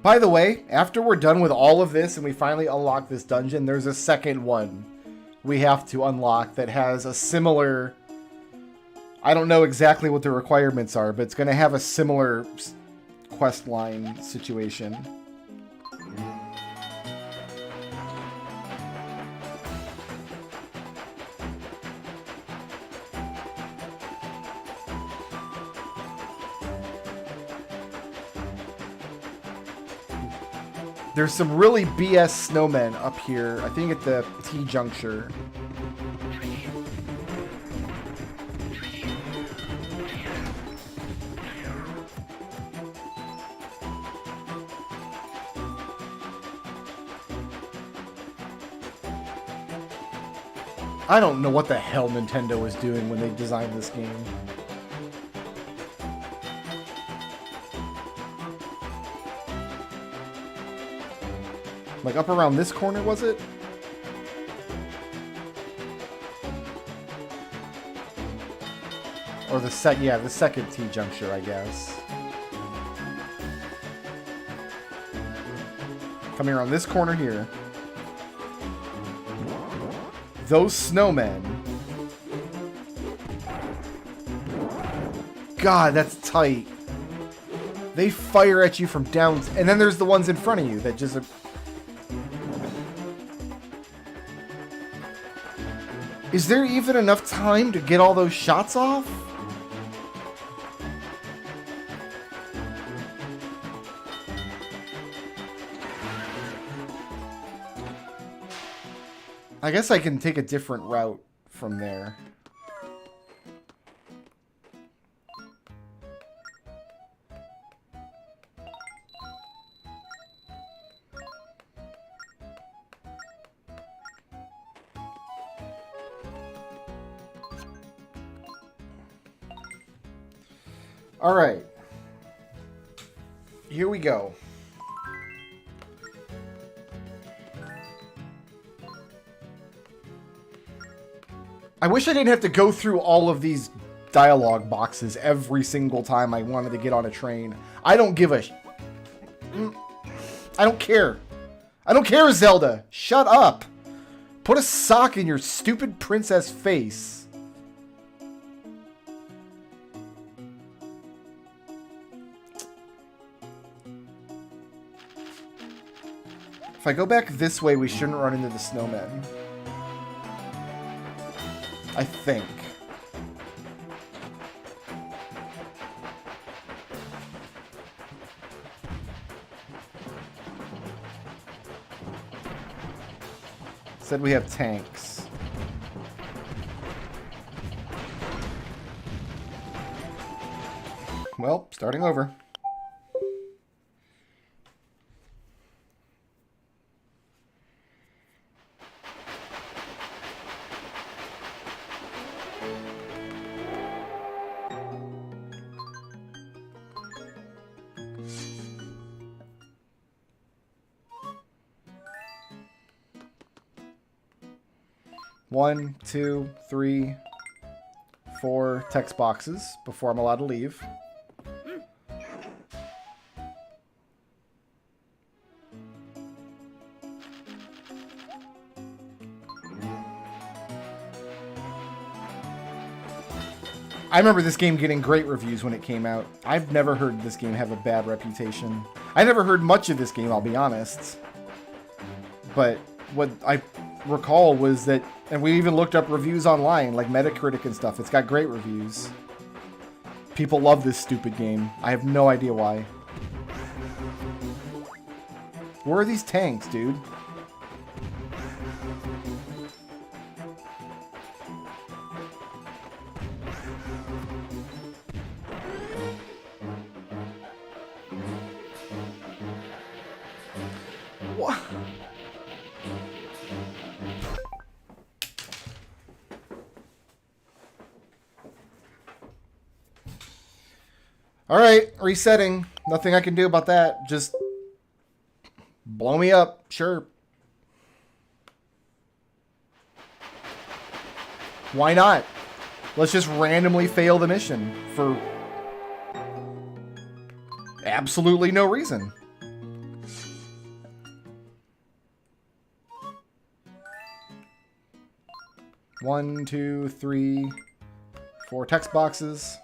Speaker 2: By the way, after we're done with all of this and we finally unlock this dungeon, there's a second one we have to unlock that has a similar... I don't know exactly what the requirements are, but it's going to have a similar quest line situation. There's some really BS snowmen up here, I think at the T-juncture. I don't know what the hell Nintendo was doing when they designed this game. Like up around this corner, was it? Or the second T-juncture, I guess. Coming around this corner here. Those snowmen. God, that's tight. They fire at you from down... And then there's the ones in front of you that just... Is there even enough time to get all those shots off? I guess I can take a different route from there. All right. Here we go.
Speaker 1: I wish I didn't have to go through all of these dialogue boxes every single time I wanted to get on a train. I don't give a... I don't care. I don't care, Zelda. Shut up. Put a sock in your stupid princess face. If I go back this way, we shouldn't run into the snowmen. I think. Said we have tanks. Well, starting over. One, two, three, 4 text boxes before I'm allowed to leave. I remember this game getting great reviews when it came out. I've never heard this game have a bad reputation. I never heard much of this game, I'll be honest. But what I recall was that, and we even looked up reviews online, like Metacritic and stuff. It's got great reviews. People love this stupid game. I have no idea why. Where are these tanks, dude? What? All right, resetting. Nothing I can do about that. Just blow me up. Sure. Why not? Let's just randomly fail the mission for absolutely no reason. One, two, three, 4 text boxes.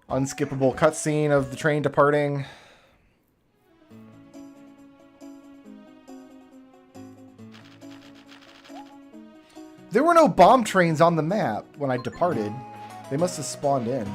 Speaker 1: Unskippable cutscene of the train departing. There were no bomb trains on the map when I departed. They must have spawned in.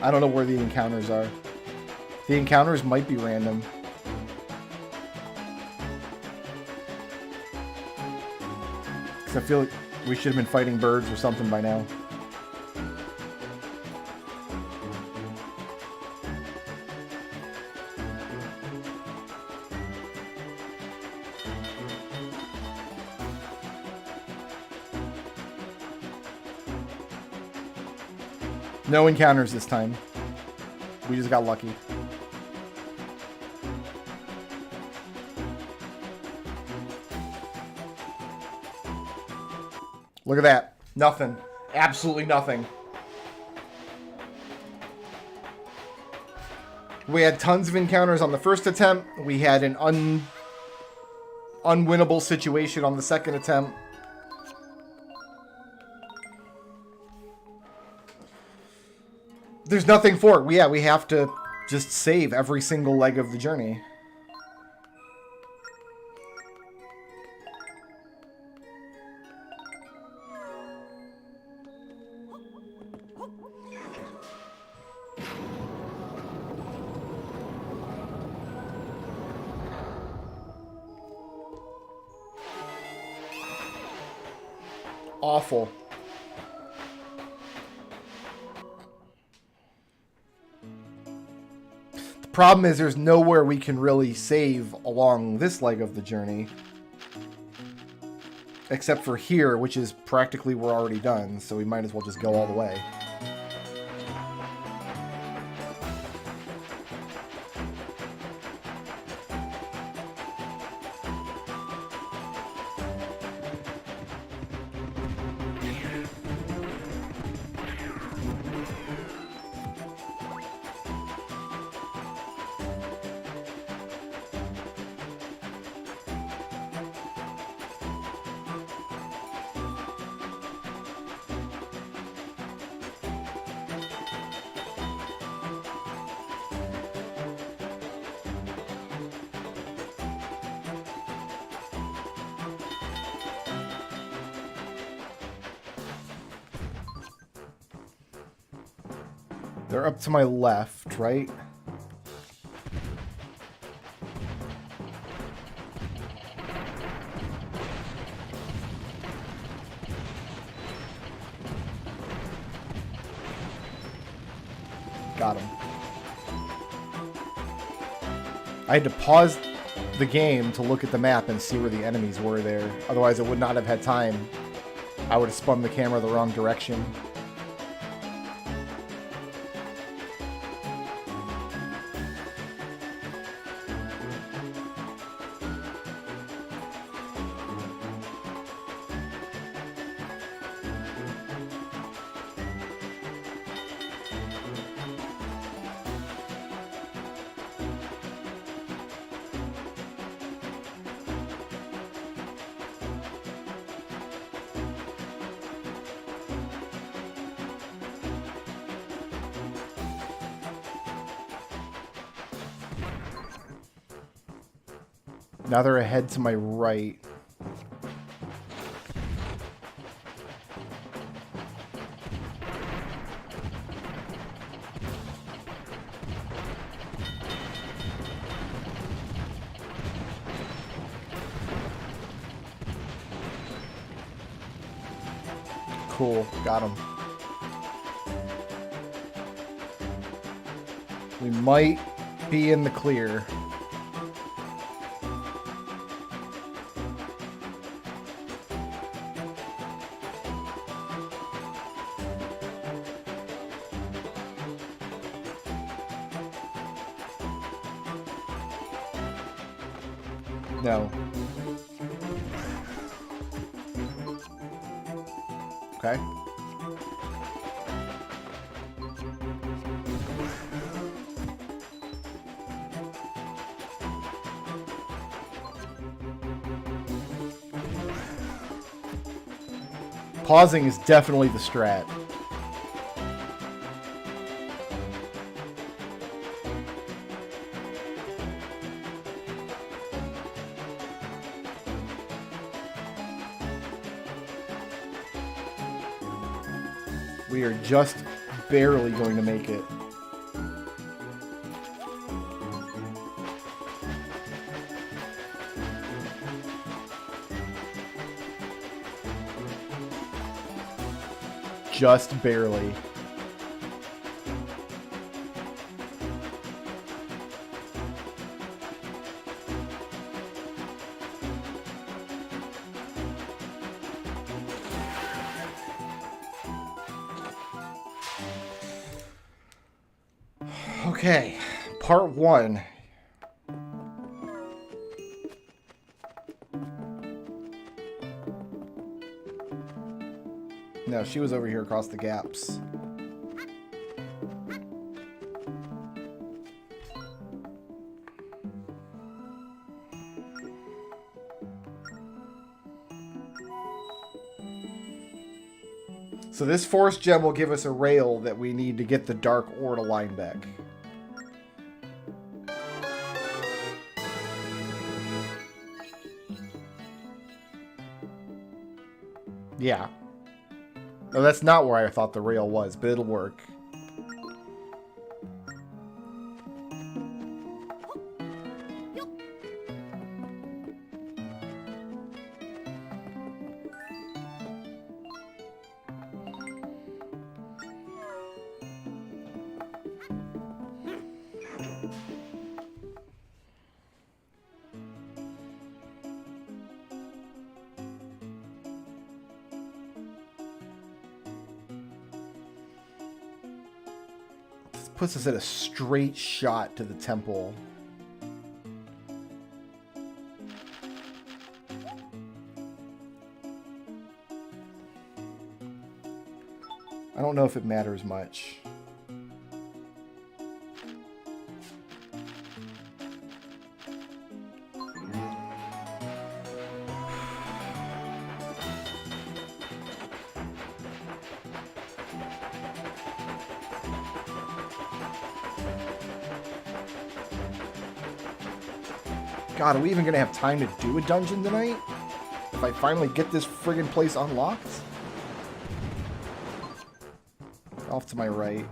Speaker 1: I don't know where the encounters are. The encounters might be random. Because I feel like we should have been fighting birds or something by now. No encounters this time. We just got lucky. Look at that. Nothing. Absolutely nothing. We had tons of encounters on the first attempt. We had an unwinnable situation on the second attempt. There's nothing for it. We have to just save every single leg of the journey. awful. The problem is there's nowhere we can really save along this leg of the journey. Except for here, which is practically we're already done, so we might as well just go all the way. They're up to my left, right? Got him. I had to pause the game to look at the map and see where the enemies were there. Otherwise, I would not have had time. I would have spun the camera the wrong direction. Now they're ahead to my right. Cool, got him. We might be in the clear. No. Okay. Pausing is definitely the strat. We are just barely going to make it. Just barely. Okay, part one. No, she was over here across the gaps. So this force gem will give us a rail that we need to get the dark ore to line back. Yeah. No, that's not where I thought the rail was, but it'll work. puts us at a straight shot to the temple. I don't know if it matters much. God, are we even gonna have time to do a dungeon tonight? If I finally get this friggin' place unlocked? Off to my right.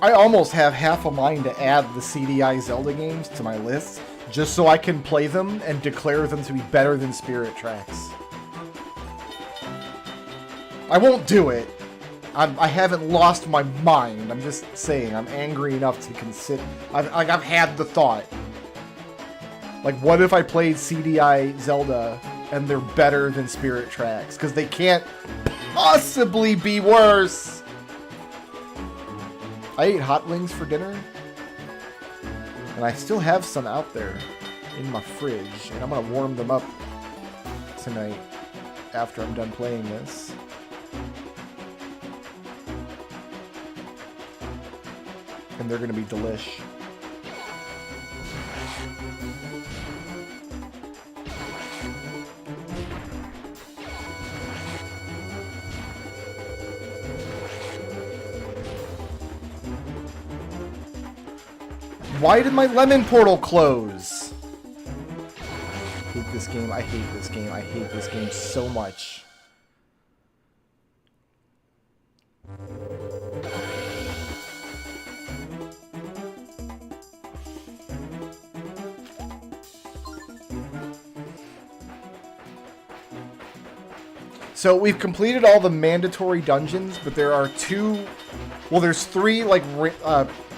Speaker 1: I almost have half a mind to add the CDI Zelda games to my list, just so I can play them and declare them to be better than Spirit Tracks. I won't do it. I haven't lost my mind. I'm just saying, I'm angry enough to consider... I've had the thought. Like, what if I played CDI Zelda and they're better than Spirit Tracks? Because they can't possibly be worse! I ate hot wings for dinner, and I still have some out there in my fridge, and I'm going to warm them up tonight after I'm done playing this. And they're going to be delish. Why did my lemon portal close? I hate this game. I hate this game. I hate this game so much. So we've completed all the mandatory dungeons, but there are two... Well, there's three, like,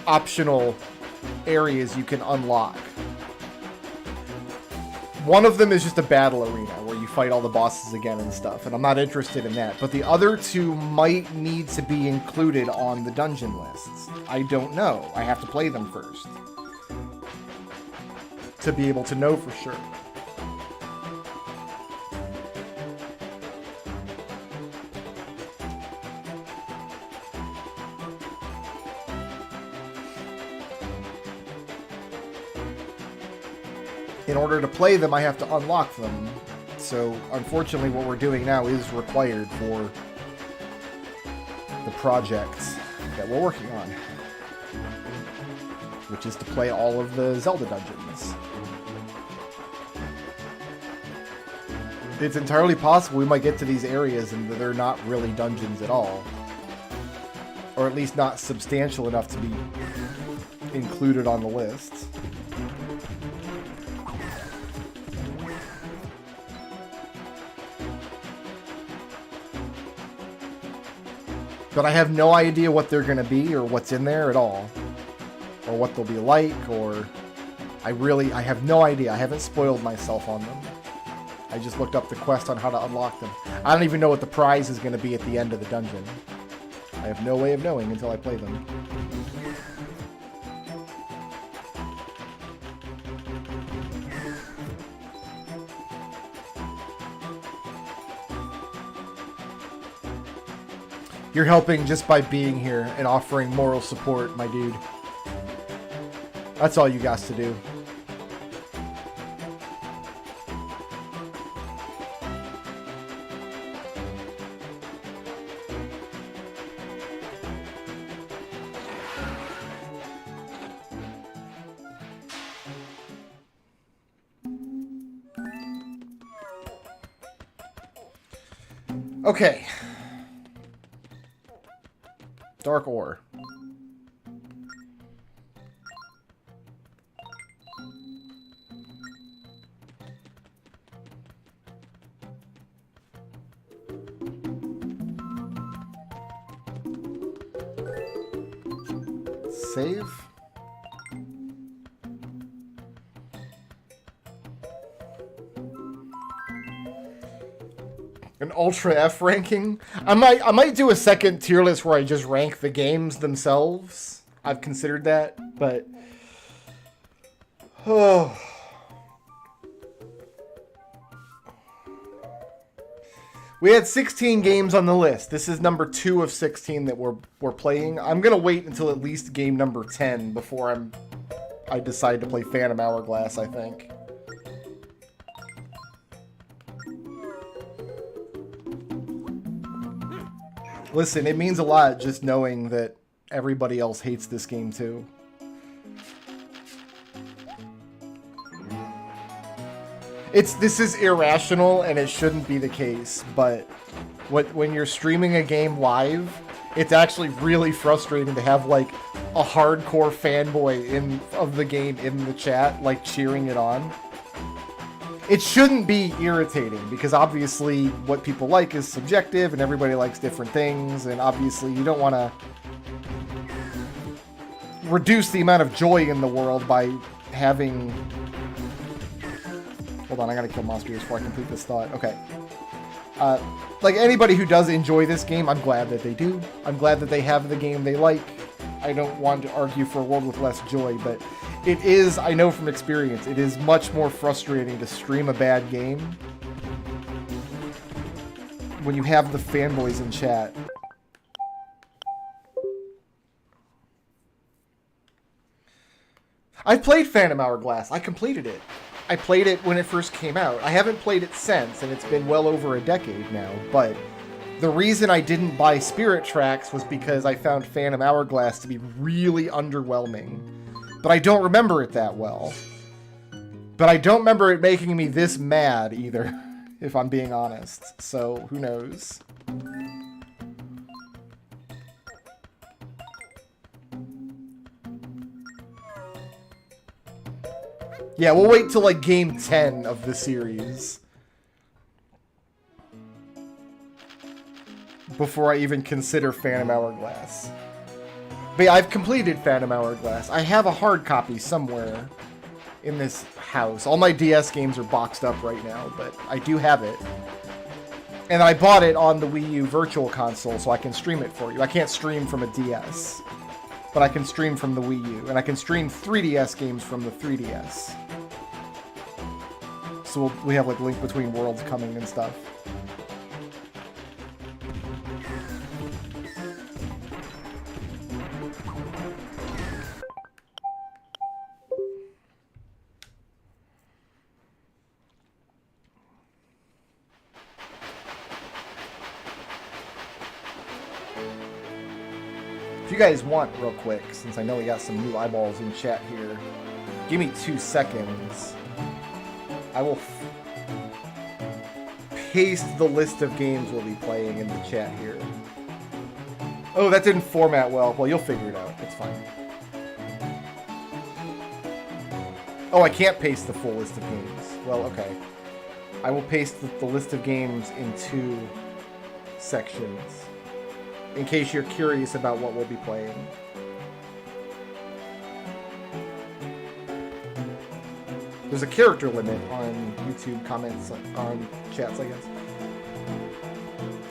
Speaker 1: optional areas you can unlock. One of them is just a battle arena where you fight all the bosses again and stuff, and I'm not interested in that. But the other two might need to be included on the dungeon lists. I don't know. I have to play them first to be able to know for sure. In order to play them, I have to unlock them. So, unfortunately, what we're doing now is required for the project that we're working on, which is to play all of the Zelda dungeons. It's entirely possible we might get to these areas and they're not really dungeons at all. Or at least not substantial enough to be included on the list. But I have no idea what they're going to be or what's in there at all. Or what they'll be like, or... I have no idea. I haven't spoiled myself on them. I just looked up the quest on how to unlock them. I don't even know what the prize is going to be at the end of the dungeon. I have no way of knowing until I play them. You're helping just by being here and offering moral support, my dude. That's all you got to do. Okay. Dark ore. Save. An Ultra F ranking? I might do a second tier list where I just rank the games themselves. I've considered that, but... Oh... We had 16 games on the list. This is number 2 of 16 that we're playing. I'm gonna wait until at least game number 10 before I decide to play Phantom Hourglass, I think. Listen, it means a lot just knowing that everybody else hates this game too. This is irrational, and it shouldn't be the case, but when you're streaming a game live, it's actually really frustrating to have, like, a hardcore fanboy of the game in the chat, like, cheering it on. It shouldn't be irritating, because obviously what people like is subjective, and everybody likes different things, and obviously you don't want to reduce the amount of joy in the world by having... Hold on, I gotta kill monsters before I complete this thought. Okay. Like, anybody who does enjoy this game, I'm glad that they do. I'm glad that they have the game they like. I don't want to argue for a world with less joy, but it is, I know from experience, it is much more frustrating to stream a bad game when you have the fanboys in chat. I played Phantom Hourglass. I completed it. I played it when it first came out. I haven't played it since, and it's been well over a decade now, but the reason I didn't buy Spirit Tracks was because I found Phantom Hourglass to be really underwhelming. But I don't remember it that well. But I don't remember it making me this mad either, if I'm being honest. So, who knows? Yeah, we'll wait till, like, game 10 of the series before I even consider Phantom Hourglass. But yeah, I've completed Phantom Hourglass. I have a hard copy somewhere in this house. All my DS games are boxed up right now, but I do have it. And I bought it on the Wii U Virtual Console so I can stream it for you. I can't stream from a DS, but I can stream from the Wii U. And I can stream 3DS games from the 3DS. So we have, like, Link Between Worlds coming and stuff. If you guys want, real quick, since I know we got some new eyeballs in chat here, give me 2 seconds. I will paste the list of games we'll be playing in the chat here. Oh, that didn't format well. Well, you'll figure it out. It's fine. Oh, I can't paste the full list of games. Well, okay. I will paste the list of games in 2 sections, in case you're curious about what we'll be playing. There's a character limit on YouTube comments, on chats, I guess.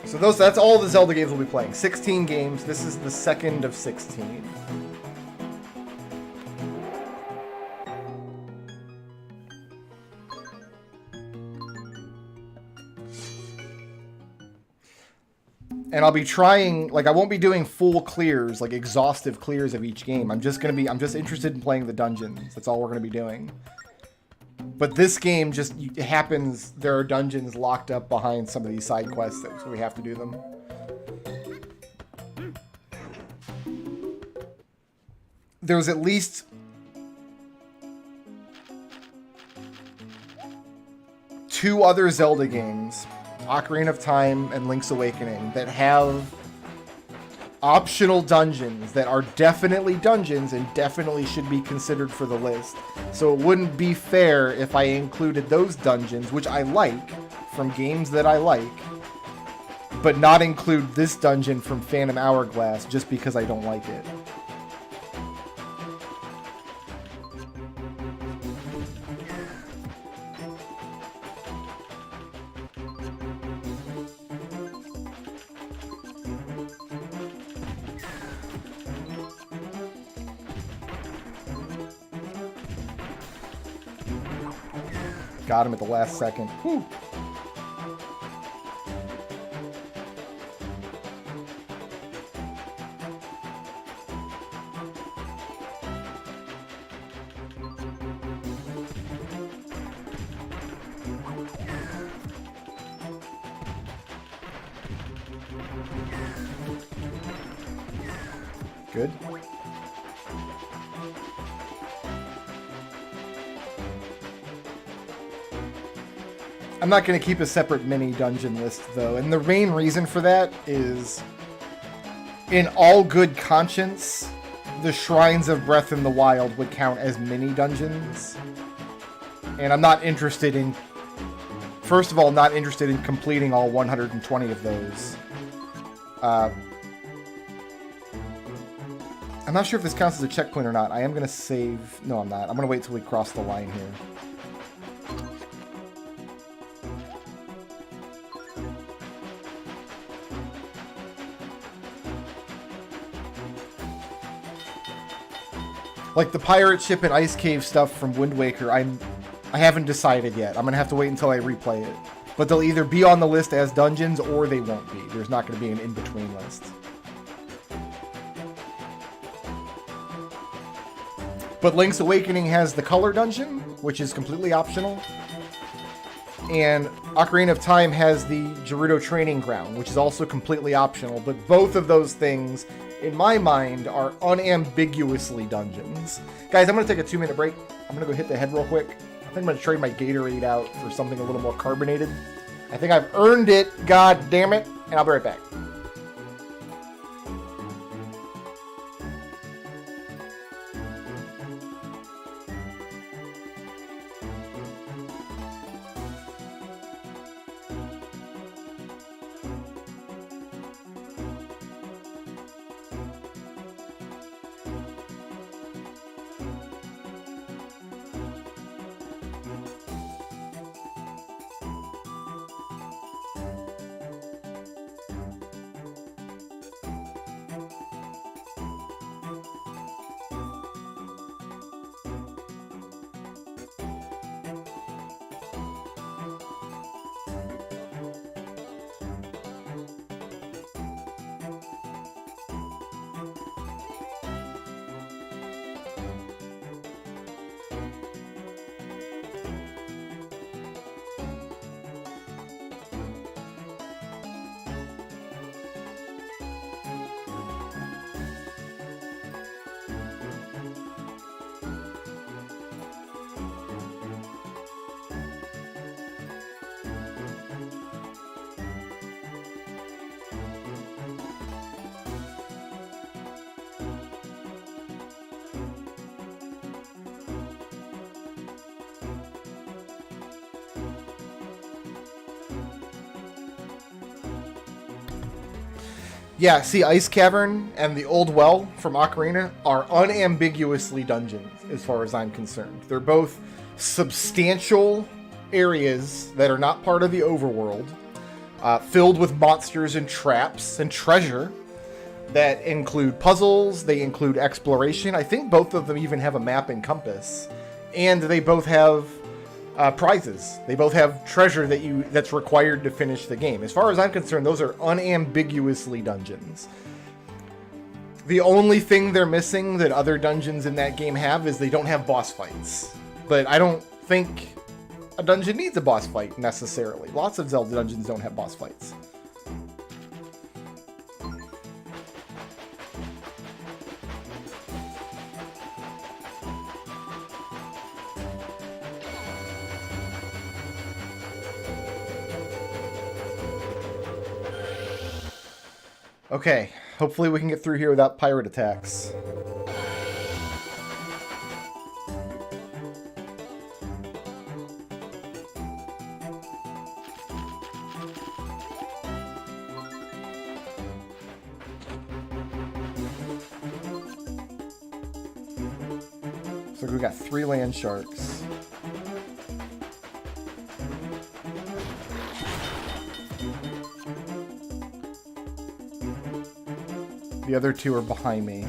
Speaker 1: So that's all the Zelda games we'll be playing. 16 games. This is the second of 16. And I'll be trying, like, I won't be doing full clears, like exhaustive clears of each game. I'm just interested in playing the dungeons. That's all we're going to be doing. But this game just happens, there are dungeons locked up behind some of these side quests, so we have to do them. There's at least 2 other Zelda games, Ocarina of Time and Link's Awakening, that have optional dungeons that are definitely dungeons and definitely should be considered for the list. So it wouldn't be fair if I included those dungeons, which I like, from games that I like, but not include this dungeon from Phantom Hourglass just because I don't like it. got him at the last second. Whew. Good. I'm not going to keep a separate mini dungeon list, though, and the main reason for that is, in all good conscience, the Shrines of Breath in the Wild would count as mini dungeons, and I'm not interested in, first of all, not interested in completing all 120 of those. I'm not sure if this counts as a checkpoint or not. I am going to save... No, I'm not. I'm going to wait till we cross the line here. Like the pirate ship and ice cave stuff from Wind Waker, I haven't decided yet. I'm going to have to wait until I replay it. But they'll either be on the list as dungeons or they won't be. There's not going to be an in-between list. But Link's Awakening has the color dungeon, which is completely optional. And Ocarina of Time has the Gerudo Training Ground, which is also completely optional. But both of those things, in my mind, are unambiguously dungeons. Guys, I'm going to take a 2-minute break. I'm going to go hit the head real quick. I think I'm going to trade my Gatorade out for something a little more carbonated. I think I've earned it, god damn it. And I'll be right back. Yeah, see, Ice Cavern and the Old Well from Ocarina are unambiguously dungeons, as far as I'm concerned. They're both substantial areas that are not part of the overworld, filled with monsters and traps and treasure that include puzzles, they include exploration. I think both of them even have a map and compass. And they both have prizes. They both have treasure that's required to finish the game. As far as I'm concerned, those are unambiguously dungeons. The only thing they're missing that other dungeons in that game have is they don't have boss fights. But I don't think a dungeon needs a boss fight necessarily. Lots of Zelda dungeons don't have boss fights. Okay, hopefully we can get through here without pirate attacks. So we got 3 land sharks. The other 2 are behind me.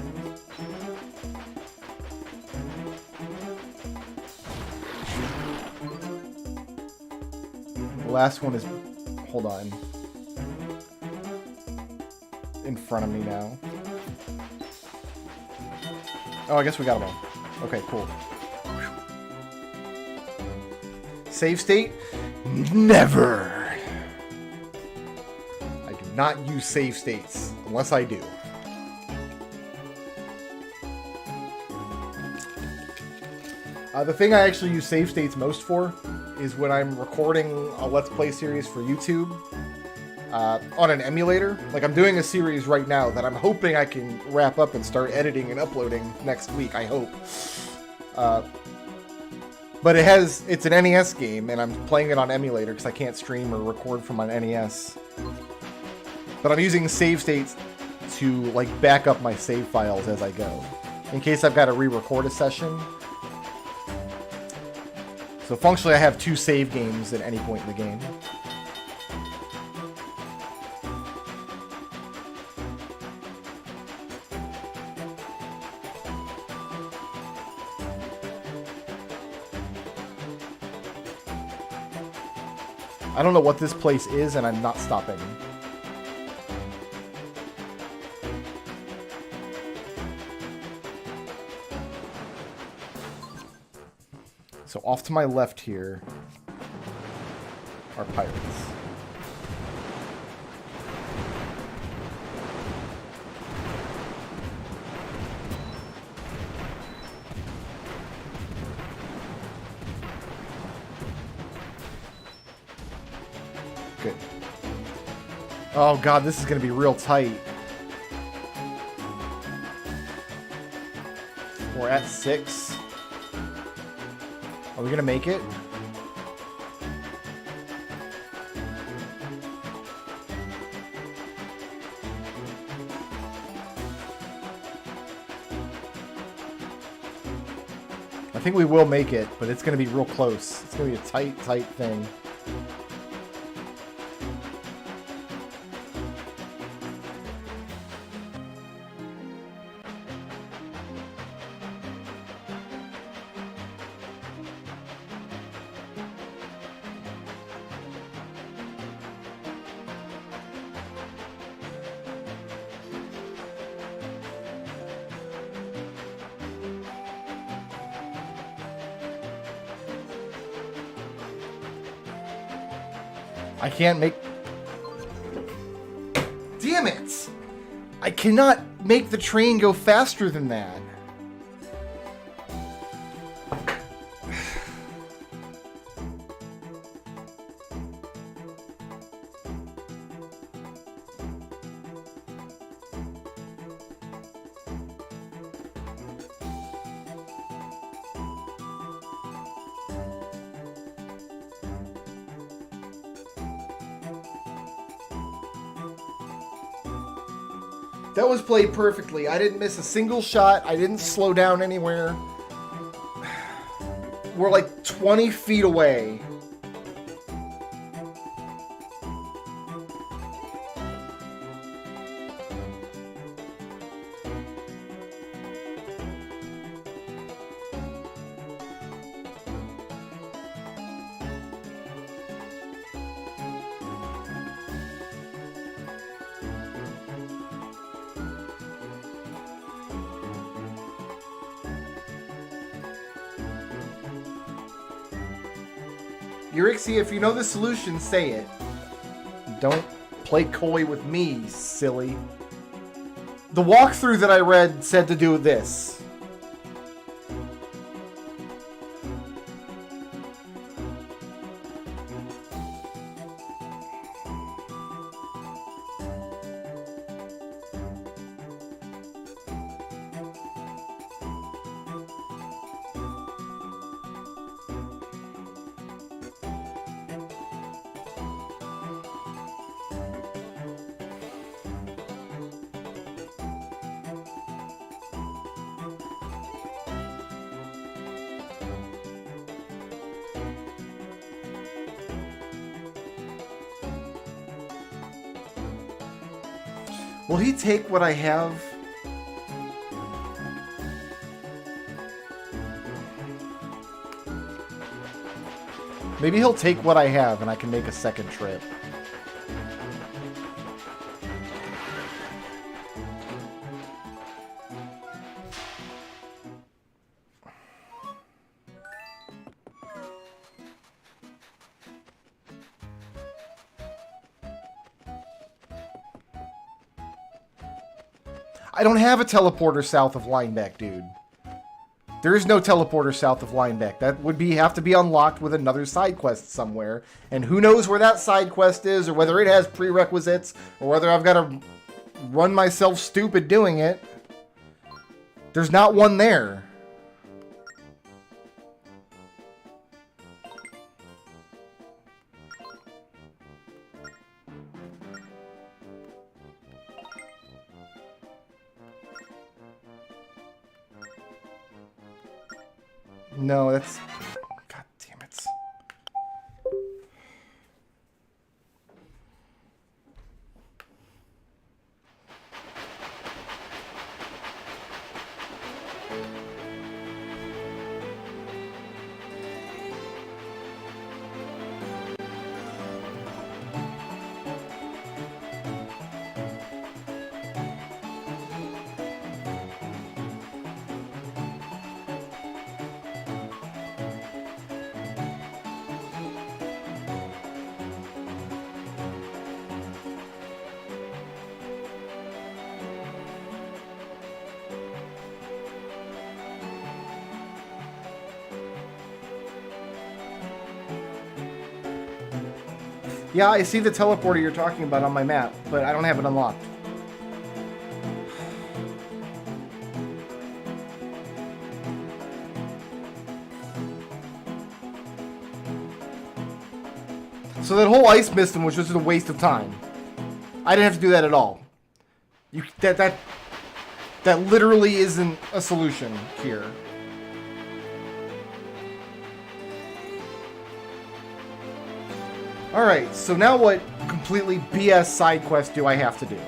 Speaker 1: last one is... Hold on. In front of me now. Oh, I guess we got them all. Okay, cool. Save state? Never! I do not use save states, unless I do. The thing I actually use save states most for is when I'm recording a Let's Play series for YouTube on an emulator. Like, I'm doing a series right now that I'm hoping I can wrap up and start editing and uploading next week, I hope. But it's an NES game, and I'm playing it on emulator because I can't stream or record from my NES. But I'm using save states to, like, back up my save files as I go, in case I've got to re-record a session. So functionally, I have 2 save games at any point in the game. I don't know what this place is, and I'm not stopping. So off to my left here are pirates. Good. Oh god, this is going to be real tight. We're at 6. Are we gonna make it? I think we will make it, but it's gonna be real close. It's gonna be a tight, tight thing. I can't make... Damn it! I cannot make the train go faster than that. That was played perfectly. I didn't miss a single shot. I didn't slow down anywhere. We're like 20 feet away. Eurixie, if you know the solution, say it. Don't play coy with me, silly. The walkthrough that I read said to do this. Will he take what I have? Maybe he'll take what I have and I can make a second trip. I don't have a teleporter south of Lineback, dude. There is no teleporter south of Lineback. That would have to be unlocked with another side quest somewhere. And who knows where that side quest is, or whether it has prerequisites, or whether I've got to run myself stupid doing it. There's not one there. No, that's... God damn it. Yeah, I see the teleporter you're talking about on my map, but I don't have it unlocked. So that whole ice misting was just a waste of time. I didn't have to do that at all. That literally isn't a solution here. Alright, so now what completely BS side quest do I have to do?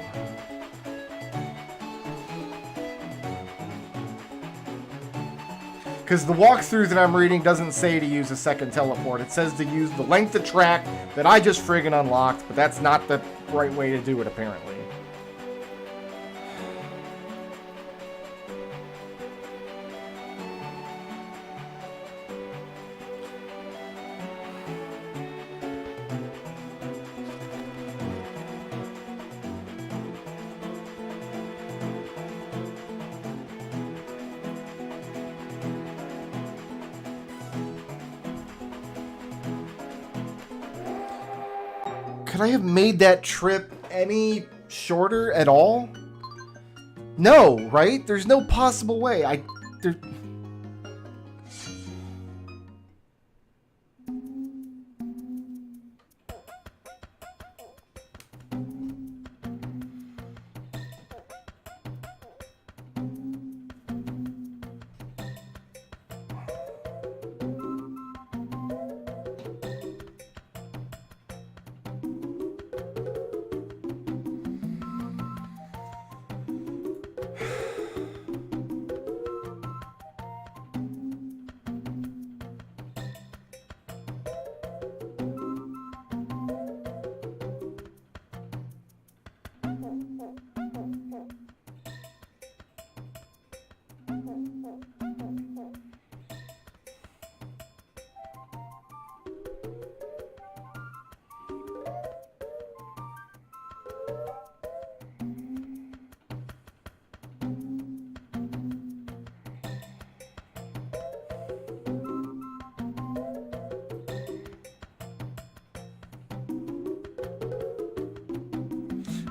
Speaker 1: Because the walkthrough that I'm reading doesn't say to use a second teleport. It says to use the length of track that I just friggin' unlocked, but that's not the right way to do it, apparently. Could I have made that trip any shorter at all? No, right? There's no possible way. There...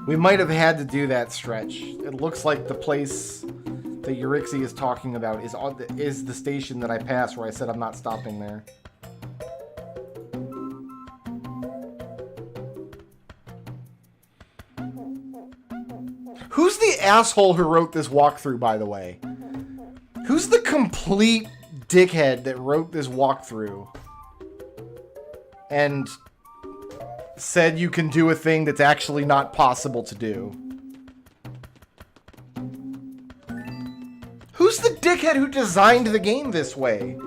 Speaker 1: We might have had to do that stretch. It looks like the place that Eurixie is talking about is the station that I passed where I said I'm not stopping there. Who's the asshole who wrote this walkthrough, by the way? Who's the complete dickhead that wrote this walkthrough and said you can do a thing that's actually not possible to do? Who's the dickhead who designed the game this way?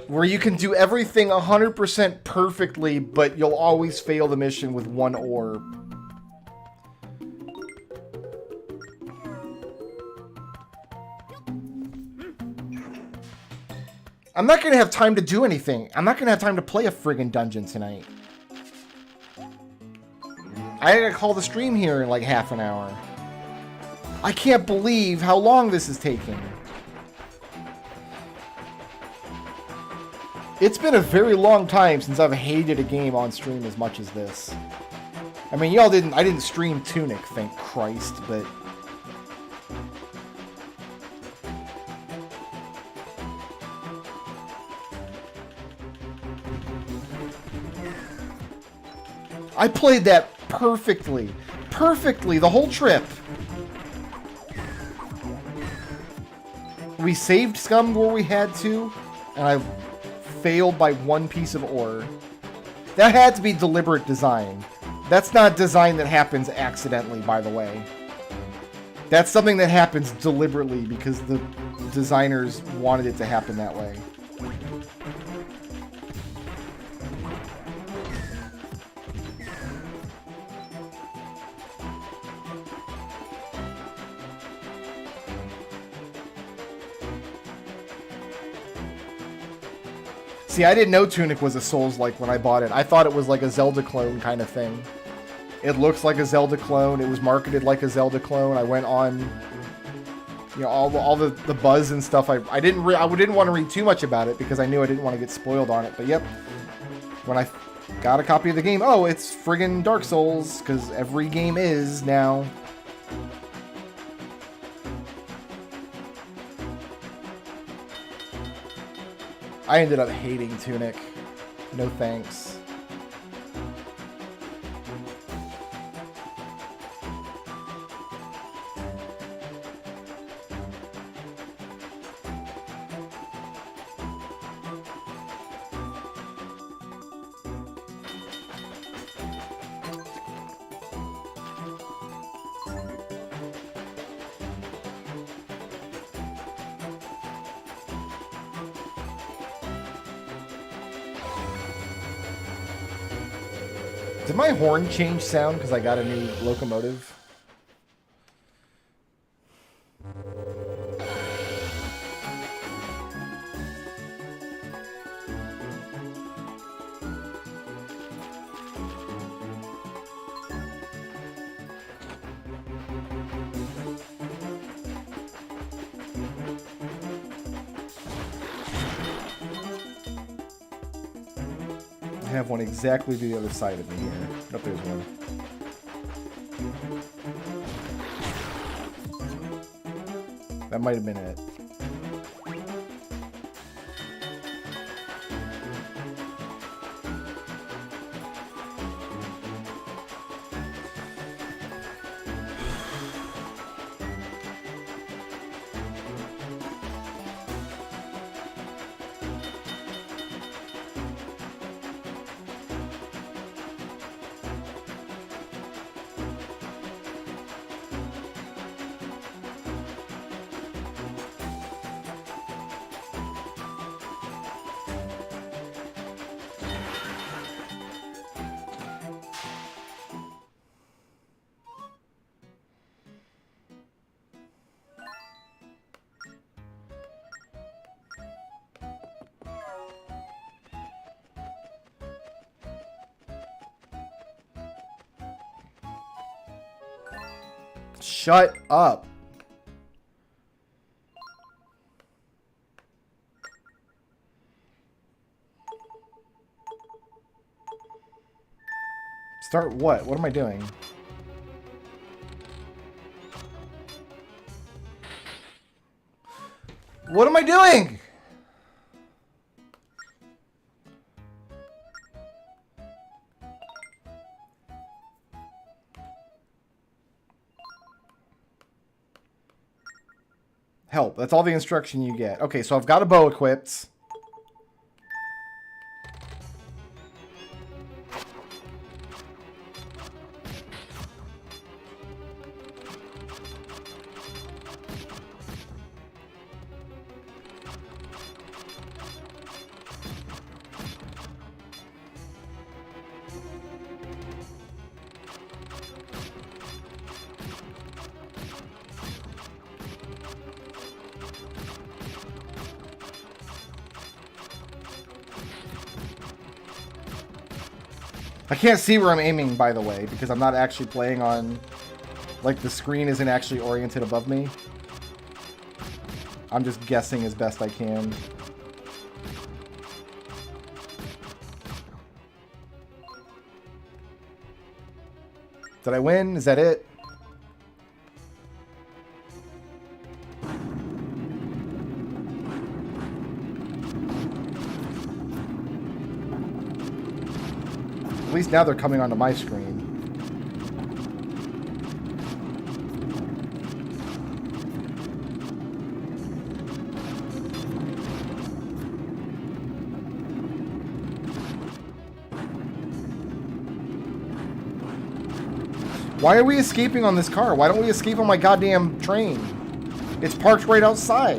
Speaker 1: Where you can do everything 100% perfectly, but you'll always fail the mission with one orb. I'm not gonna have time to do anything. I'm not gonna have time to play a friggin' dungeon tonight. I gotta call the stream here in like half an hour. I can't believe how long this is taking. It's been a very long time since I've hated a game on stream as much as this. I mean, I didn't stream Tunic, thank Christ, but... I played that perfectly. Perfectly, the whole trip. We saved scum where we had to, and I failed by one piece of ore. That had to be deliberate design. That's not design that happens accidentally, by the way. That's something that happens deliberately because the designers wanted it to happen that way. See, I didn't know Tunic was a Souls-like when I bought it. I thought it was like a Zelda clone kind of thing. It looks like a Zelda clone. It was marketed like a Zelda clone. I went on, you know, all the buzz and stuff. I didn't want to read too much about it because I knew I didn't want to get spoiled on it. But yep, when I got a copy of the game, oh, it's friggin' Dark Souls, because every game is now. I ended up hating Tunic. No thanks. Did my horn change sound because I got a new locomotive? I have one exactly to the other side of me here. Nope, there's one. That might have been it. Shut up. Start what? What am I doing? What am I doing? Help. That's all the instruction you get. Okay, so I've got a bow equipped. I can't see where I'm aiming, by the way, because I'm not actually playing on... Like, the screen isn't actually oriented above me. I'm just guessing as best I can. Did I win? Is that it? At least now they're coming onto my screen. Why are we escaping on this car? Why don't we escape on my goddamn train? It's parked right outside.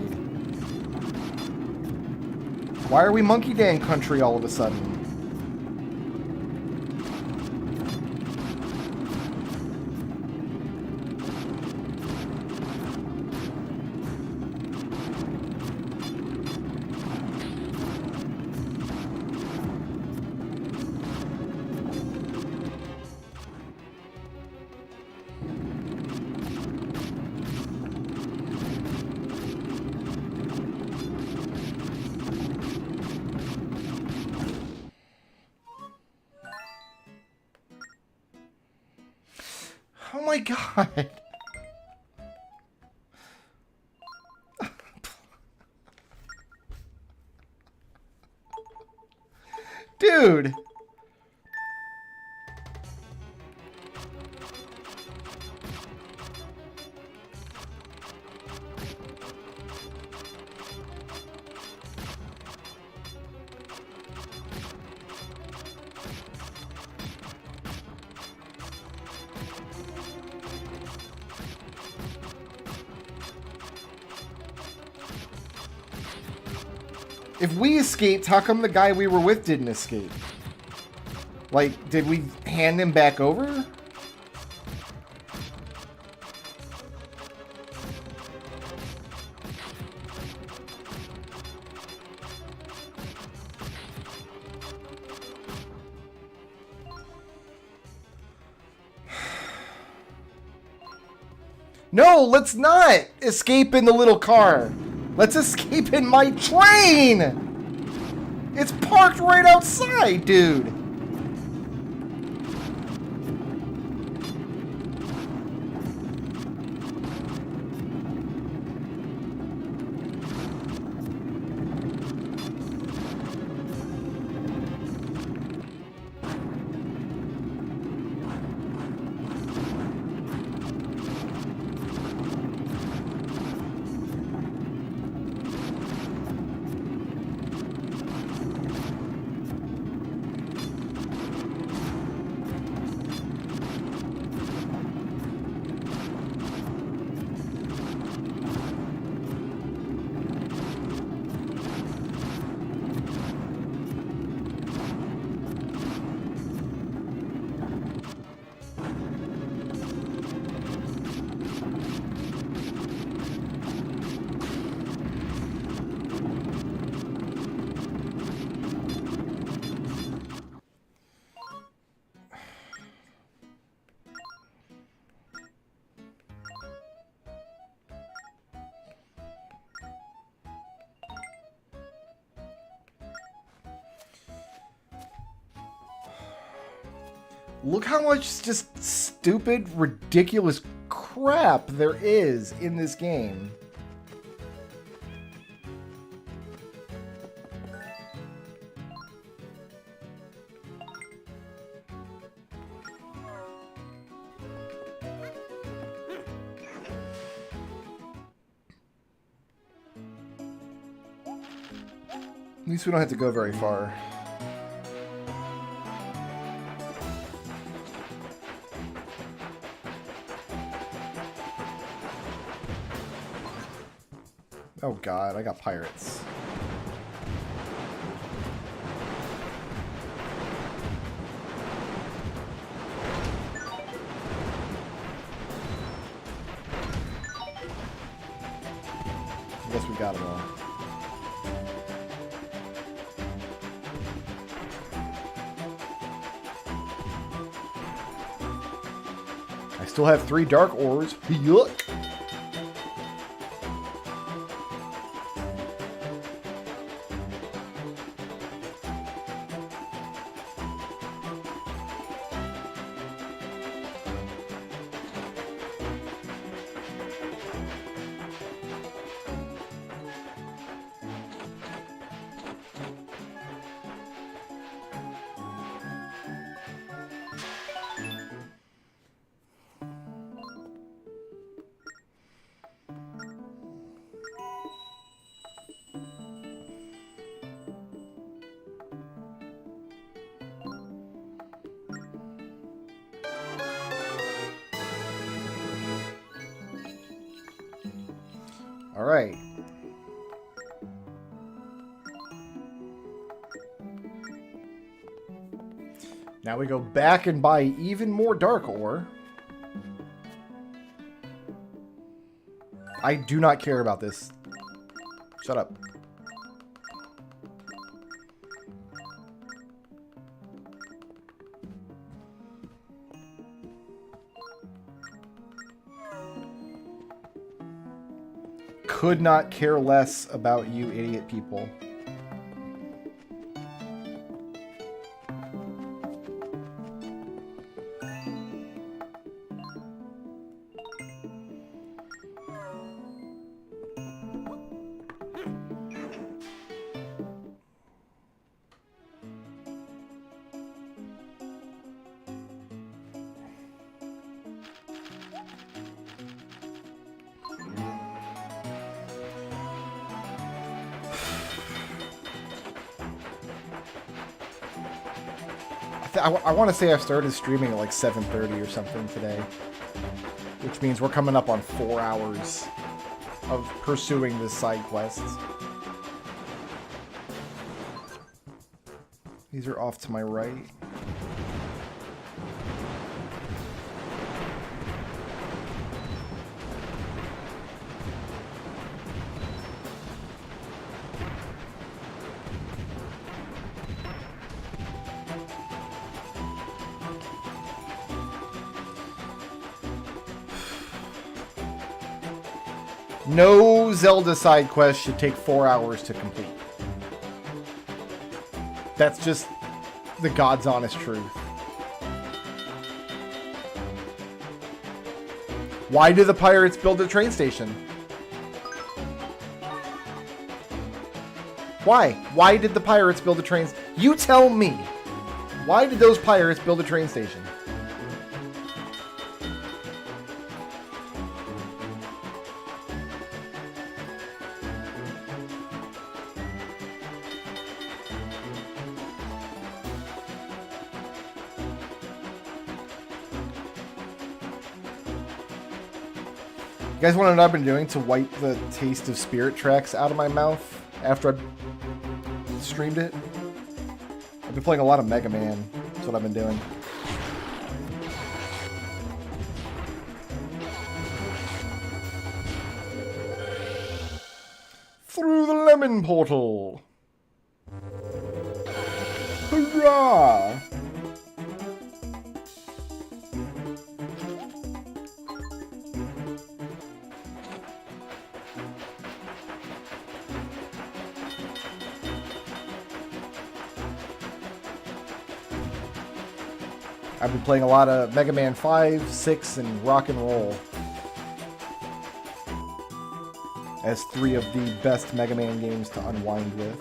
Speaker 1: Why are we Monkey Dan country all of a sudden? Oh my god. Dude. If we escaped, how come the guy we were with didn't escape? Like, did we hand him back over? No, let's not escape in the little car. Let's escape in my train! It's parked right outside, dude! Look how much just stupid, ridiculous crap there is in this game. At least we don't have to go very far. Oh god, I got pirates. I guess we got them all. still have 3 dark ores. Yuck. All right. Now we go back and buy even more dark ore. I do not care about this. Shut up. Could not care less about you idiot people. I want to say I started streaming at like 7:30 or something today, which means we're coming up on 4 hours of pursuing this side quest. These are off to my right. No Zelda side quest should take 4 hours to complete. That's just the God's honest truth. Why do the pirates build a train station? Why? Why did the pirates build a train? You tell me. Why did those pirates build a train station? You guys want to know what I've been doing to wipe the taste of Spirit Tracks out of my mouth after I streamed it? I've been playing a lot of Mega Man. That's what I've been doing. Through the lemon portal. Hurrah! I've been playing a lot of Mega Man 5, 6, and Rock and Roll as 3 of the best Mega Man games to unwind with.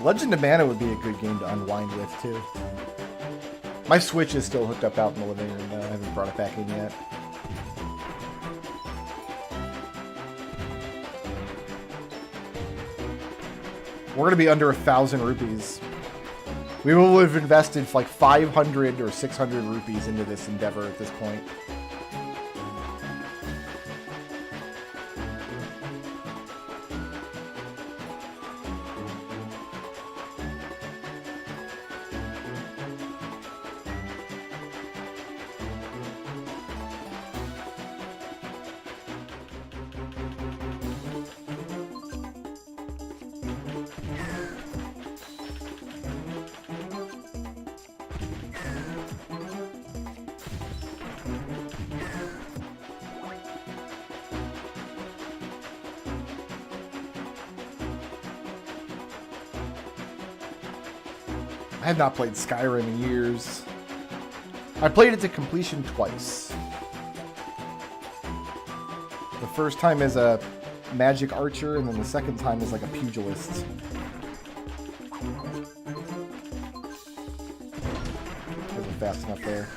Speaker 1: Legend of Mana would be a good game to unwind with, too. My Switch is still hooked up out in the living room, though. I haven't brought it back in yet. We're going to be under 1,000 rupees. We will have invested like 500 or 600 rupees into this endeavor at this point. I have not played Skyrim in years. I played it to completion twice. The first time as a magic archer, and then the second time as like a pugilist. Wasn't fast enough there.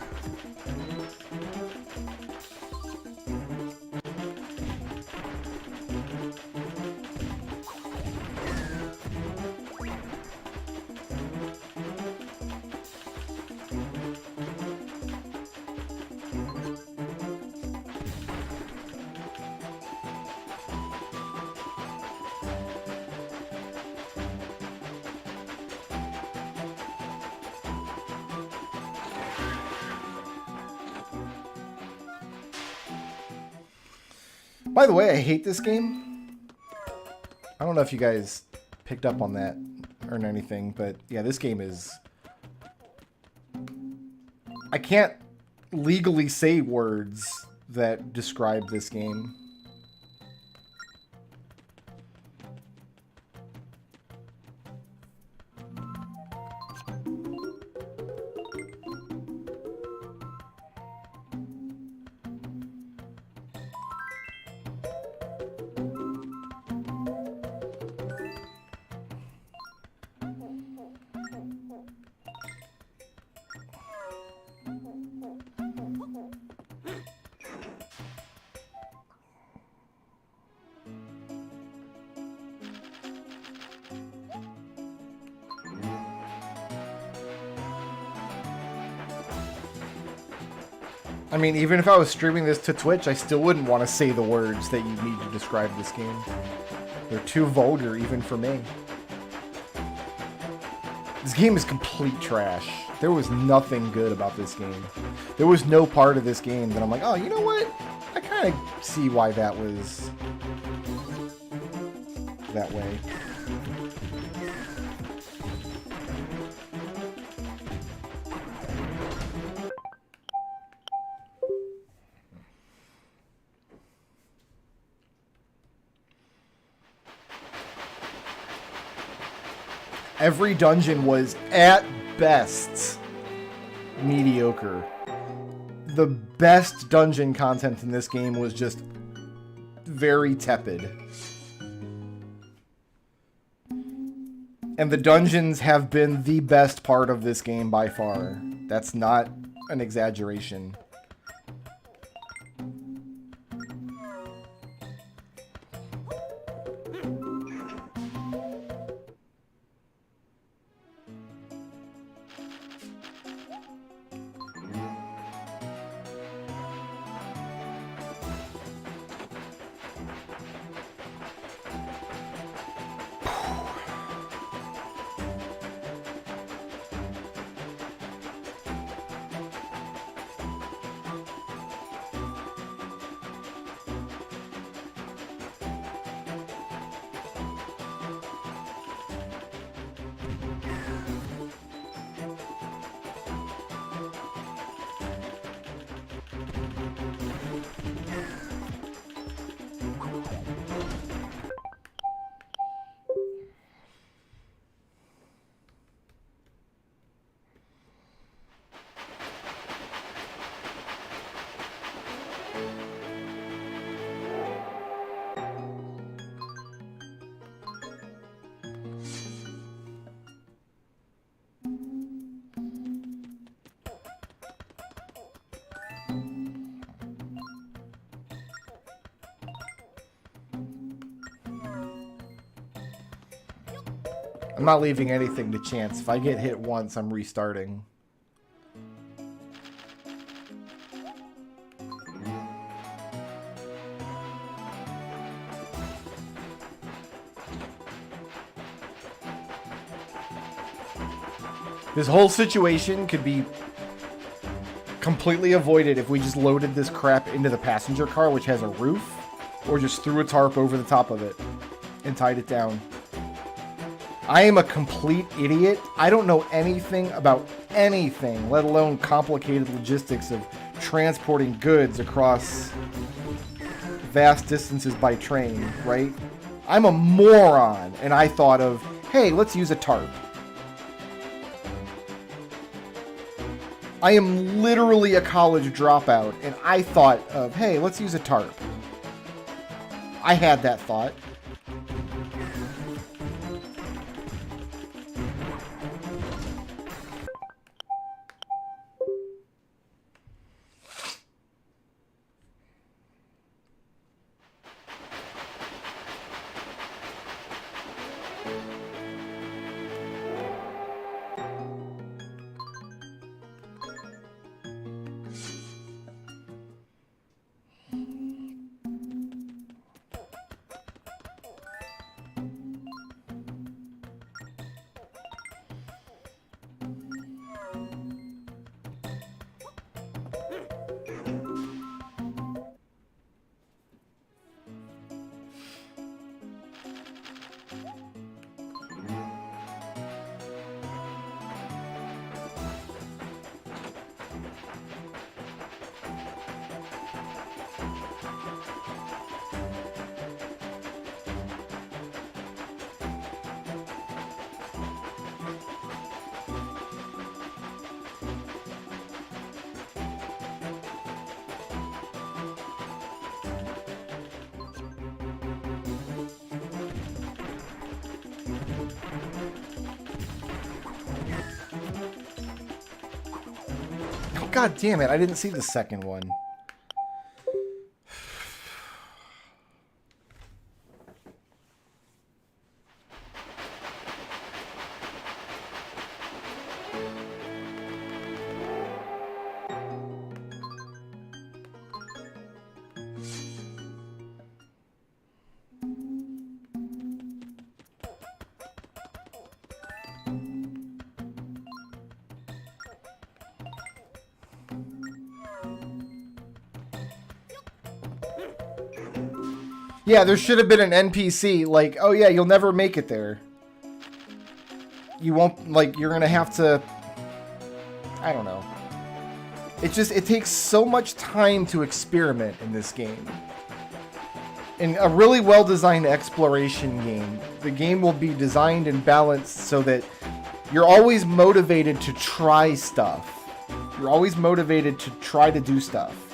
Speaker 1: By the way, I hate this game. I don't know if you guys picked up on that or anything, but yeah, this game is... I can't legally say words that describe this game. I mean, even if I was streaming this to Twitch, I still wouldn't want to say the words that you need to describe this game. They're too vulgar, even for me. This game is complete trash. There was nothing good about this game. There was no part of this game that I'm like, oh, you know what? I kind of see why that was that way. Every dungeon was, at best, mediocre. The best dungeon content in this game was just very tepid. And the dungeons have been the best part of this game by far. That's not an exaggeration. I'm not leaving anything to chance. If I get hit once, I'm restarting. This whole situation could be completely avoided if we just loaded this crap into the passenger car, which has a roof, or just threw a tarp over the top of it and tied it down. I am a complete idiot. I don't know anything about anything, let alone complicated logistics of transporting goods across vast distances by train, right? I'm a moron, and I thought of, hey, let's use a tarp. I am literally a college dropout, and I thought of, hey, let's use a tarp. I had that thought. God damn it, I didn't see the second one. Yeah, there should have been an NPC, like, oh yeah, you'll never make it there. You won't, like, you're gonna have to... I don't know. It takes so much time to experiment in this game. In a really well-designed exploration game, the game will be designed and balanced so that you're always motivated to try stuff. You're always motivated to try to do stuff.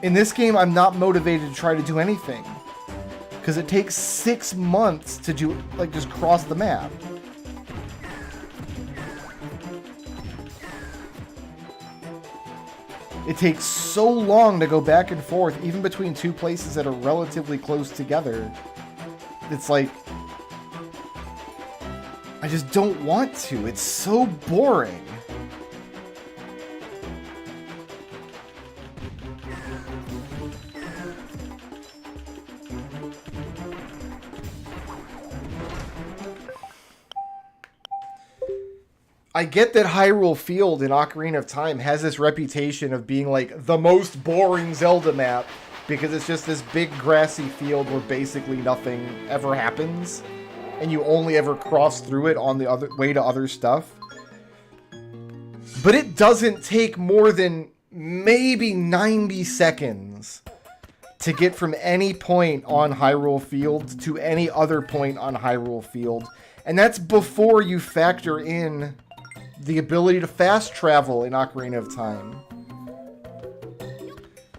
Speaker 1: In this game, I'm not motivated to try to do anything. Because it takes 6 months to do, like, just cross the map. It takes so long to go back and forth, even between two places that are relatively close together. It's like... I just don't want to. It's so boring. I get that Hyrule Field in Ocarina of Time has this reputation of being like the most boring Zelda map because it's just this big grassy field where basically nothing ever happens and you only ever cross through it on the other way to other stuff. But it doesn't take more than maybe 90 seconds to get from any point on Hyrule Field to any other point on Hyrule Field. And that's before you factor in the ability to fast travel in Ocarina of Time.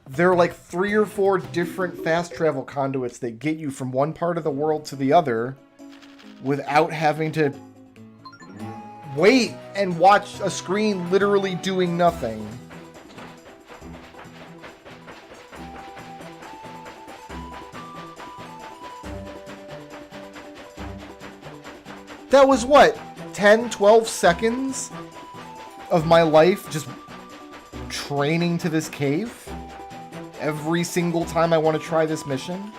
Speaker 1: There are like 3 or 4 different fast travel conduits that get you from one part of the world to the other without having to wait and watch a screen literally doing nothing. That was what? 10, 12 seconds of my life just training to this cave every single time I want to try this mission.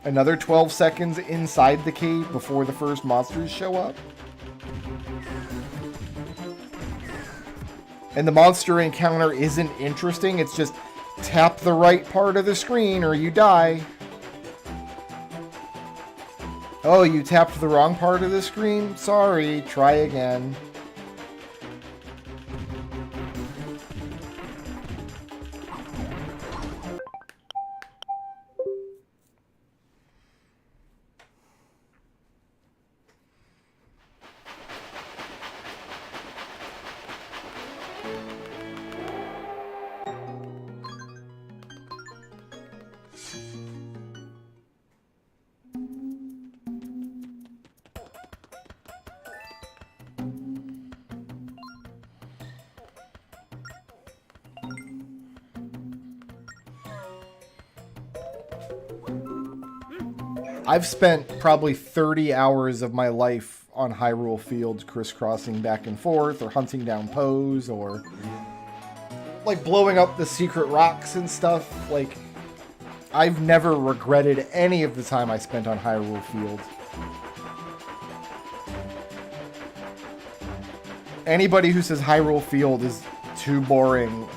Speaker 1: Another 12 seconds inside the cave before the first monsters show up. And the monster encounter isn't interesting, it's just tap the right part of the screen or you die. Oh, you tapped the wrong part of the screen? Sorry, try again. I've spent probably 30 hours of my life on Hyrule Fields crisscrossing back and forth or hunting down Poes or like blowing up the secret rocks and stuff. Like, I've never regretted any of the time I spent on Hyrule Field. Anybody who says Hyrule Field is too boring,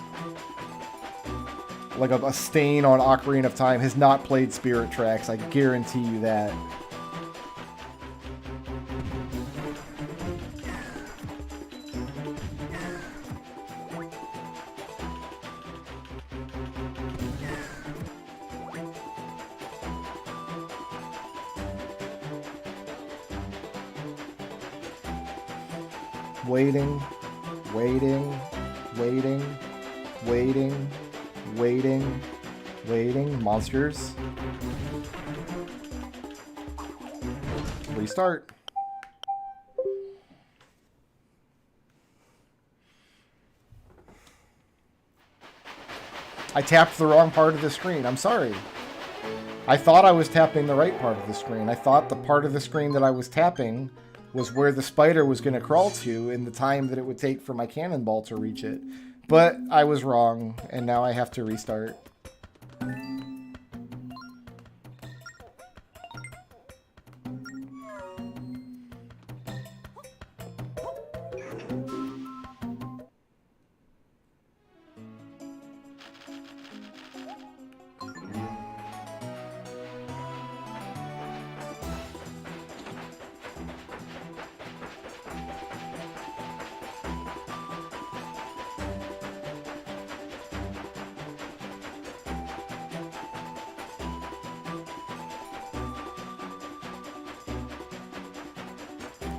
Speaker 1: like a stain on Ocarina of Time, has not played Spirit Tracks. I guarantee you that. Waiting, waiting, waiting, waiting, waiting, waiting. Monsters. Restart. I tapped the wrong part of the screen. I'm sorry. I thought I was tapping the right part of the screen. I thought the part of the screen that I was tapping was where the spider was going to crawl to in the time that it would take for my cannonball to reach it. But I was wrong, and now I have to restart.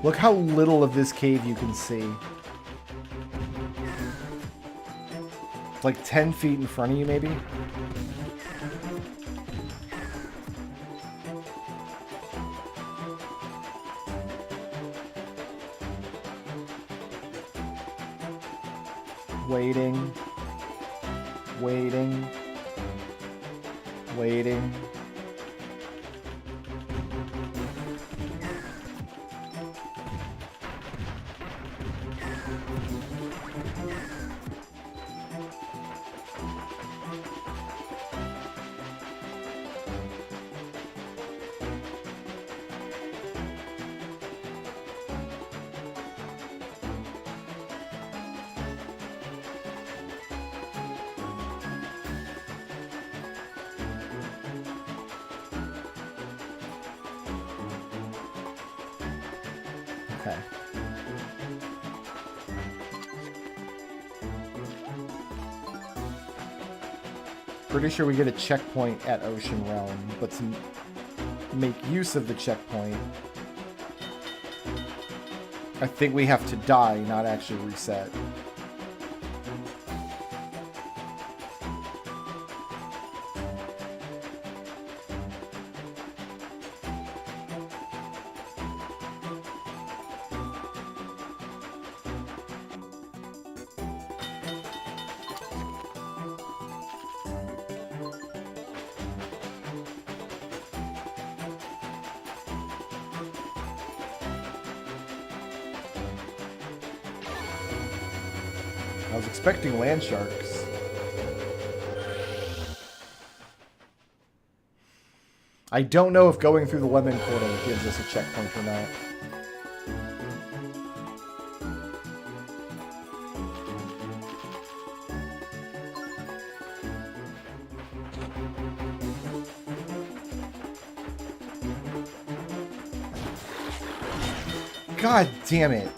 Speaker 1: Look how little of this cave you can see. It's like 10 feet in front of you, maybe? Waiting. Waiting. Waiting. Okay. Pretty sure we get a checkpoint at Ocean Realm, but to make use of the checkpoint, I think we have to die, not actually reset. I was expecting land sharks. I don't know if going through the lemon portal gives us a checkpoint or not. God damn it.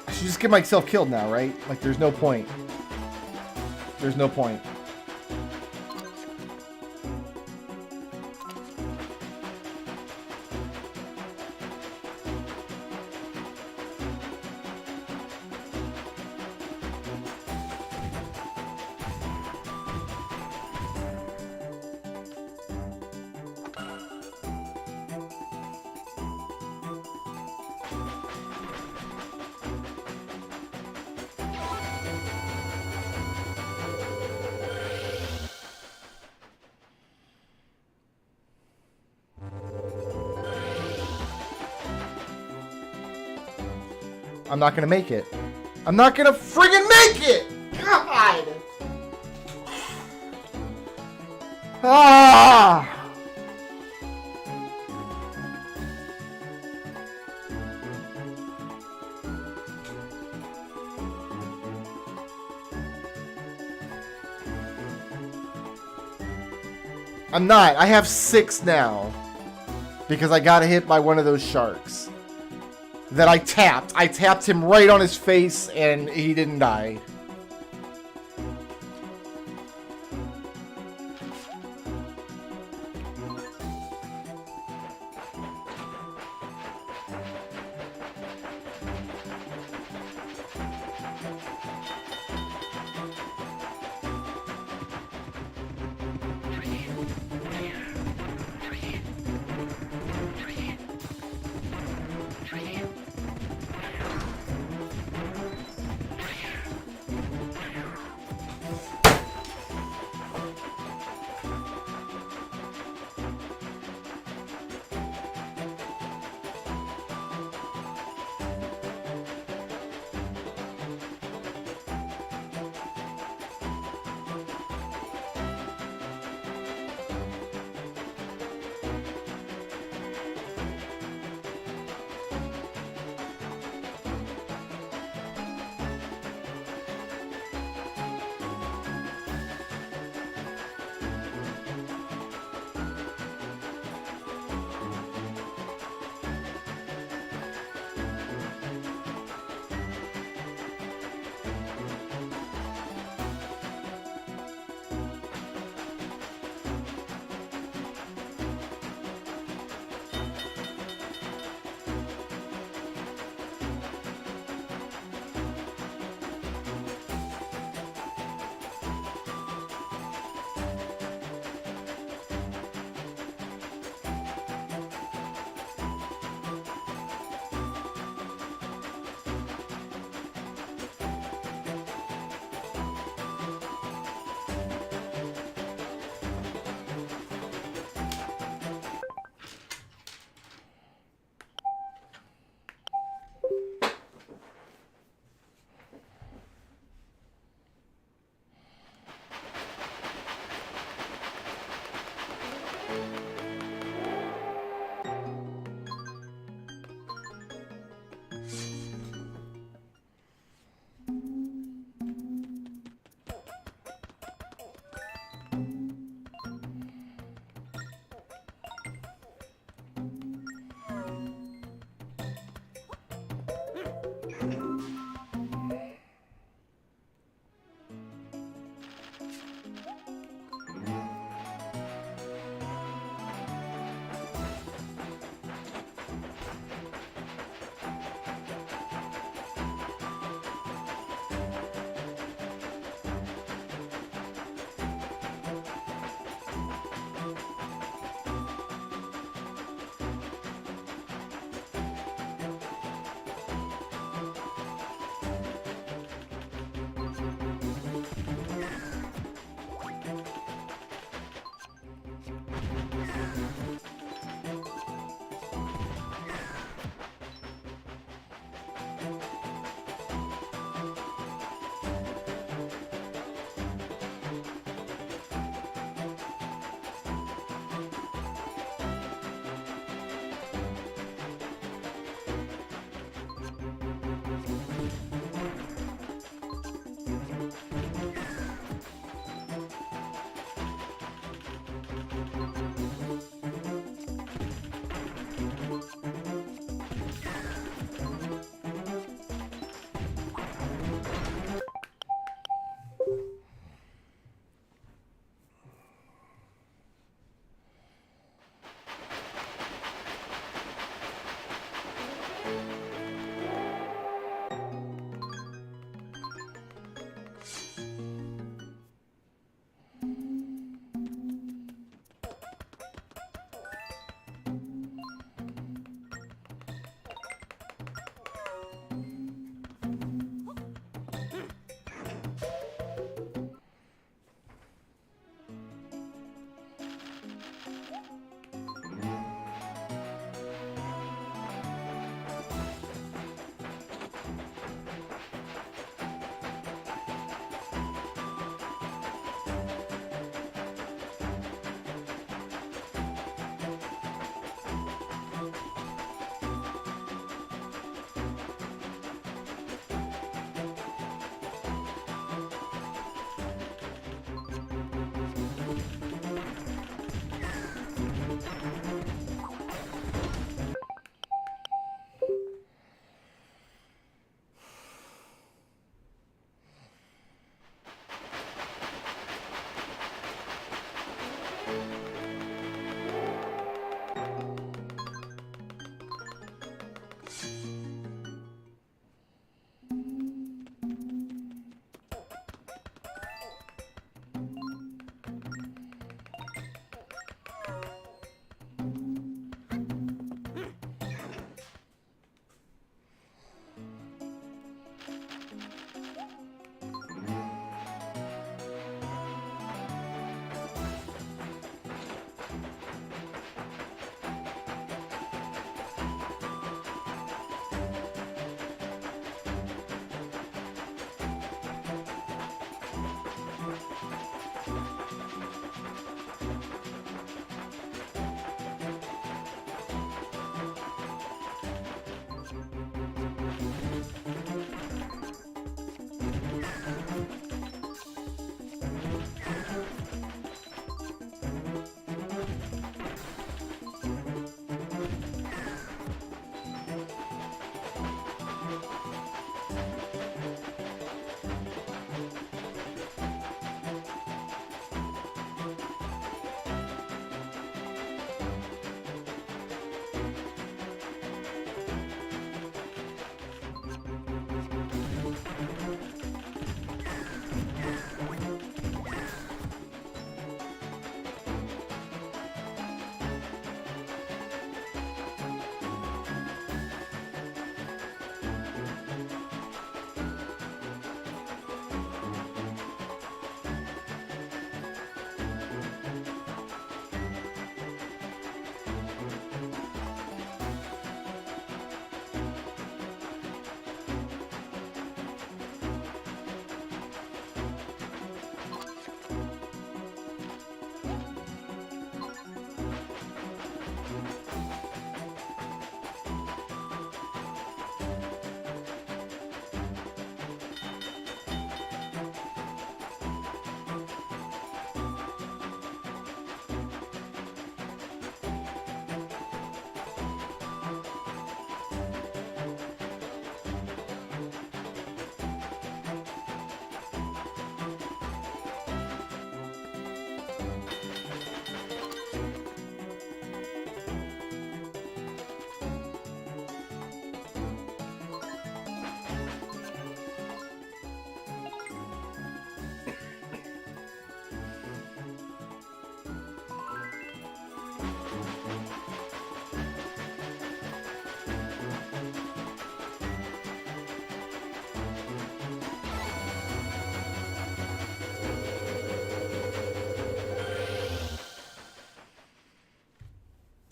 Speaker 1: I should just get myself killed now, right? Like, there's no point. There's no point. I'm not gonna make it. I'm not gonna friggin' make it! God! Ah! I'm not. I have 6 now. Because I got hit by one of those sharks. That I tapped. I tapped him right on his face and he didn't die.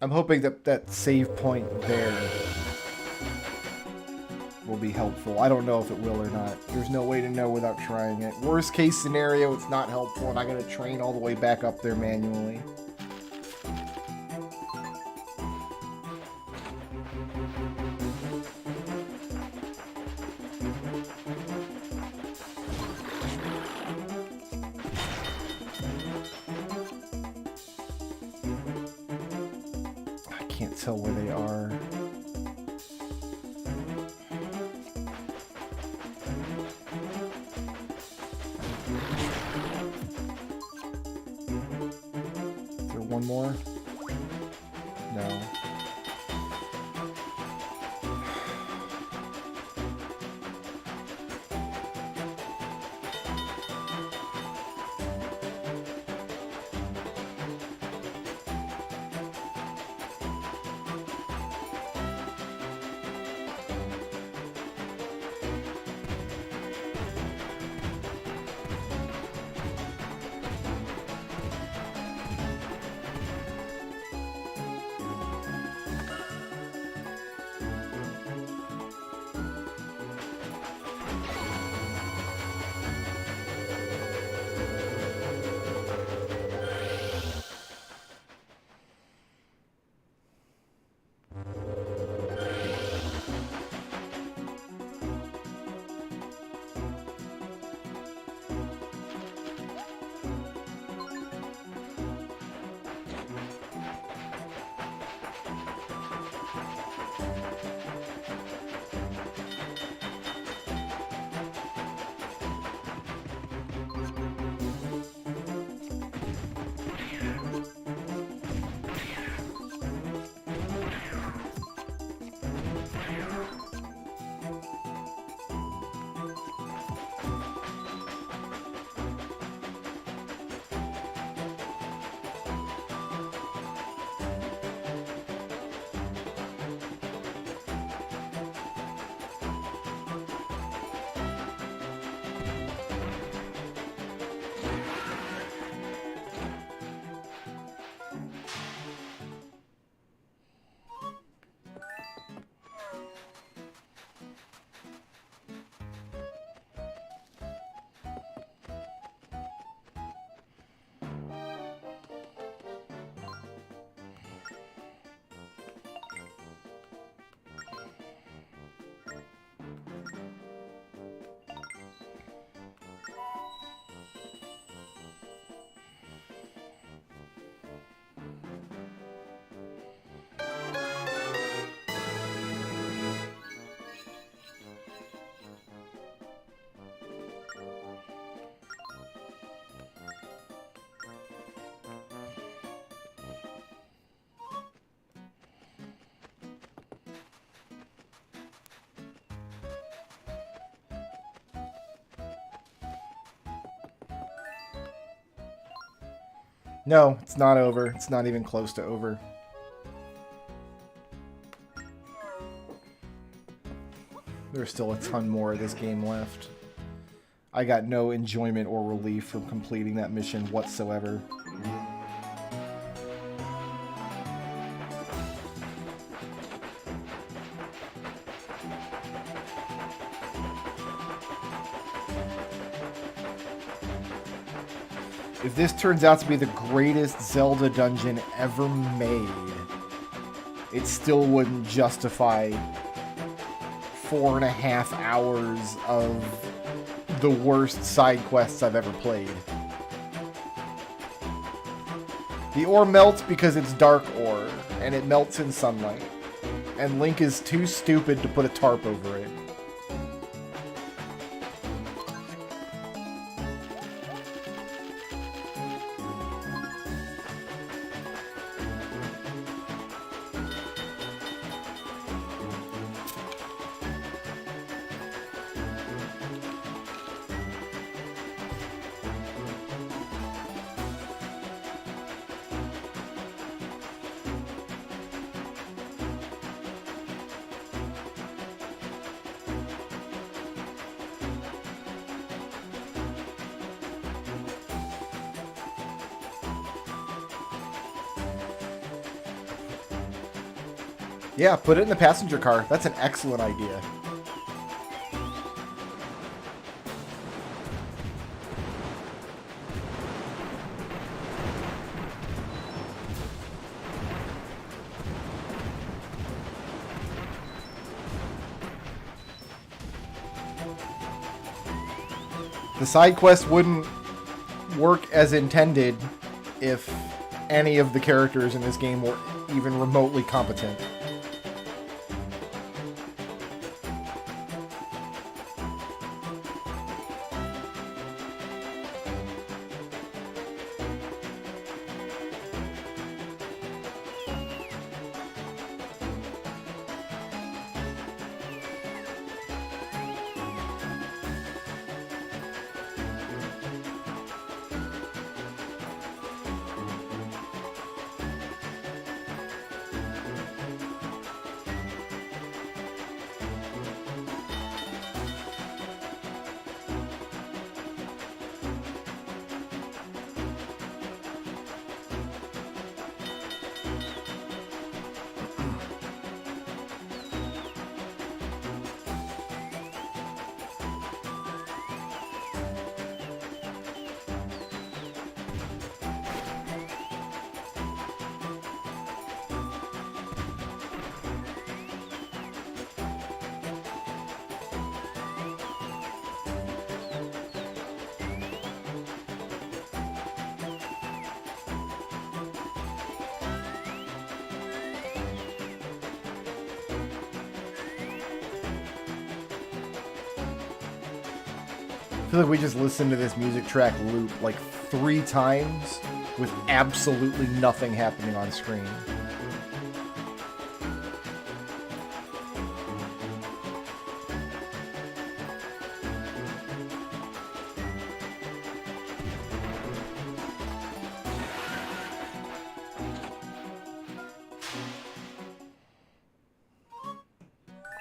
Speaker 1: I'm hoping that that save point there will be helpful. I don't know if it will or not. There's no way to know without trying it. Worst case scenario, it's not helpful and I gotta train all the way back up there manually. I can't tell where they are. One more? No. No, it's not over. It's not even close to over. There's still a ton more of this game left. I got no enjoyment or relief from completing that mission whatsoever. If this turns out to be the greatest Zelda dungeon ever made, it still wouldn't justify 4.5 hours of the worst side quests I've ever played. The ore melts because it's dark ore, and it melts in sunlight. And Link is too stupid to put a tarp over it. Yeah, put it in the passenger car. That's an excellent idea. The side quest wouldn't work as intended if any of the characters in this game were even remotely competent. I feel like we just listened to this music track loop like 3 times with absolutely nothing happening on screen.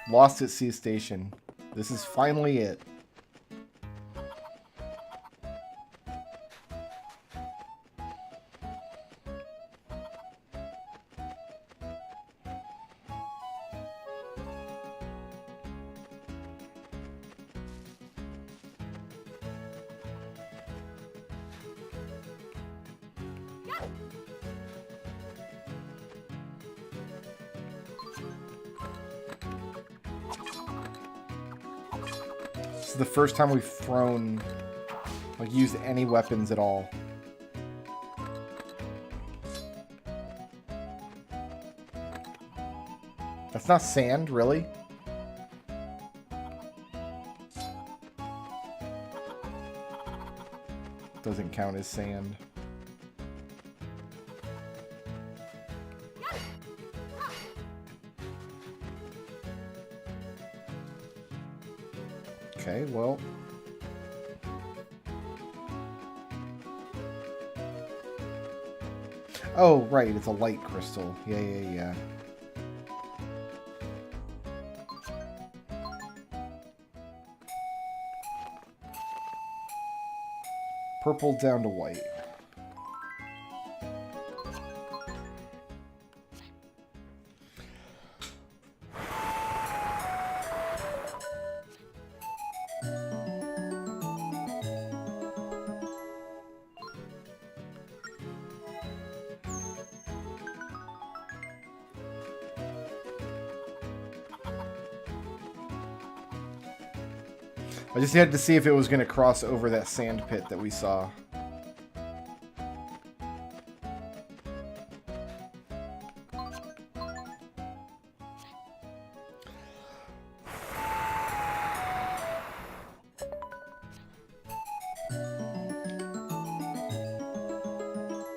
Speaker 1: Lost at Sea Station. This is finally it. This is the first time we've thrown, like, used any weapons at all. That's not sand, really? Doesn't count as sand. Okay, well. Oh, right, it's a light crystal. Yeah. Purple down to white. I just had to see if it was going to cross over that sand pit that we saw.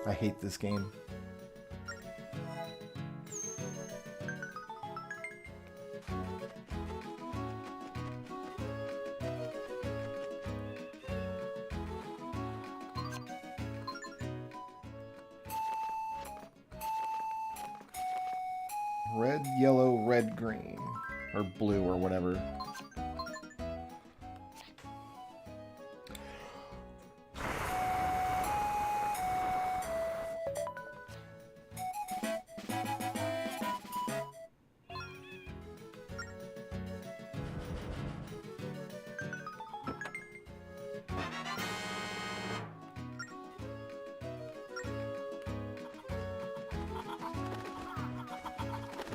Speaker 1: I hate this game. Red, yellow, red, green. Or blue, or whatever.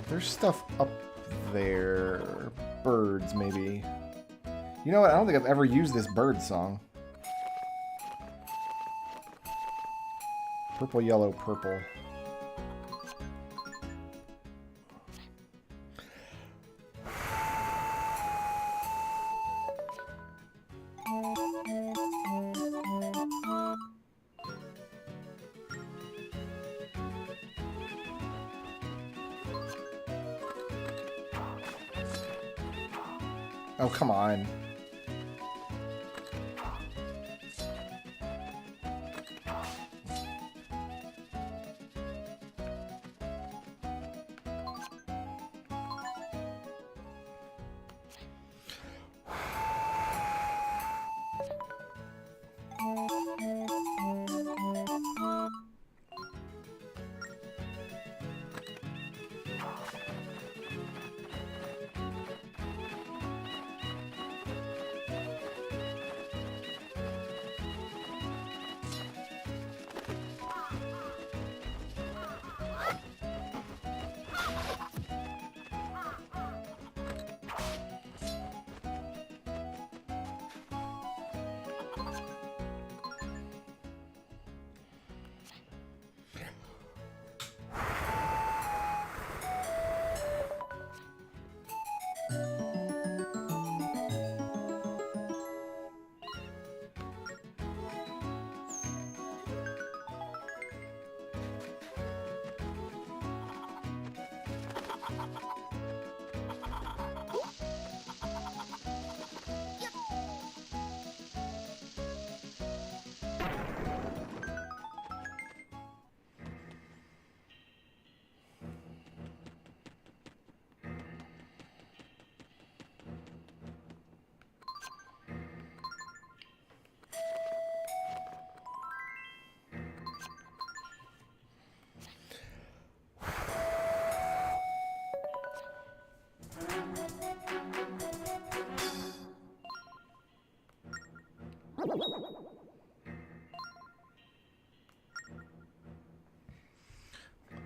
Speaker 1: There's stuff up there. Birds, maybe. You know what? I don't think I've ever used this bird song. Purple, yellow, purple. Oh, come on.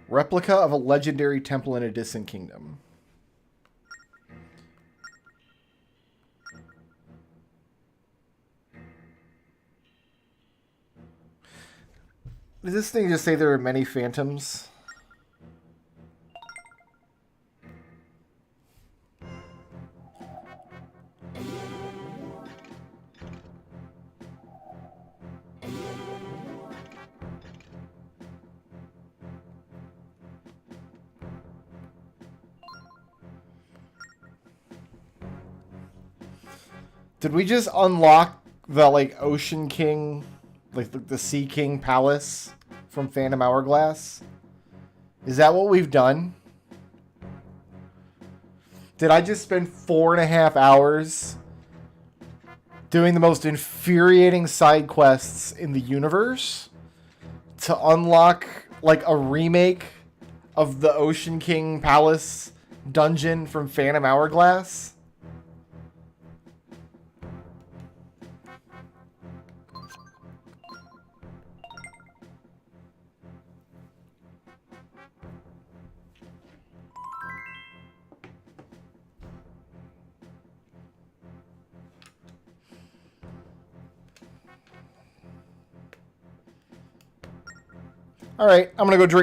Speaker 1: Replica of a legendary temple in a distant kingdom. Does this thing just say there are many phantoms? Did we just unlock the, like, Ocean King, like, the Sea King Palace from Phantom Hourglass? Is that what we've done? Did I just spend 4.5 hours doing the most infuriating side quests in the universe to unlock, like, a remake of the Ocean King Palace dungeon from Phantom Hourglass? All right, I'm gonna go drink.